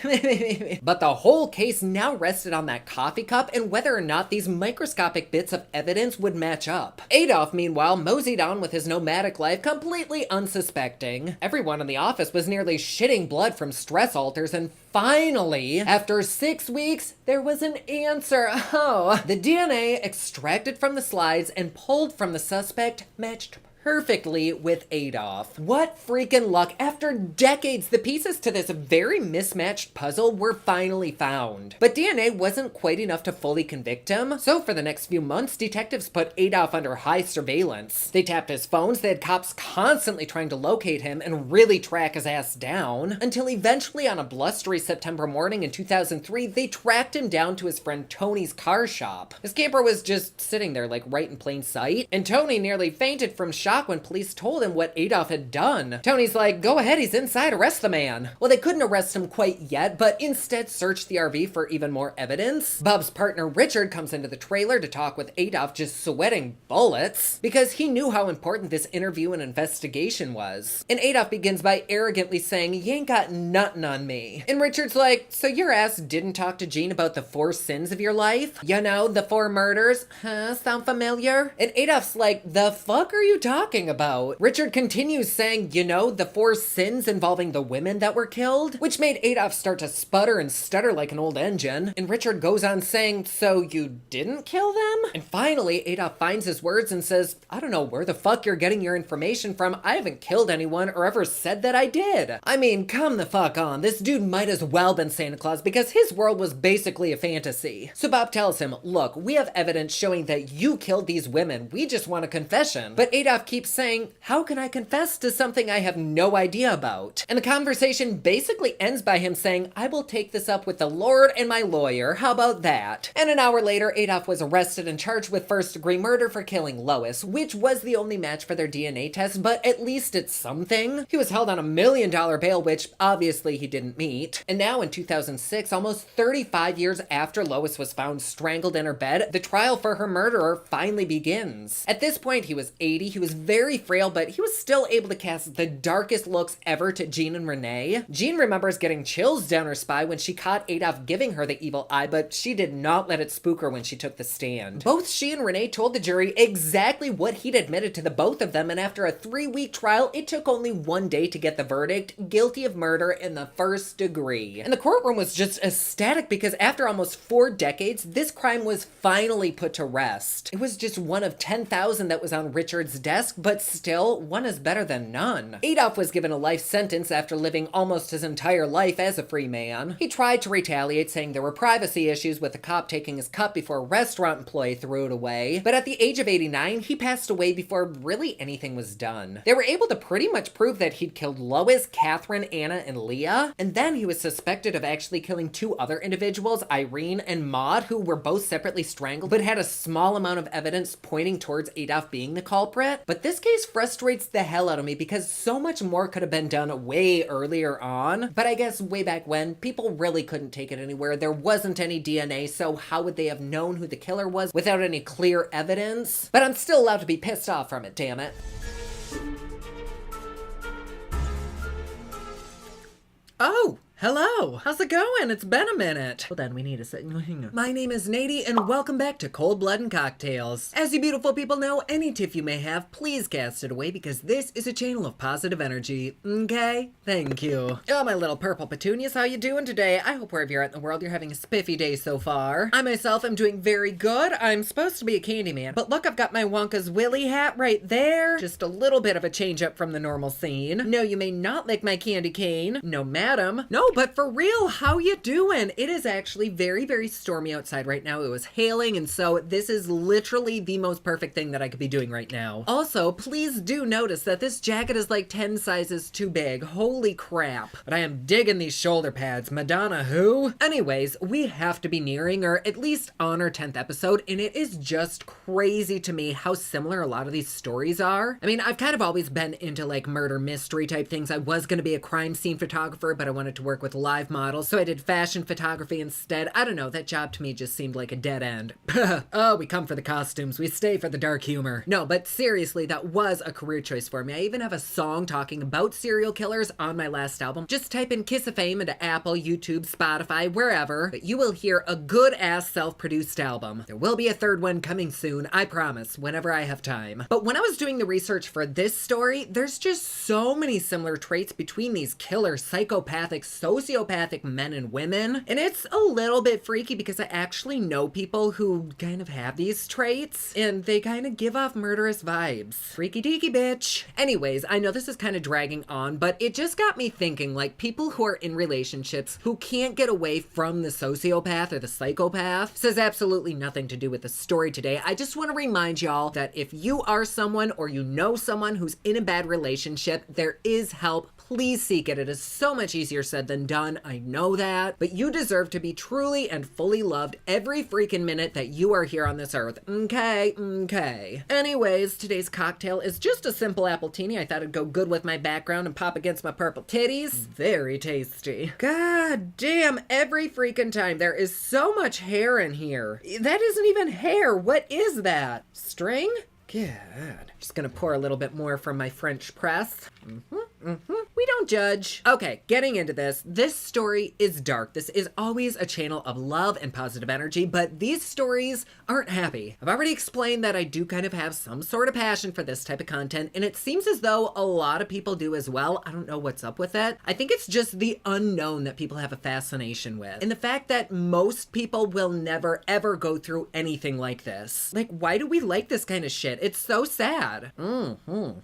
But the whole case now rested on that coffee cup and whether or not these microscopic bits of evidence would match up. Adolf, meanwhile, moseyed on with his nomadic life, completely unsuspecting. Everyone in the office was nearly shitting blood from stress alters, and finally, after 6 weeks, there was an answer. Oh, the DNA extracted from the slides and pulled from the suspect matched perfectly with Adolf. What freaking luck. After decades, the pieces to this very mismatched puzzle were finally found. But DNA wasn't quite enough to fully convict him, so for the next few months, detectives put Adolf under high surveillance. They tapped his phones, they had cops constantly trying to locate him and really track his ass down, until eventually on a blustery September morning in 2003, they tracked him down to his friend Tony's car shop. His camper was just sitting there like right in plain sight, and Tony nearly fainted from shock when police told him what Adolf had done. Tony's like, go ahead, he's inside, arrest the man. Well, they couldn't arrest him quite yet, but instead searched the RV for even more evidence. Bub's partner Richard comes into the trailer to talk with Adolf, just sweating bullets, because he knew how important this interview and investigation was. And Adolf begins by arrogantly saying, you ain't got nothing on me. And Richard's like, so your ass didn't talk to Gene about the 4 sins of your life? You know, the 4 murders? Huh, sound familiar? And Adolf's like, the fuck are you talking about? Richard continues saying, you know, the 4 sins involving the women that were killed? Which made Adolf start to sputter and stutter like an old engine. And Richard goes on saying, so you didn't kill them? And finally, Adolf finds his words and says, I don't know where the fuck you're getting your information from. I haven't killed anyone or ever said that I did. I mean, come the fuck on. This dude might as well been Santa Claus because his world was basically a fantasy. So Bob tells him, look, we have evidence showing that you killed these women. We just want a confession. But Adolf keeps saying, how can I confess to something I have no idea about? And the conversation basically ends by him saying, I will take this up with the Lord and my lawyer. How about that? And an hour later, Adolf was arrested and charged with first-degree murder for killing Lois, which was the only match for their DNA test, but at least it's something. He was held on $1 million bail, which obviously he didn't meet. And now in 2006, almost 35 years after Lois was found strangled in her bed, the trial for her murderer finally begins. At this point, he was 80, he was very frail, but he was still able to cast the darkest looks ever to Jean and Renee. Jean remembers getting chills down her spine when she caught Adolf giving her the evil eye, but she did not let it spook her when she took the stand. Both she and Renee told the jury exactly what he'd admitted to the both of them, and after a 3-week trial, it took only 1 day to get the verdict, guilty of murder in the 1st degree. And the courtroom was just ecstatic because after almost 4 decades, this crime was finally put to rest. It was just one of 10,000 that was on Richard's desk, but still, one is better than none. Adolf was given a life sentence after living almost his entire life as a free man. He tried to retaliate, saying there were privacy issues with the cop taking his cup before a restaurant employee threw it away, but at the age of 89, he passed away before really anything was done. They were able to pretty much prove that he'd killed Lois, Catherine, Anna, and Leah, and then he was suspected of actually killing 2 other individuals, Irene and Maud, who were both separately strangled, but had a small amount of evidence pointing towards Adolf being the culprit. But this case frustrates the hell out of me because so much more could have been done way earlier on, but I guess way back when, people really couldn't take it anywhere. There wasn't any DNA, so how would they have known who the killer was without any clear evidence? But I'm still allowed to be pissed off from it, damn it. Oh! Hello! How's it going? It's been a minute. Hold on, we need a second. My name is Nadie, and welcome back to Cold Blood and Cocktails. As you beautiful people know, any tiff you may have, please cast it away because this is a channel of positive energy. Okay? Thank you. Oh, my little purple petunias, how you doing today? I hope wherever you're at in the world, you're having a spiffy day so far. I myself am doing very good. I'm supposed to be a Candyman, but look, I've got my Wonka's Willy hat right there. Just a little bit of a change up from the normal scene. No, you may not lick my candy cane. No, madam. No, but for real, how you doing? It is actually very, very stormy outside right now. It was hailing, and so this is literally the most perfect thing that I could be doing right now. Also, please do notice that this jacket is like 10 sizes too big. Holy crap. But I am digging these shoulder pads. Madonna who? Anyways, we have to be nearing, or at least on our 10th episode, and it is just crazy to me how similar a lot of these stories are. I mean, I've kind of always been into like murder mystery type things. I was going to be a crime scene photographer, but I wanted to work with live models, so I did fashion photography instead. I don't know, that job to me just seemed like a dead end. Oh, we come for the costumes, we stay for the dark humor. No, but seriously, that was a career choice for me. I even have a song talking about serial killers on my last album. Just type in Kiss of Fame into Apple, YouTube, Spotify, wherever, but you will hear a good-ass self-produced album. There will be a 3rd one coming soon, I promise, whenever I have time. But when I was doing the research for this story, there's just so many similar traits between these killer, psychopathic, sociopathic men and women. And it's a little bit freaky because I actually know people who kind of have these traits and they kind of give off murderous vibes. Freaky deaky, bitch. Anyways, I know this is kind of dragging on, but it just got me thinking, like, people who are in relationships who can't get away from the sociopath or the psychopath. This has absolutely nothing to do with the story today. I just want to remind y'all that if you are someone or you know someone who's in a bad relationship, there is help. Please seek it. It is so much easier said than done. I know that. But you deserve to be truly and fully loved every freaking minute that you are here on this earth. Okay. Anyways, today's cocktail is just a simple appletini. I thought it'd go good with my background and pop against my purple titties. Very tasty. God damn, every freaking time. There is so much hair in here. That isn't even hair. What is that? String? Good. Just gonna pour a little bit more from my French press. We don't judge. Okay, getting into this. This story is dark. This is always a channel of love and positive energy, but these stories aren't happy. I've already explained that I do kind of have some sort of passion for this type of content, and it seems as though a lot of people do as well. I don't know what's up with it. I think it's just the unknown that people have a fascination with, and the fact that most people will never ever go through anything like this. Like, why do we like this kind of shit? It's so sad.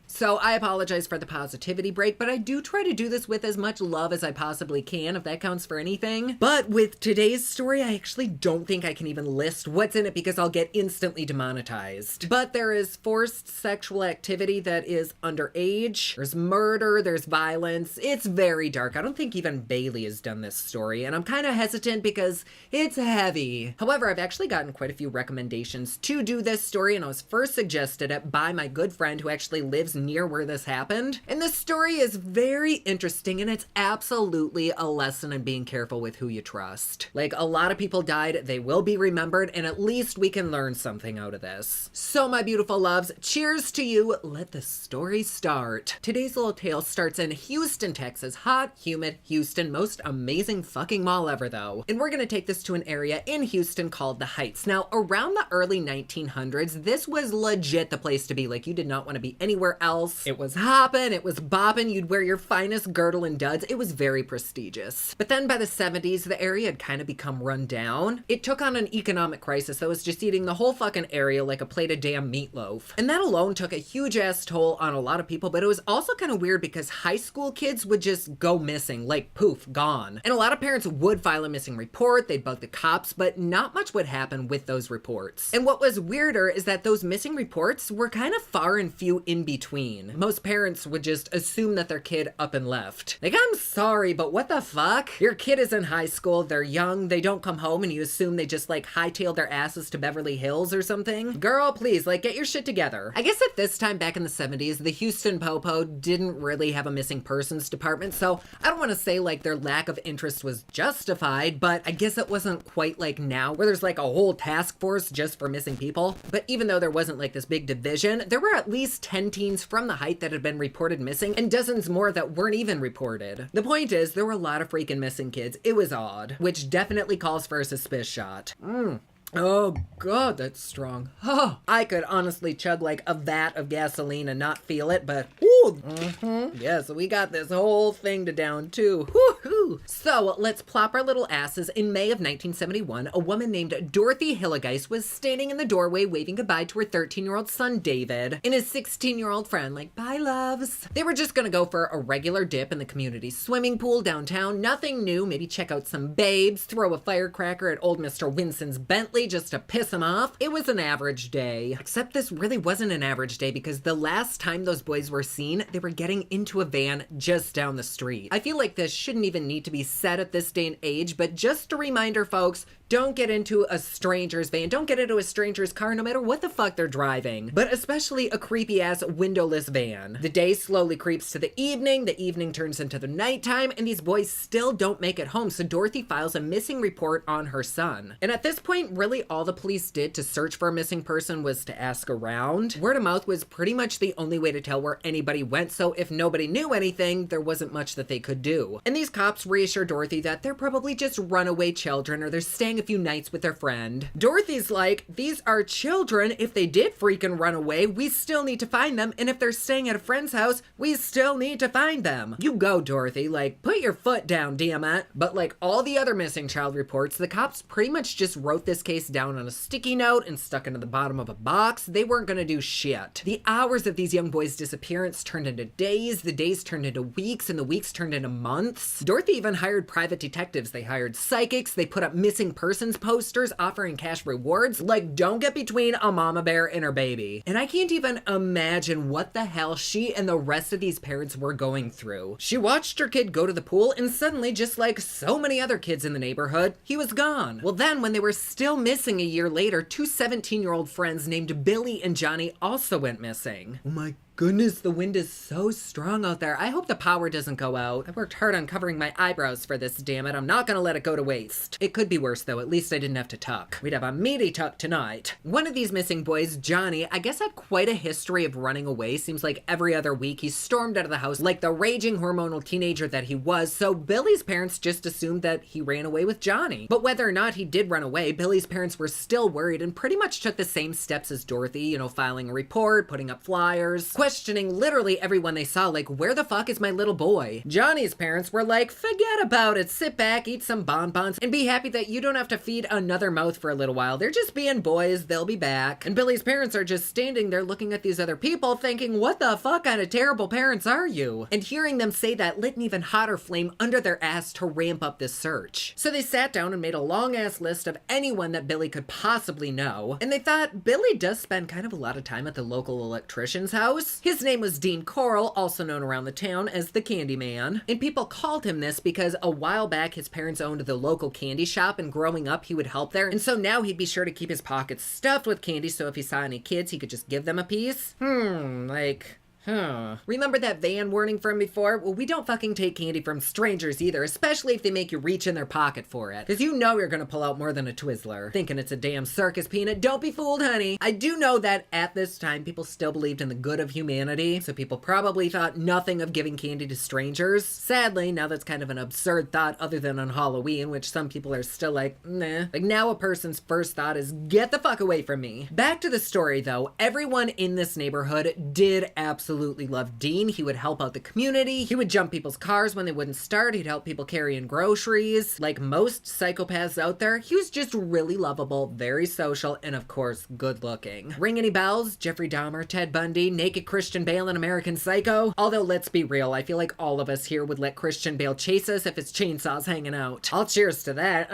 So I apologize for the positivity break, but I do try to do this with as much love as I possibly can, if that counts for anything. But with today's story, I actually don't think I can even list what's in it because I'll get instantly demonetized. But there is forced sexual activity that is underage. There's murder, there's violence. It's very dark. I don't think even Bailey has done this story, and I'm kind of hesitant because it's heavy. However, I've actually gotten quite a few recommendations to do this story, and I was first suggested it by my good friend who actually lives near where this happened. And this story is very interesting, and it's absolutely a lesson in being careful with who you trust. Like, a lot of people died, they will be remembered, and at least we can learn something out of this. So my beautiful loves, cheers to you. Let the story start. Today's little tale starts in Houston, Texas. Hot, humid Houston, most amazing fucking mall ever though. And we're gonna take this to an area in Houston called the Heights. Now, around the early 1900s, this was legit the place to be. Like, you did not want to be anywhere else. It was hopping, it was bopping, you'd wear your finest girdle and duds. It was very prestigious. But then by the 70s, the area had kind of become run down. It took on an economic crisis that was just eating the whole fucking area like a plate of damn meatloaf. And that alone took a huge ass toll on a lot of people, but it was also kind of weird because high school kids would just go missing, like poof, gone. And a lot of parents would file a missing report, they'd bug the cops, but not much would happen with those reports. And what was weirder is that those missing reports were kind of far and few in between. Most parents would just assume that their kid up and left. Like, I'm sorry, but what the fuck? Your kid is in high school, they're young, they don't come home, and you assume they just like hightailed their asses to Beverly Hills or something? Girl, please, like, get your shit together. I guess at this time back in the 70s, the Houston Popo didn't really have a missing persons department, so I don't want to say like their lack of interest was justified, but I guess it wasn't quite like now where there's like a whole task force just for missing people. But even though there wasn't like this big division, there were at least 10 teens from the Height that had been reported missing and dozens more that weren't even reported. The point is, there were a lot of freaking missing kids. It was odd, which definitely calls for a suspicious shot. Oh god, that's strong. Oh, I could honestly chug like a vat of gasoline and not feel it, but ooh, yeah, so we got this whole thing to down too. Woohoo! So let's plop our little asses. In May of 1971, a woman named Dorothy Hilligeist was standing in the doorway waving goodbye to her 13-year-old son David and his 16-year-old friend, like, bye loves. They were just gonna go for a regular dip in the community swimming pool downtown, nothing new, maybe check out some babes, throw a firecracker at old Mr. Winston's Bentley just to piss him off. It was an average day. Except this really wasn't an average day because the last time those boys were seen, they were getting into a van just down the street. I feel like this shouldn't even need to be said at this day and age, but just a reminder, folks, don't get into a stranger's van. Don't get into a stranger's car, no matter what the fuck they're driving, but especially a creepy ass windowless van. The day slowly creeps to the evening turns into the nighttime, and these boys still don't make it home, so Dorothy files a missing report on her son. And at this point, really all the police did to search for a missing person was to ask around. Word of mouth was pretty much the only way to tell where anybody went, so if nobody knew anything, there wasn't much that they could do. And these cops cops reassure Dorothy that they're probably just runaway children or they're staying a few nights with their friend. Dorothy's like, these are children. If they did freaking run away, we still need to find them. And if they're staying at a friend's house, we still need to find them. You go, Dorothy. Like, put your foot down, damn it. But like all the other missing child reports, the cops pretty much just wrote this case down on a sticky note and stuck into the bottom of a box. They weren't gonna do shit. The hours of these young boys' disappearance turned into days, the days turned into weeks, and the weeks turned into months. Dorothy even hired private detectives. They hired psychics. They put up missing persons posters offering cash rewards. Like, don't get between a mama bear and her baby. And I can't even imagine what the hell she and the rest of these parents were going through. She watched her kid go to the pool and suddenly, just like so many other kids in the neighborhood, he was gone. Well, then when they were still missing a year later, two 17-year-old friends named Billy and Johnny also went missing. Oh my goodness, the wind is so strong out there. I hope the power doesn't go out. I worked hard on covering my eyebrows for this, damn it. I'm not gonna let it go to waste. It could be worse though, at least I didn't have to tuck. We'd have a meaty tuck tonight. One of these missing boys, Johnny, I guess had quite a history of running away. Seems like every other week he stormed out of the house like the raging hormonal teenager that he was, so Billy's parents just assumed that he ran away with Johnny. But whether or not he did run away, Billy's parents were still worried and pretty much took the same steps as Dorothy, you know, filing a report, putting up flyers, questioning literally everyone they saw, like, where the fuck is my little boy? Johnny's parents were like, forget about it, sit back, eat some bonbons, and be happy that you don't have to feed another mouth for a little while. They're just being boys, they'll be back. And Billy's parents are just standing there looking at these other people thinking, what the fuck kind of terrible parents are you? And hearing them say that lit an even hotter flame under their ass to ramp up this search. So they sat down and made a long ass list of anyone that Billy could possibly know, and they thought Billy does spend kind of a lot of time at the local electrician's house. His name was Dean Coral, also known around the town as the Candy Man. And people called him this because a while back his parents owned the local candy shop, and growing up he would help there. And so now he'd be sure to keep his pockets stuffed with candy, so if he saw any kids he could just give them a piece. Remember that van warning from before? Well, we don't fucking take candy from strangers either, especially if they make you reach in their pocket for it. Because you know you're gonna pull out more than a Twizzler. Thinking it's a damn circus peanut. Don't be fooled, honey. I do know that at this time, people still believed in the good of humanity, so people probably thought nothing of giving candy to strangers. Sadly, now that's kind of an absurd thought other than on Halloween, which some people are still like, nah. Like now a person's first thought is, get the fuck away from me. Back to the story though, everyone in this neighborhood did absolutely loved Dean. He would help out the community. He would jump people's cars when they wouldn't start. He'd help people carry in groceries. Like most psychopaths out there, he was just really lovable, very social, and of course, good looking. Ring any bells? Jeffrey Dahmer, Ted Bundy, Naked Christian Bale in American Psycho? Although let's be real, I feel like all of us here would let Christian Bale chase us if his chainsaw's hanging out. I'll cheers to that.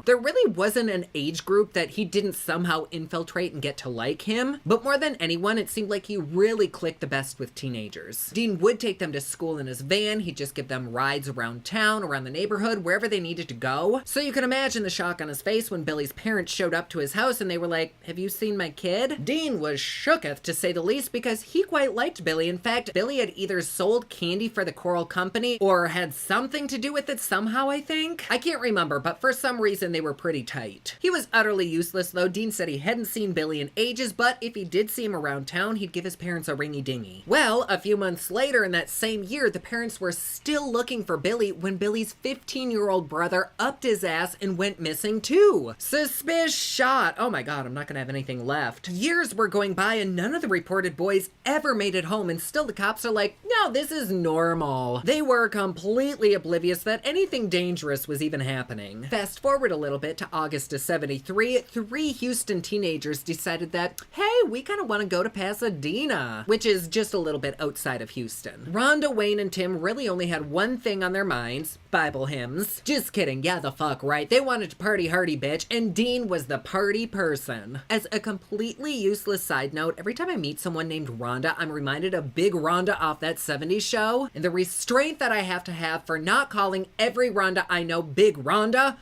There really wasn't an age group that he didn't somehow infiltrate and get to like him, but more than anyone, it seemed like he really clicked the best with teenagers. Dean would take them to school in his van. He'd just give them rides around town, around the neighborhood, wherever they needed to go. So you can imagine the shock on his face when Billy's parents showed up to his house and they were like, have you seen my kid? Dean was shooketh, to say the least, because he quite liked Billy. In fact, Billy had either sold candy for the Coral Company or had something to do with it somehow, I think. I can't remember, but for some reason they were pretty tight. He was utterly useless though. Dean said he hadn't seen Billy in ages, but if he did see him around town, he'd give his parents a ringy-dingy. Well, a few months later in that same year, the parents were still looking for Billy when Billy's 15-year-old brother upped his ass and went missing too. Suspicious shot. Oh my god, I'm not gonna have anything left. Years were going by and none of the reported boys ever made it home, and still the cops are like, no, this is normal. They were completely oblivious that anything dangerous was even happening. Fast forward a little bit to August of '73, 3 Houston teenagers decided that, hey, we kind of want to go to Pasadena, which is just a little bit outside of Houston. Rhonda, Wayne, and Tim really only had one thing on their minds: Bible hymns. Just kidding, yeah, the fuck, right? They wanted to party hardy, bitch, and Dean was the party person. As a completely useless side note, every time I meet someone named Rhonda, I'm reminded of Big Rhonda off that '70s show, and the restraint that I have to have for not calling every Rhonda I know Big Rhonda.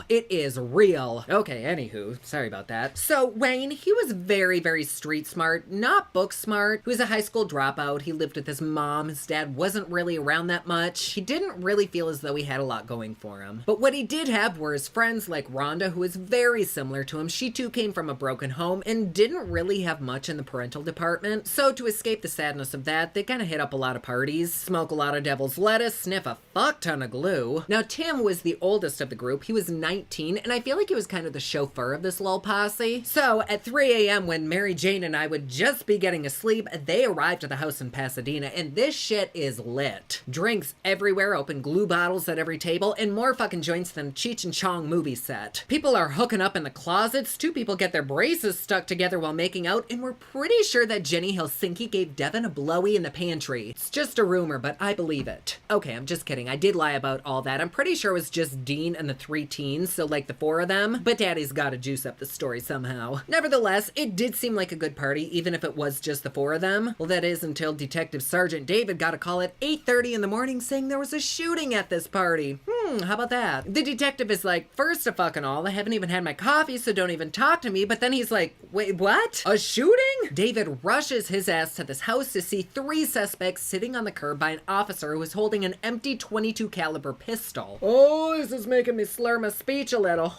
It is real. Okay, anywho, sorry about that. So Wayne, he was very, very street smart, not book smart. He was a high school dropout. He lived with his mom. His dad wasn't really around that much. He didn't really feel as though he had a lot going for him. But what he did have were his friends like Rhonda, who was very similar to him. She too came from a broken home and didn't really have much in the parental department. So to escape the sadness of that, they kind of hit up a lot of parties, smoke a lot of devil's lettuce, sniff a fuck ton of glue. Now Tim was the oldest of the group. He was 19, and I feel like he was kind of the chauffeur of this little posse. So at 3 a.m. when Mary Jane and I would just be getting asleep, they arrived at the house in Pasadena, and this shit is lit. Drinks everywhere, open glue bottles at every table, and more fucking joints than a Cheech and Chong movie set. People are hooking up in the closets, 2 people get their braces stuck together while making out, and we're pretty sure that Jenny Helsinki gave Devin a blowy in the pantry. It's just a rumor, but I believe it. Okay, I'm just kidding. I did lie about all that. I'm pretty sure it was just Dean and the 3 teens, so like the 4 of them, but Daddy's gotta juice up the story somehow. Nevertheless, it did seem like a good party, even if it was just the 4 of them. Well, that is until Detective Sergeant David got a call at 8:30 in the morning saying there was a shooting at this party. How about that? The detective is like, first of fucking all, I haven't even had my coffee, so don't even talk to me, but then he's like, wait, what? A shooting? David rushes his ass to this house to see 3 suspects sitting on the curb by an officer who was holding an empty .22 caliber pistol. Oh, this is making me slur my speech a little.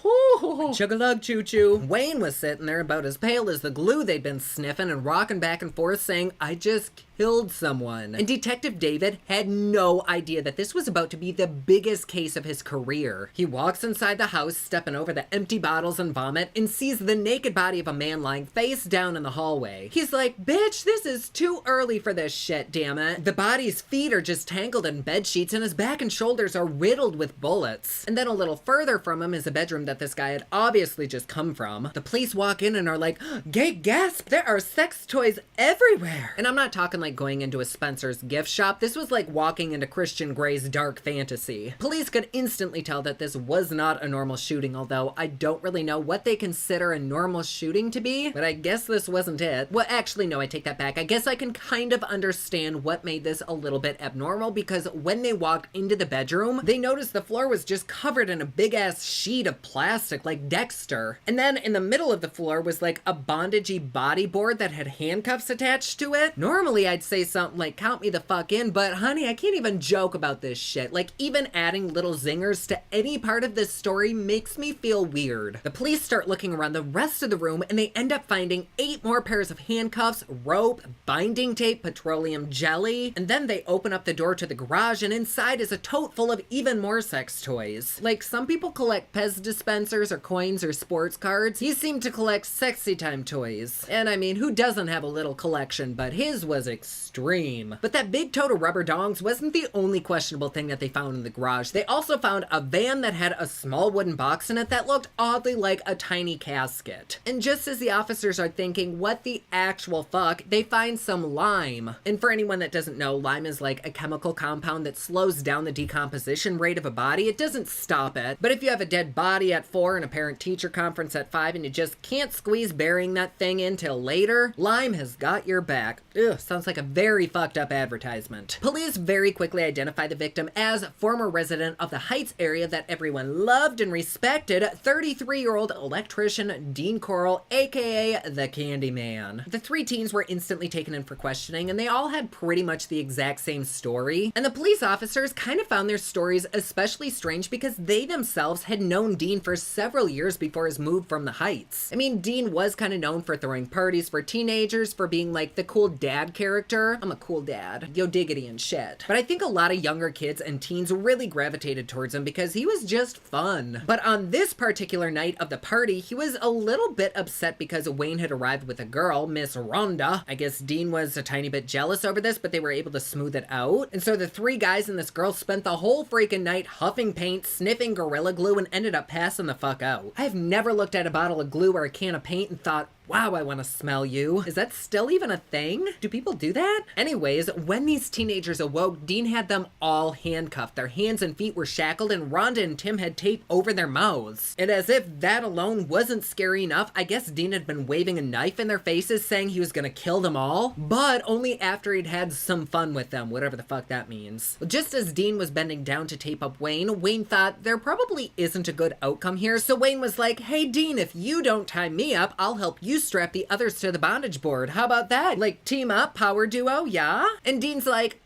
Chug-a-lug choo-choo. Wayne was sitting there about as pale as the glue they'd been sniffing and rocking back and forth saying, I just killed someone. And Detective David had no idea that this was about to be the biggest case of his career. He walks inside the house, stepping over the empty bottles and vomit, and sees the naked body of a man lying face down in the hallway. He's like, bitch, this is too early for this shit, damn it. The body's feet are just tangled in bed sheets and his back and shoulders are riddled with bullets. And then a little further from him is a bedroom that this guy had obviously just come from. The police walk in and are like, gay gasp, there are sex toys everywhere. And I'm not talking like going into a Spencer's gift shop. This was like walking into Christian Grey's dark fantasy. Police could instantly tell that this was not a normal shooting, although I don't really know what they consider a normal shooting to be, but I guess this wasn't it. Well, actually, no, I take that back. I guess I can kind of understand what made this a little bit abnormal, because when they walked into the bedroom, they noticed the floor was just covered in a big ass sheet of plastic like Dexter. And then in the middle of the floor was like a bondagey bodyboard that had handcuffs attached to it. Normally I'd say something like, count me the fuck in, but honey, I can't even joke about this shit. Like, even adding little zingers to any part of this story makes me feel weird. The police start looking around the rest of the room and they end up finding 8 more pairs of handcuffs, rope, binding tape, petroleum jelly, and then they open up the door to the garage and inside is a tote full of even more sex toys. Like, some people collect Pez dispensers or coins or sports cards. He seemed to collect sexy time toys. And I mean, who doesn't have a little collection, but his was extreme. But that big tote of rubber dongs wasn't the only questionable thing that they found in the garage. They also found a van that had a small wooden box in it that looked oddly like a tiny casket. And just as the officers are thinking, what the actual fuck, they find some lime. And for anyone that doesn't know, lime is like a chemical compound that slows down the decomposition rate of a body. It doesn't stop it. But if you have a dead body at 4 and a parent-teacher conference at 5 and you just can't squeeze burying that thing in till later, lime has got your back. Ugh, sounds like a very fucked up advertisement. Police very quickly identify the victim as former resident of the Heights area that everyone loved and respected, 33-year-old electrician Dean Coral, aka the Candyman. The 3 teens were instantly taken in for questioning and they all had pretty much the exact same story. And the police officers kind of found their stories especially strange because they themselves had known Dean for several years before his move from the Heights. I mean, Dean was kind of known for throwing parties for teenagers, for being like the cool dad character. I'm a cool dad. Yo diggity and shit. But I think a lot of younger kids and teens really gravitated towards him because he was just fun. But on this particular night of the party, he was a little bit upset because Wayne had arrived with a girl, Miss Rhonda. I guess Dean was a tiny bit jealous over this, but they were able to smooth it out. And so the 3 guys and this girl spent the whole freaking night huffing paint, sniffing Gorilla Glue, and ended up passing the fuck out. I've never looked at a bottle of glue or a can of paint and thought, Wow, I want to smell you. Is that still even a thing? Do people do that? Anyways, when these teenagers awoke, Dean had them all handcuffed. Their hands and feet were shackled, and Rhonda and Tim had tape over their mouths. And as if that alone wasn't scary enough, I guess Dean had been waving a knife in their faces saying he was gonna kill them all, but only after he'd had some fun with them, whatever the fuck that means. Just as Dean was bending down to tape up Wayne, Wayne thought there probably isn't a good outcome here, so Wayne was like, hey Dean, if you don't tie me up, I'll help you strap the others to the bondage board. How about that? Like, team up, power duo, yeah? And Dean's like,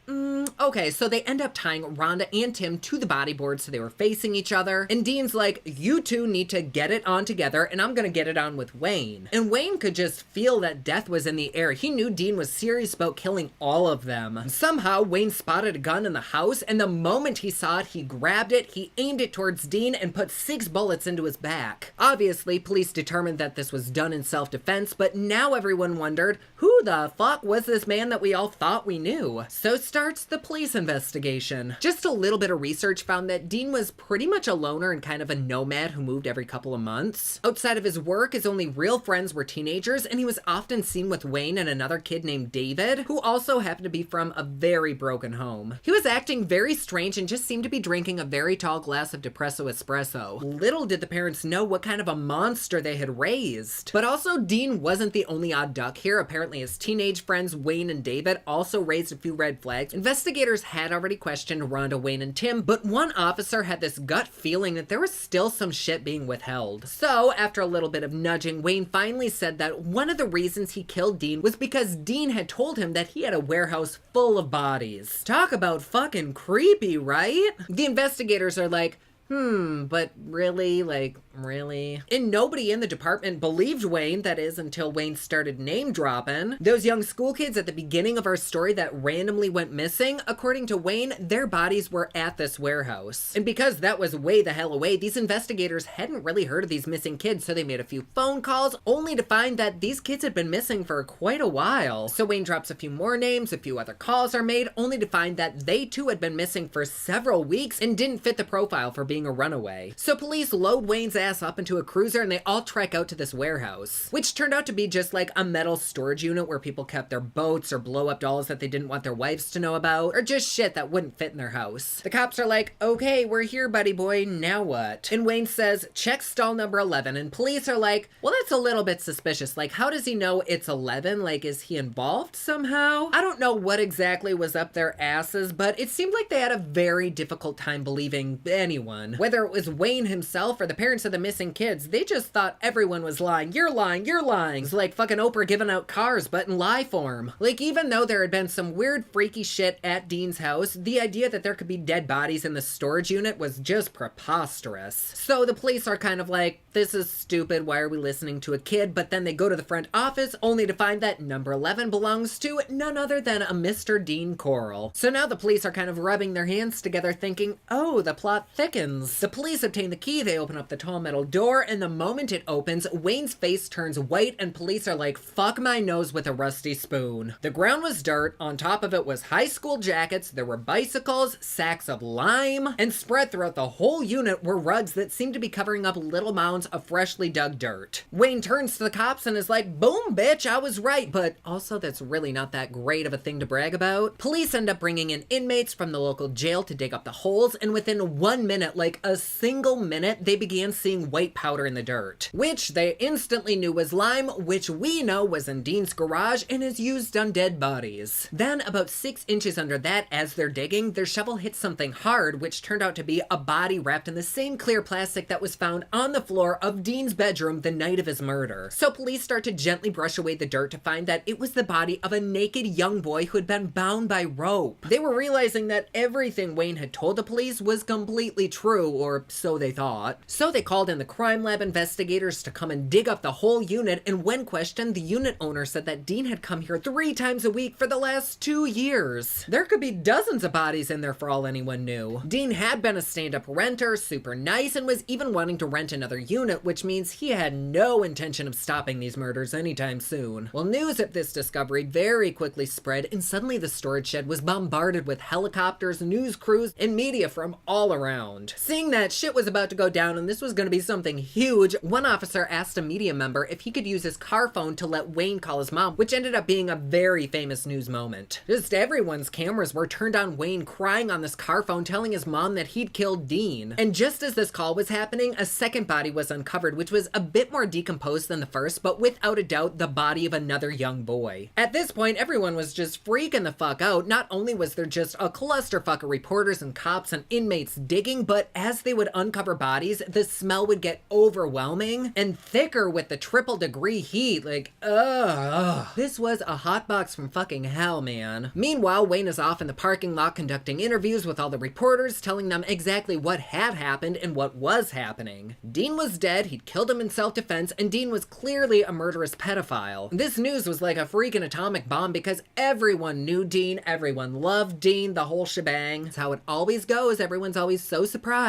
okay, so they end up tying Rhonda and Tim to the body board so they were facing each other. And Dean's like, you two need to get it on together, and I'm gonna get it on with Wayne. And Wayne could just feel that death was in the air. He knew Dean was serious about killing all of them. Somehow, Wayne spotted a gun in the house, and the moment he saw it, he grabbed it, he aimed it towards Dean, and put 6 bullets into his back. Obviously, police determined that this was done in self-defense, but now everyone wondered, who the fuck was this man that we all thought we knew? So starts the police investigation. Just a little bit of research found that Dean was pretty much a loner and kind of a nomad who moved every couple of months. Outside of his work, his only real friends were teenagers, and he was often seen with Wayne and another kid named David, who also happened to be from a very broken home. He was acting very strange and just seemed to be drinking a very tall glass of depresso espresso. Little did the parents know what kind of a monster they had raised. But also, Dean wasn't the only odd duck here. Apparently his teenage friends Wayne and David also raised a few red flags. Investigators had already questioned Rhonda, Wayne, and Tim, but one officer had this gut feeling that there was still some shit being withheld. So, after a little bit of nudging, Wayne finally said that one of the reasons he killed Dean was because Dean had told him that he had a warehouse full of bodies. Talk about fucking creepy, right? The investigators are like, but really? Like, really? And nobody in the department believed Wayne, that is, until Wayne started name dropping. Those young school kids at the beginning of our story that randomly went missing, according to Wayne, their bodies were at this warehouse. And because that was way the hell away, these investigators hadn't really heard of these missing kids, so they made a few phone calls, only to find that these kids had been missing for quite a while. So Wayne drops a few more names, a few other calls are made, only to find that they too had been missing for several weeks and didn't fit the profile for being a runaway. So police load Wayne's ass up into a cruiser and they all trek out to this warehouse, which turned out to be just like a metal storage unit where people kept their boats or blow up dolls that they didn't want their wives to know about, or just shit that wouldn't fit in their house. The cops are like, okay, we're here, buddy boy, now what? And Wayne says, check stall number 11, and police are like, well, that's a little bit suspicious. Like, how does he know it's 11? Like, is he involved somehow? I don't know what exactly was up their asses, but it seemed like they had a very difficult time believing anyone. Whether it was Wayne himself or the parents of the missing kids, they just thought everyone was lying. You're lying, you're lying. It's like fucking Oprah giving out cars, but in lie form. Like, even though there had been some weird freaky shit at Dean's house, the idea that there could be dead bodies in the storage unit was just preposterous. So the police are kind of like, this is stupid, why are we listening to a kid? But then they go to the front office only to find that number 11 belongs to none other than a Mr. Dean Coral. So now the police are kind of rubbing their hands together thinking, oh, the plot thickens. The police obtain the key, they open up the tall metal door, and the moment it opens, Wayne's face turns white and police are like, fuck my nose with a rusty spoon. The ground was dirt, on top of it was high school jackets, there were bicycles, sacks of lime, and spread throughout the whole unit were rugs that seemed to be covering up little mounds of freshly dug dirt. Wayne turns to the cops and is like, boom bitch, I was right, but also that's really not that great of a thing to brag about. Police end up bringing in inmates from the local jail to dig up the holes, and within 1 minute, like a single minute, they began seeing white powder in the dirt, which they instantly knew was lime, which we know was in Dean's garage and is used on dead bodies. Then about 6 inches under that, as they're digging, their shovel hits something hard, which turned out to be a body wrapped in the same clear plastic that was found on the floor of Dean's bedroom the night of his murder. So police start to gently brush away the dirt to find that it was the body of a naked young boy who had been bound by rope. They were realizing that everything Wayne had told the police was completely true, or so they thought. So they called in the crime lab investigators to come and dig up the whole unit, and when questioned, the unit owner said that Dean had come here 3 times a week for the last 2 years. There could be dozens of bodies in there for all anyone knew. Dean had been a stand-up renter, super nice, and was even wanting to rent another unit, which means he had no intention of stopping these murders anytime soon. Well, news of this discovery very quickly spread, and suddenly the storage shed was bombarded with helicopters, news crews, and media from all around. Seeing that shit was about to go down and this was going to be something huge, one officer asked a media member if he could use his car phone to let Wayne call his mom, which ended up being a very famous news moment. Just everyone's cameras were turned on Wayne crying on this car phone telling his mom that he'd killed Dean. And just as this call was happening, a second body was uncovered, which was a bit more decomposed than the first, but without a doubt the body of another young boy. At this point, everyone was just freaking the fuck out. Not only was there just a clusterfuck of reporters and cops and inmates digging, but as they would uncover bodies, the smell would get overwhelming and thicker with the triple degree heat. Like, ugh. This was a hot box from fucking hell, man. Meanwhile, Wayne is off in the parking lot conducting interviews with all the reporters, telling them exactly what had happened and what was happening. Dean was dead, he'd killed him in self-defense, and Dean was clearly a murderous pedophile. This news was like a freaking atomic bomb because everyone knew Dean, everyone loved Dean, the whole shebang. That's how it always goes, everyone's always so surprised.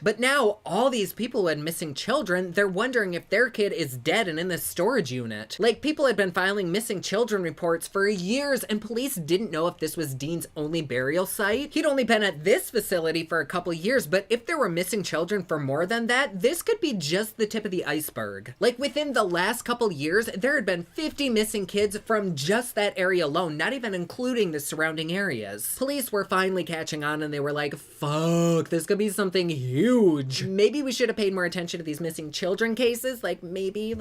But now, all these people who had missing children, they're wondering if their kid is dead and in this storage unit. Like, people had been filing missing children reports for years, and police didn't know if this was Dean's only burial site. He'd only been at this facility for a couple years, but if there were missing children for more than that, this could be just the tip of the iceberg. Like, within the last couple years, there had been 50 missing kids from just that area alone, not even including the surrounding areas. Police were finally catching on and they were like, fuck, this could be something huge. Maybe we should have paid more attention to these missing children cases. Like, maybe,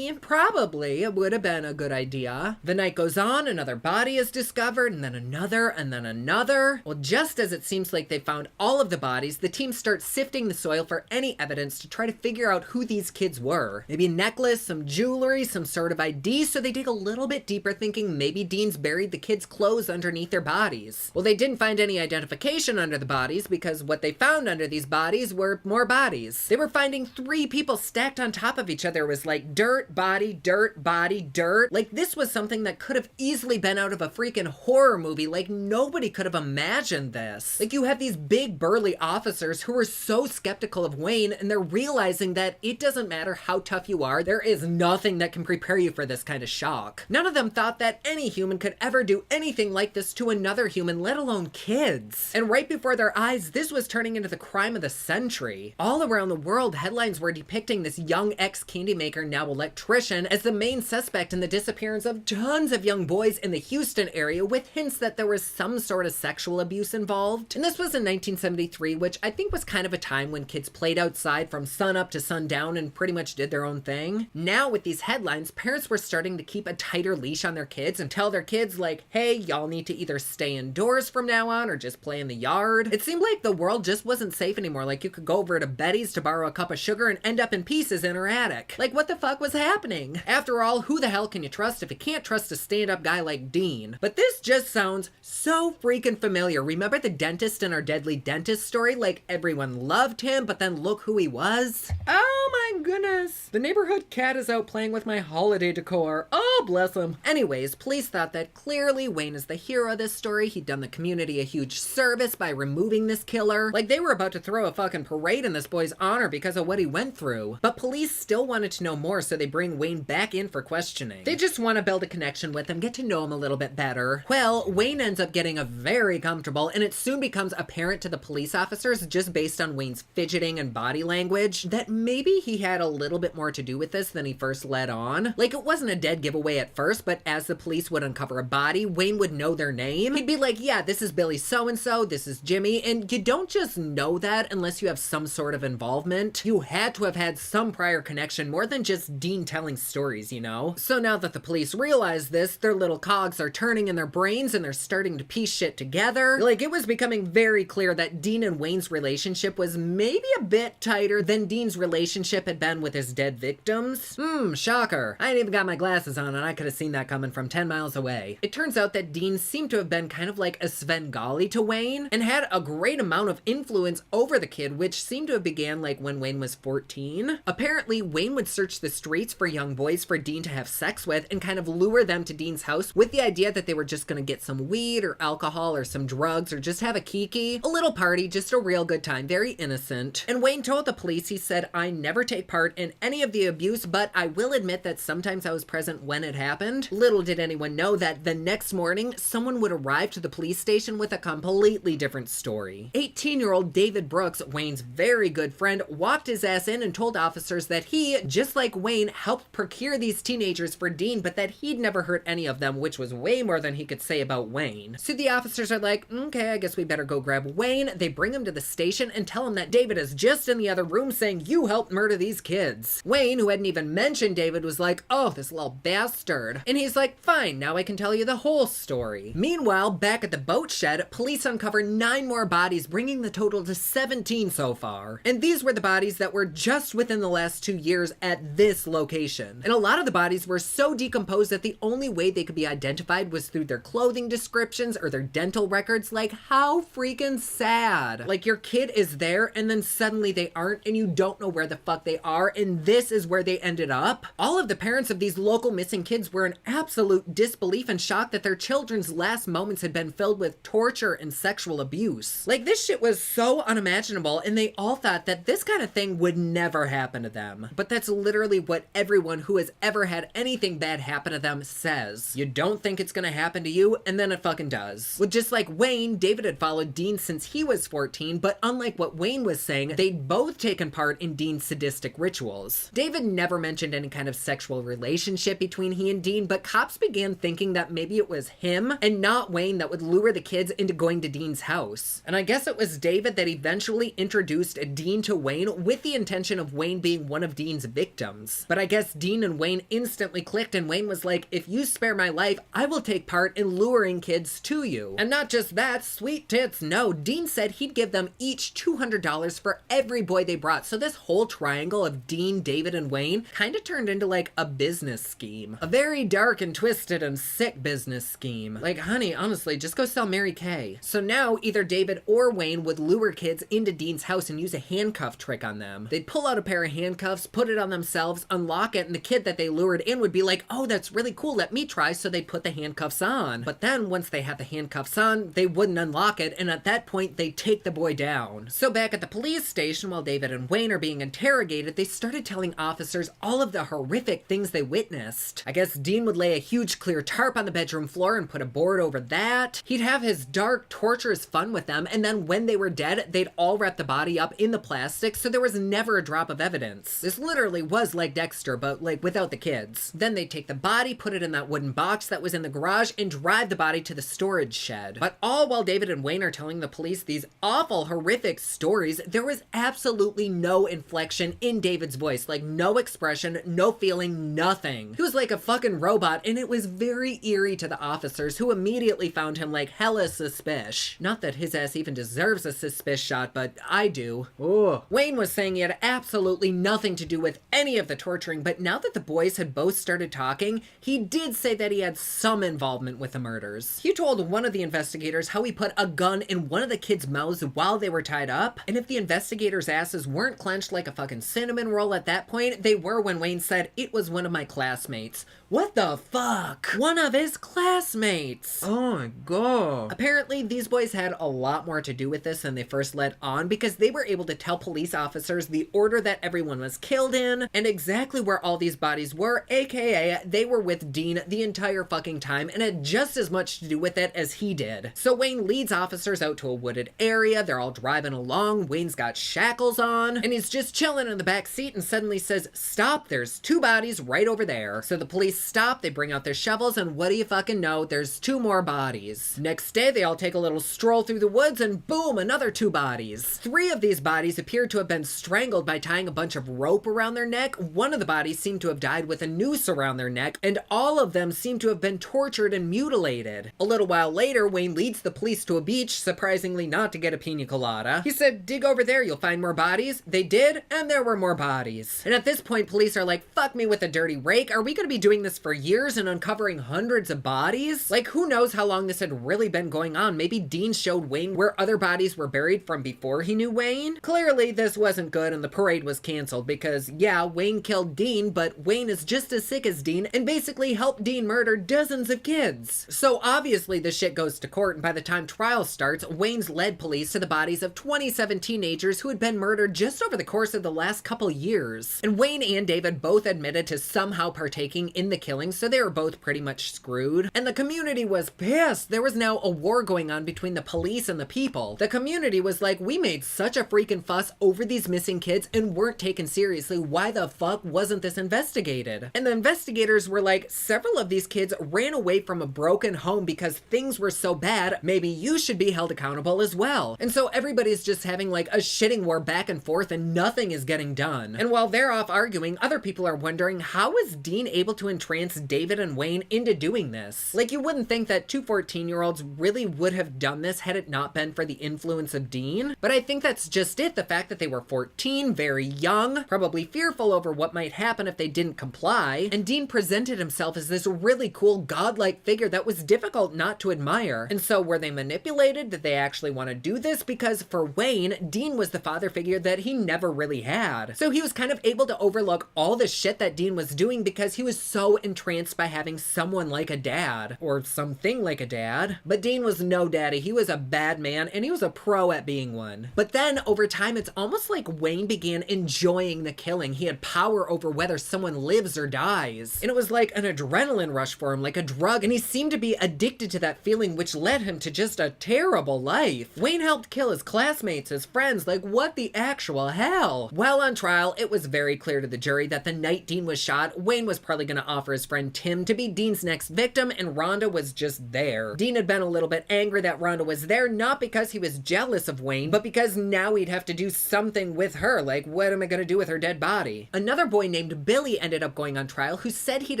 probably it would have been a good idea. The night goes on, another body is discovered, and then another, and then another. Well, just as it seems like they found all of the bodies, the team starts sifting the soil for any evidence to try to figure out who these kids were. Maybe a necklace, some jewelry, some sort of ID, so they dig a little bit deeper thinking maybe Dean's buried the kids' clothes underneath their bodies. Well, they didn't find any identification under the bodies because what they found under these bodies were more bodies. They were finding 3 people stacked on top of each other. It was like dirt, body, dirt, body, dirt. Like, this was something that could have easily been out of a freaking horror movie. Like, nobody could have imagined this. Like, you have these big burly officers who are so skeptical of Wayne, and they're realizing that it doesn't matter how tough you are, there is nothing that can prepare you for this kind of shock. None of them thought that any human could ever do anything like this to another human, let alone kids. And right before their eyes, this was turning into the crime of the century. All around the world, headlines were depicting this young ex-candy maker, now electrician, as the main suspect in the disappearance of tons of young boys in the Houston area, with hints that there was some sort of sexual abuse involved. And this was in 1973, which I think was kind of a time when kids played outside from sunup to sundown and pretty much did their own thing. Now with these headlines, parents were starting to keep a tighter leash on their kids and tell their kids like, hey, y'all need to either stay indoors from now on or just play in the yard. It seemed like the world just wasn't safe anymore. Like, you could go over to Betty's to borrow a cup of sugar and end up in pieces in her attic. Like, what the fuck was happening? After all, who the hell can you trust if you can't trust a stand-up guy like Dean? But this just sounds so freaking familiar. Remember the dentist in our Deadly Dentist story? Like, everyone loved him, but then look who he was. Oh my goodness. The neighborhood cat is out playing with my holiday decor. Oh, bless him. Anyways, police thought that clearly Wayne is the hero of this story. He'd done the community a huge service by removing this killer. Like, they were about to throw a fucking parade in this boy's honor because of what he went through. But police still wanted to know more, so they bring Wayne back in for questioning. They just want to build a connection with him, get to know him a little bit better. Well, Wayne ends up getting very comfortable, and it soon becomes apparent to the police officers, just based on Wayne's fidgeting and body language, that maybe he had a little bit more to do with this than he first let on. Like, it wasn't a dead giveaway at first, but as the police would uncover a body, Wayne would know their name. He'd be like, yeah, this is Billy so-and-so, this is Jimmy, and you don't just know that unless you have some sort of involvement. You had to have had some prior connection, more than just Dean telling stories, you know? So now that the police realize this, their little cogs are turning in their brains and they're starting to piece shit together. Like, it was becoming very clear that Dean and Wayne's relationship was maybe a bit tighter than Dean's relationship had been with his dead victims. Shocker. I ain't even got my glasses on and I could have seen that coming from 10 miles away. It turns out that Dean seemed to have been kind of like a Svengali to Wayne and had a great amount of influence over the kid, which seemed to have began like when Wayne was 14. Apparently, Wayne would search the streets for young boys for Dean to have sex with and kind of lure them to Dean's house with the idea that they were just gonna get some weed or alcohol or some drugs or just have a kiki. A little party, just a real good time, very innocent. And Wayne told the police, he said, I never take take part in any of the abuse, but I will admit that sometimes I was present when it happened. Little did anyone know that the next morning, someone would arrive to the police station with a completely different story. 18-year-old David Brooks, Wayne's very good friend, walked his ass in and told officers that he, just like Wayne, helped procure these teenagers for Dean, but that he'd never hurt any of them, which was way more than he could say about Wayne. So the officers are like, okay, I guess we better go grab Wayne. They bring him to the station and tell him that David is just in the other room saying, you helped murder these kids. Wayne, who hadn't even mentioned David, was like, oh, this little bastard. And he's like, fine, now I can tell you the whole story. Meanwhile, back at the boat shed, police uncover 9 more bodies, bringing the total to 17 so far. And these were the bodies that were just within the last 2 years at this location. And a lot of the bodies were so decomposed that the only way they could be identified was through their clothing descriptions or their dental records. Like, how freaking sad. Like, your kid is there and then suddenly they aren't and you don't know where the fuck they are, and this is where they ended up. All of the parents of these local missing kids were in absolute disbelief and shock that their children's last moments had been filled with torture and sexual abuse. Like, this shit was so unimaginable, and they all thought that this kind of thing would never happen to them. But that's literally what everyone who has ever had anything bad happen to them says. You don't think it's gonna happen to you, and then it fucking does. Well, just like Wayne, David had followed Dean since he was 14, but unlike what Wayne was saying, they'd both taken part in Dean's sadistic rituals. David never mentioned any kind of sexual relationship between he and Dean, but cops began thinking that maybe it was him and not Wayne that would lure the kids into going to Dean's house. And I guess it was David that eventually introduced Dean to Wayne with the intention of Wayne being one of Dean's victims. But I guess Dean and Wayne instantly clicked, and Wayne was like, if you spare my life, I will take part in luring kids to you. And not just that, sweet tits, no, Dean said he'd give them each $200 for every boy they brought. So this whole triangle of Dean, David, and Wayne kind of turned into like a business scheme. A very dark and twisted and sick business scheme. Like, honey, honestly, just go sell Mary Kay. So now either David or Wayne would lure kids into Dean's house and use a handcuff trick on them. They'd pull out a pair of handcuffs, put it on themselves, unlock it, and the kid that they lured in would be like, oh, that's really cool, let me try. So they'd put the handcuffs on. But then once they had the handcuffs on, they wouldn't unlock it, and at that point, they'd take the boy down. So back at the police station, while David and Wayne are being interrogated, they started telling officers all of the horrific things they witnessed. I guess Dean would lay a huge clear tarp on the bedroom floor and put a board over that. He'd have his dark, torturous fun with them, and then when they were dead, they'd all wrap the body up in the plastic, so there was never a drop of evidence. This literally was like Dexter, but like without the kids. Then they'd take the body, put it in that wooden box that was in the garage, and drive the body to the storage shed. But all while David and Wayne are telling the police these awful, horrific stories, there was absolutely no inflection in David's voice. Like, no expression, no feeling, nothing. He was like a fucking robot, and it was very eerie to the officers, who immediately found him like hella suspicious. Not that his ass even deserves a suspicious shot, but I do. Ugh. Wayne was saying he had absolutely nothing to do with any of the torturing, but now that the boys had both started talking, he did say that he had some involvement with the murders. He told one of the investigators how he put a gun in one of the kids' mouths while they were tied up, and if the investigators' asses weren't clenched like a fucking cinnamon roll at that point, they were when Wayne said, it was one of my classmates. What the fuck? One of his classmates! Oh my god. Apparently, these boys had a lot more to do with this than they first let on, because they were able to tell police officers the order that everyone was killed in, and exactly where all these bodies were, aka they were with Dean the entire fucking time and had just as much to do with it as he did. So Wayne leads officers out to a wooded area, they're all driving along, Wayne's got shackles on, and he's just chilling in the back seat and suddenly says, stop, there's 2 bodies right over there. So the police stop, they bring out their shovels, and what do you fucking know, there's 2 more bodies. Next day, they all take a little stroll through the woods, and boom, another 2 bodies. 3 of these bodies appeared to have been strangled by tying a bunch of rope around their neck. One of the bodies seemed to have died with a noose around their neck, and all of them seemed to have been tortured and mutilated. A little while later, Wayne leads the police to a beach, surprisingly not to get a pina colada. He said, dig over there, you'll find more bodies. They did, and there were more bodies. And at this point, police are like, fuck me with a dirty rake. Are we gonna be doing this for years and uncovering hundreds of bodies? Like, who knows how long this had really been going on? Maybe Dean showed Wayne where other bodies were buried from before he knew Wayne? Clearly, this wasn't good, and the parade was canceled because, yeah, Wayne killed Dean, but Wayne is just as sick as Dean and basically helped Dean murder dozens of kids. So obviously this shit goes to court, and by the time trial starts, Wayne's led police to the bodies of 27 teenagers who had been murdered just over the course of the last couple couple years. And Wayne and David both admitted to somehow partaking in the killing, so they were both pretty much screwed. And the community was pissed. There was now a war going on between the police and the people. The community was like, we made such a freaking fuss over these missing kids and weren't taken seriously. Why the fuck wasn't this investigated? And the investigators were like, several of these kids ran away from a broken home because things were so bad. Maybe you should be held accountable as well. And so everybody's just having like a shitting war back and forth and nothing is getting done. And while they're off arguing, other people are wondering, how was Dean able to entrance David and Wayne into doing this? Like, you wouldn't think that two 14-year-olds really would have done this had it not been for the influence of Dean. But I think that's just it. The fact that they were 14, very young, probably fearful over what might happen if they didn't comply. And Dean presented himself as this really cool godlike figure that was difficult not to admire. And so were they manipulated? Did they actually want to do this? Because for Wayne, Dean was the father figure that he never really had. So he was kind of able to overlook all the shit that Dean was doing because he was so entranced by having someone like a dad, or something like a dad. But Dean was no daddy. He was a bad man, and he was a pro at being one. But then over time, it's almost like Wayne began enjoying the killing. He had power over whether someone lives or dies. And it was like an adrenaline rush for him, like a drug, and he seemed to be addicted to that feeling, which led him to just a terrible life. Wayne helped kill his classmates, his friends, like what the actual hell? While on trial, it was very clear to the jury that the night Dean was shot, Wayne was probably going to offer his friend Tim to be Dean's next victim, and Rhonda was just there. Dean had been a little bit angry that Rhonda was there, not because he was jealous of Wayne, but because now he'd have to do something with her. Like, what am I going to do with her dead body? Another boy named Billy ended up going on trial who said he'd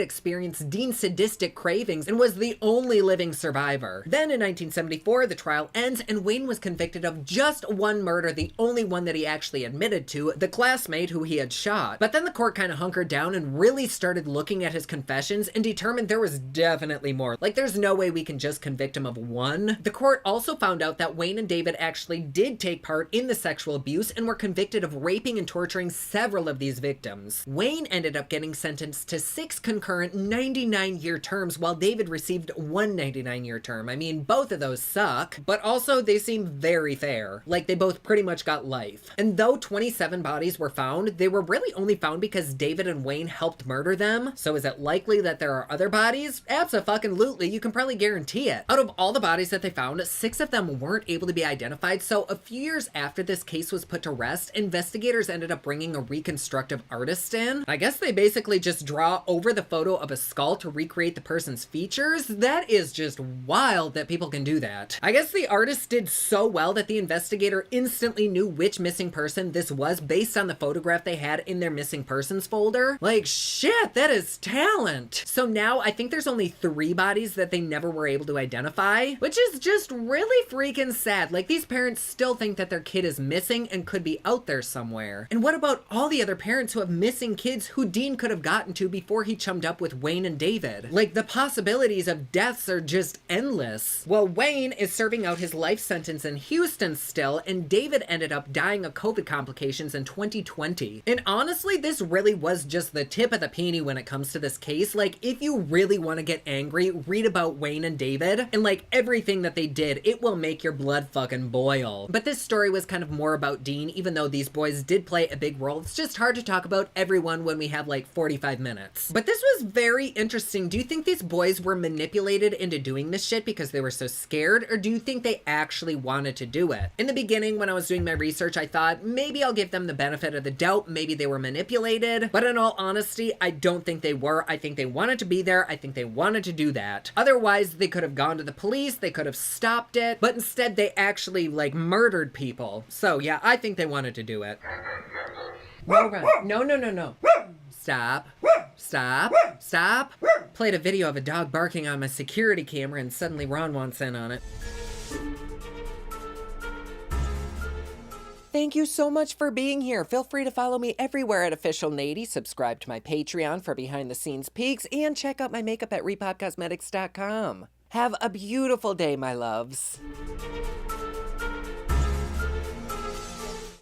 experienced Dean's sadistic cravings and was the only living survivor. Then in 1974, the trial ends and Wayne was convicted of just one murder, the only one that he actually admitted to, the classmate who he had shot. But then the court kind of hunkered down and really started looking at his confessions and determined there was definitely more. Like, there's no way we can just convict him of one. The court also found out that Wayne and David actually did take part in the sexual abuse and were convicted of raping and torturing several of these victims. Wayne ended up getting sentenced to 6 concurrent 99-year terms, while David received one 99-year term. I mean, both of those suck, but also they seem very fair. Like, they both pretty much got life. And though 27 bodies were found, they were really only found because David and Wayne helped murder them. So is it likely that there are other bodies? Abso-fucking-lutely, you can probably guarantee it. Out of all the bodies that they found, 6 of them weren't able to be identified, so a few years after this case was put to rest, investigators ended up bringing a reconstructive artist in. I guess they basically just draw over the photo of a skull to recreate the person's features. That is just wild that people can do that. I guess the artist did so well that the investigator instantly knew which missing person this was based on the photograph they had in their missing persons folder. Like, shit, that is talent. So now I think there's only 3 bodies that they never were able to identify, which is just really freaking sad. Like, these parents still think that their kid is missing and could be out there somewhere. And what about all the other parents who have missing kids who Dean could have gotten to before he chummed up with Wayne and David? Like, the possibilities of deaths are just endless. Well, Wayne is serving out his life sentence in Houston still, and David ended up dying of COVID complications in 2020. And honestly, this really was just the tip of the peony when it comes to this case. Like, if you really want to get angry, read about Wayne and David, and like everything that they did, it will make your blood fucking boil. But this story was kind of more about Dean, even though these boys did play a big role. It's just hard to talk about everyone when we have like 45 minutes. But this was very interesting. Do you think these boys were manipulated into doing this shit because they were so scared, or do you think they actually wanted to do it? In the beginning, when I was doing my research, I thought maybe I'll give them the benefit of the doubt. Maybe they were manipulated, but in all honesty, I don't think they were. I think they wanted to be there. I think they wanted to do that. Otherwise, they could have gone to the police. They could have stopped it, but instead they actually like murdered people. So yeah, I think they wanted to do it. No, run. No, no, no, no. Stop. Stop. Stop. Played a video of a dog barking on my security camera and suddenly Ron wants in on it. Thank you so much for being here. Feel free to follow me everywhere at Official Nady, subscribe to my Patreon for behind the scenes peeks, and check out my makeup at repopcosmetics.com. Have a beautiful day, my loves.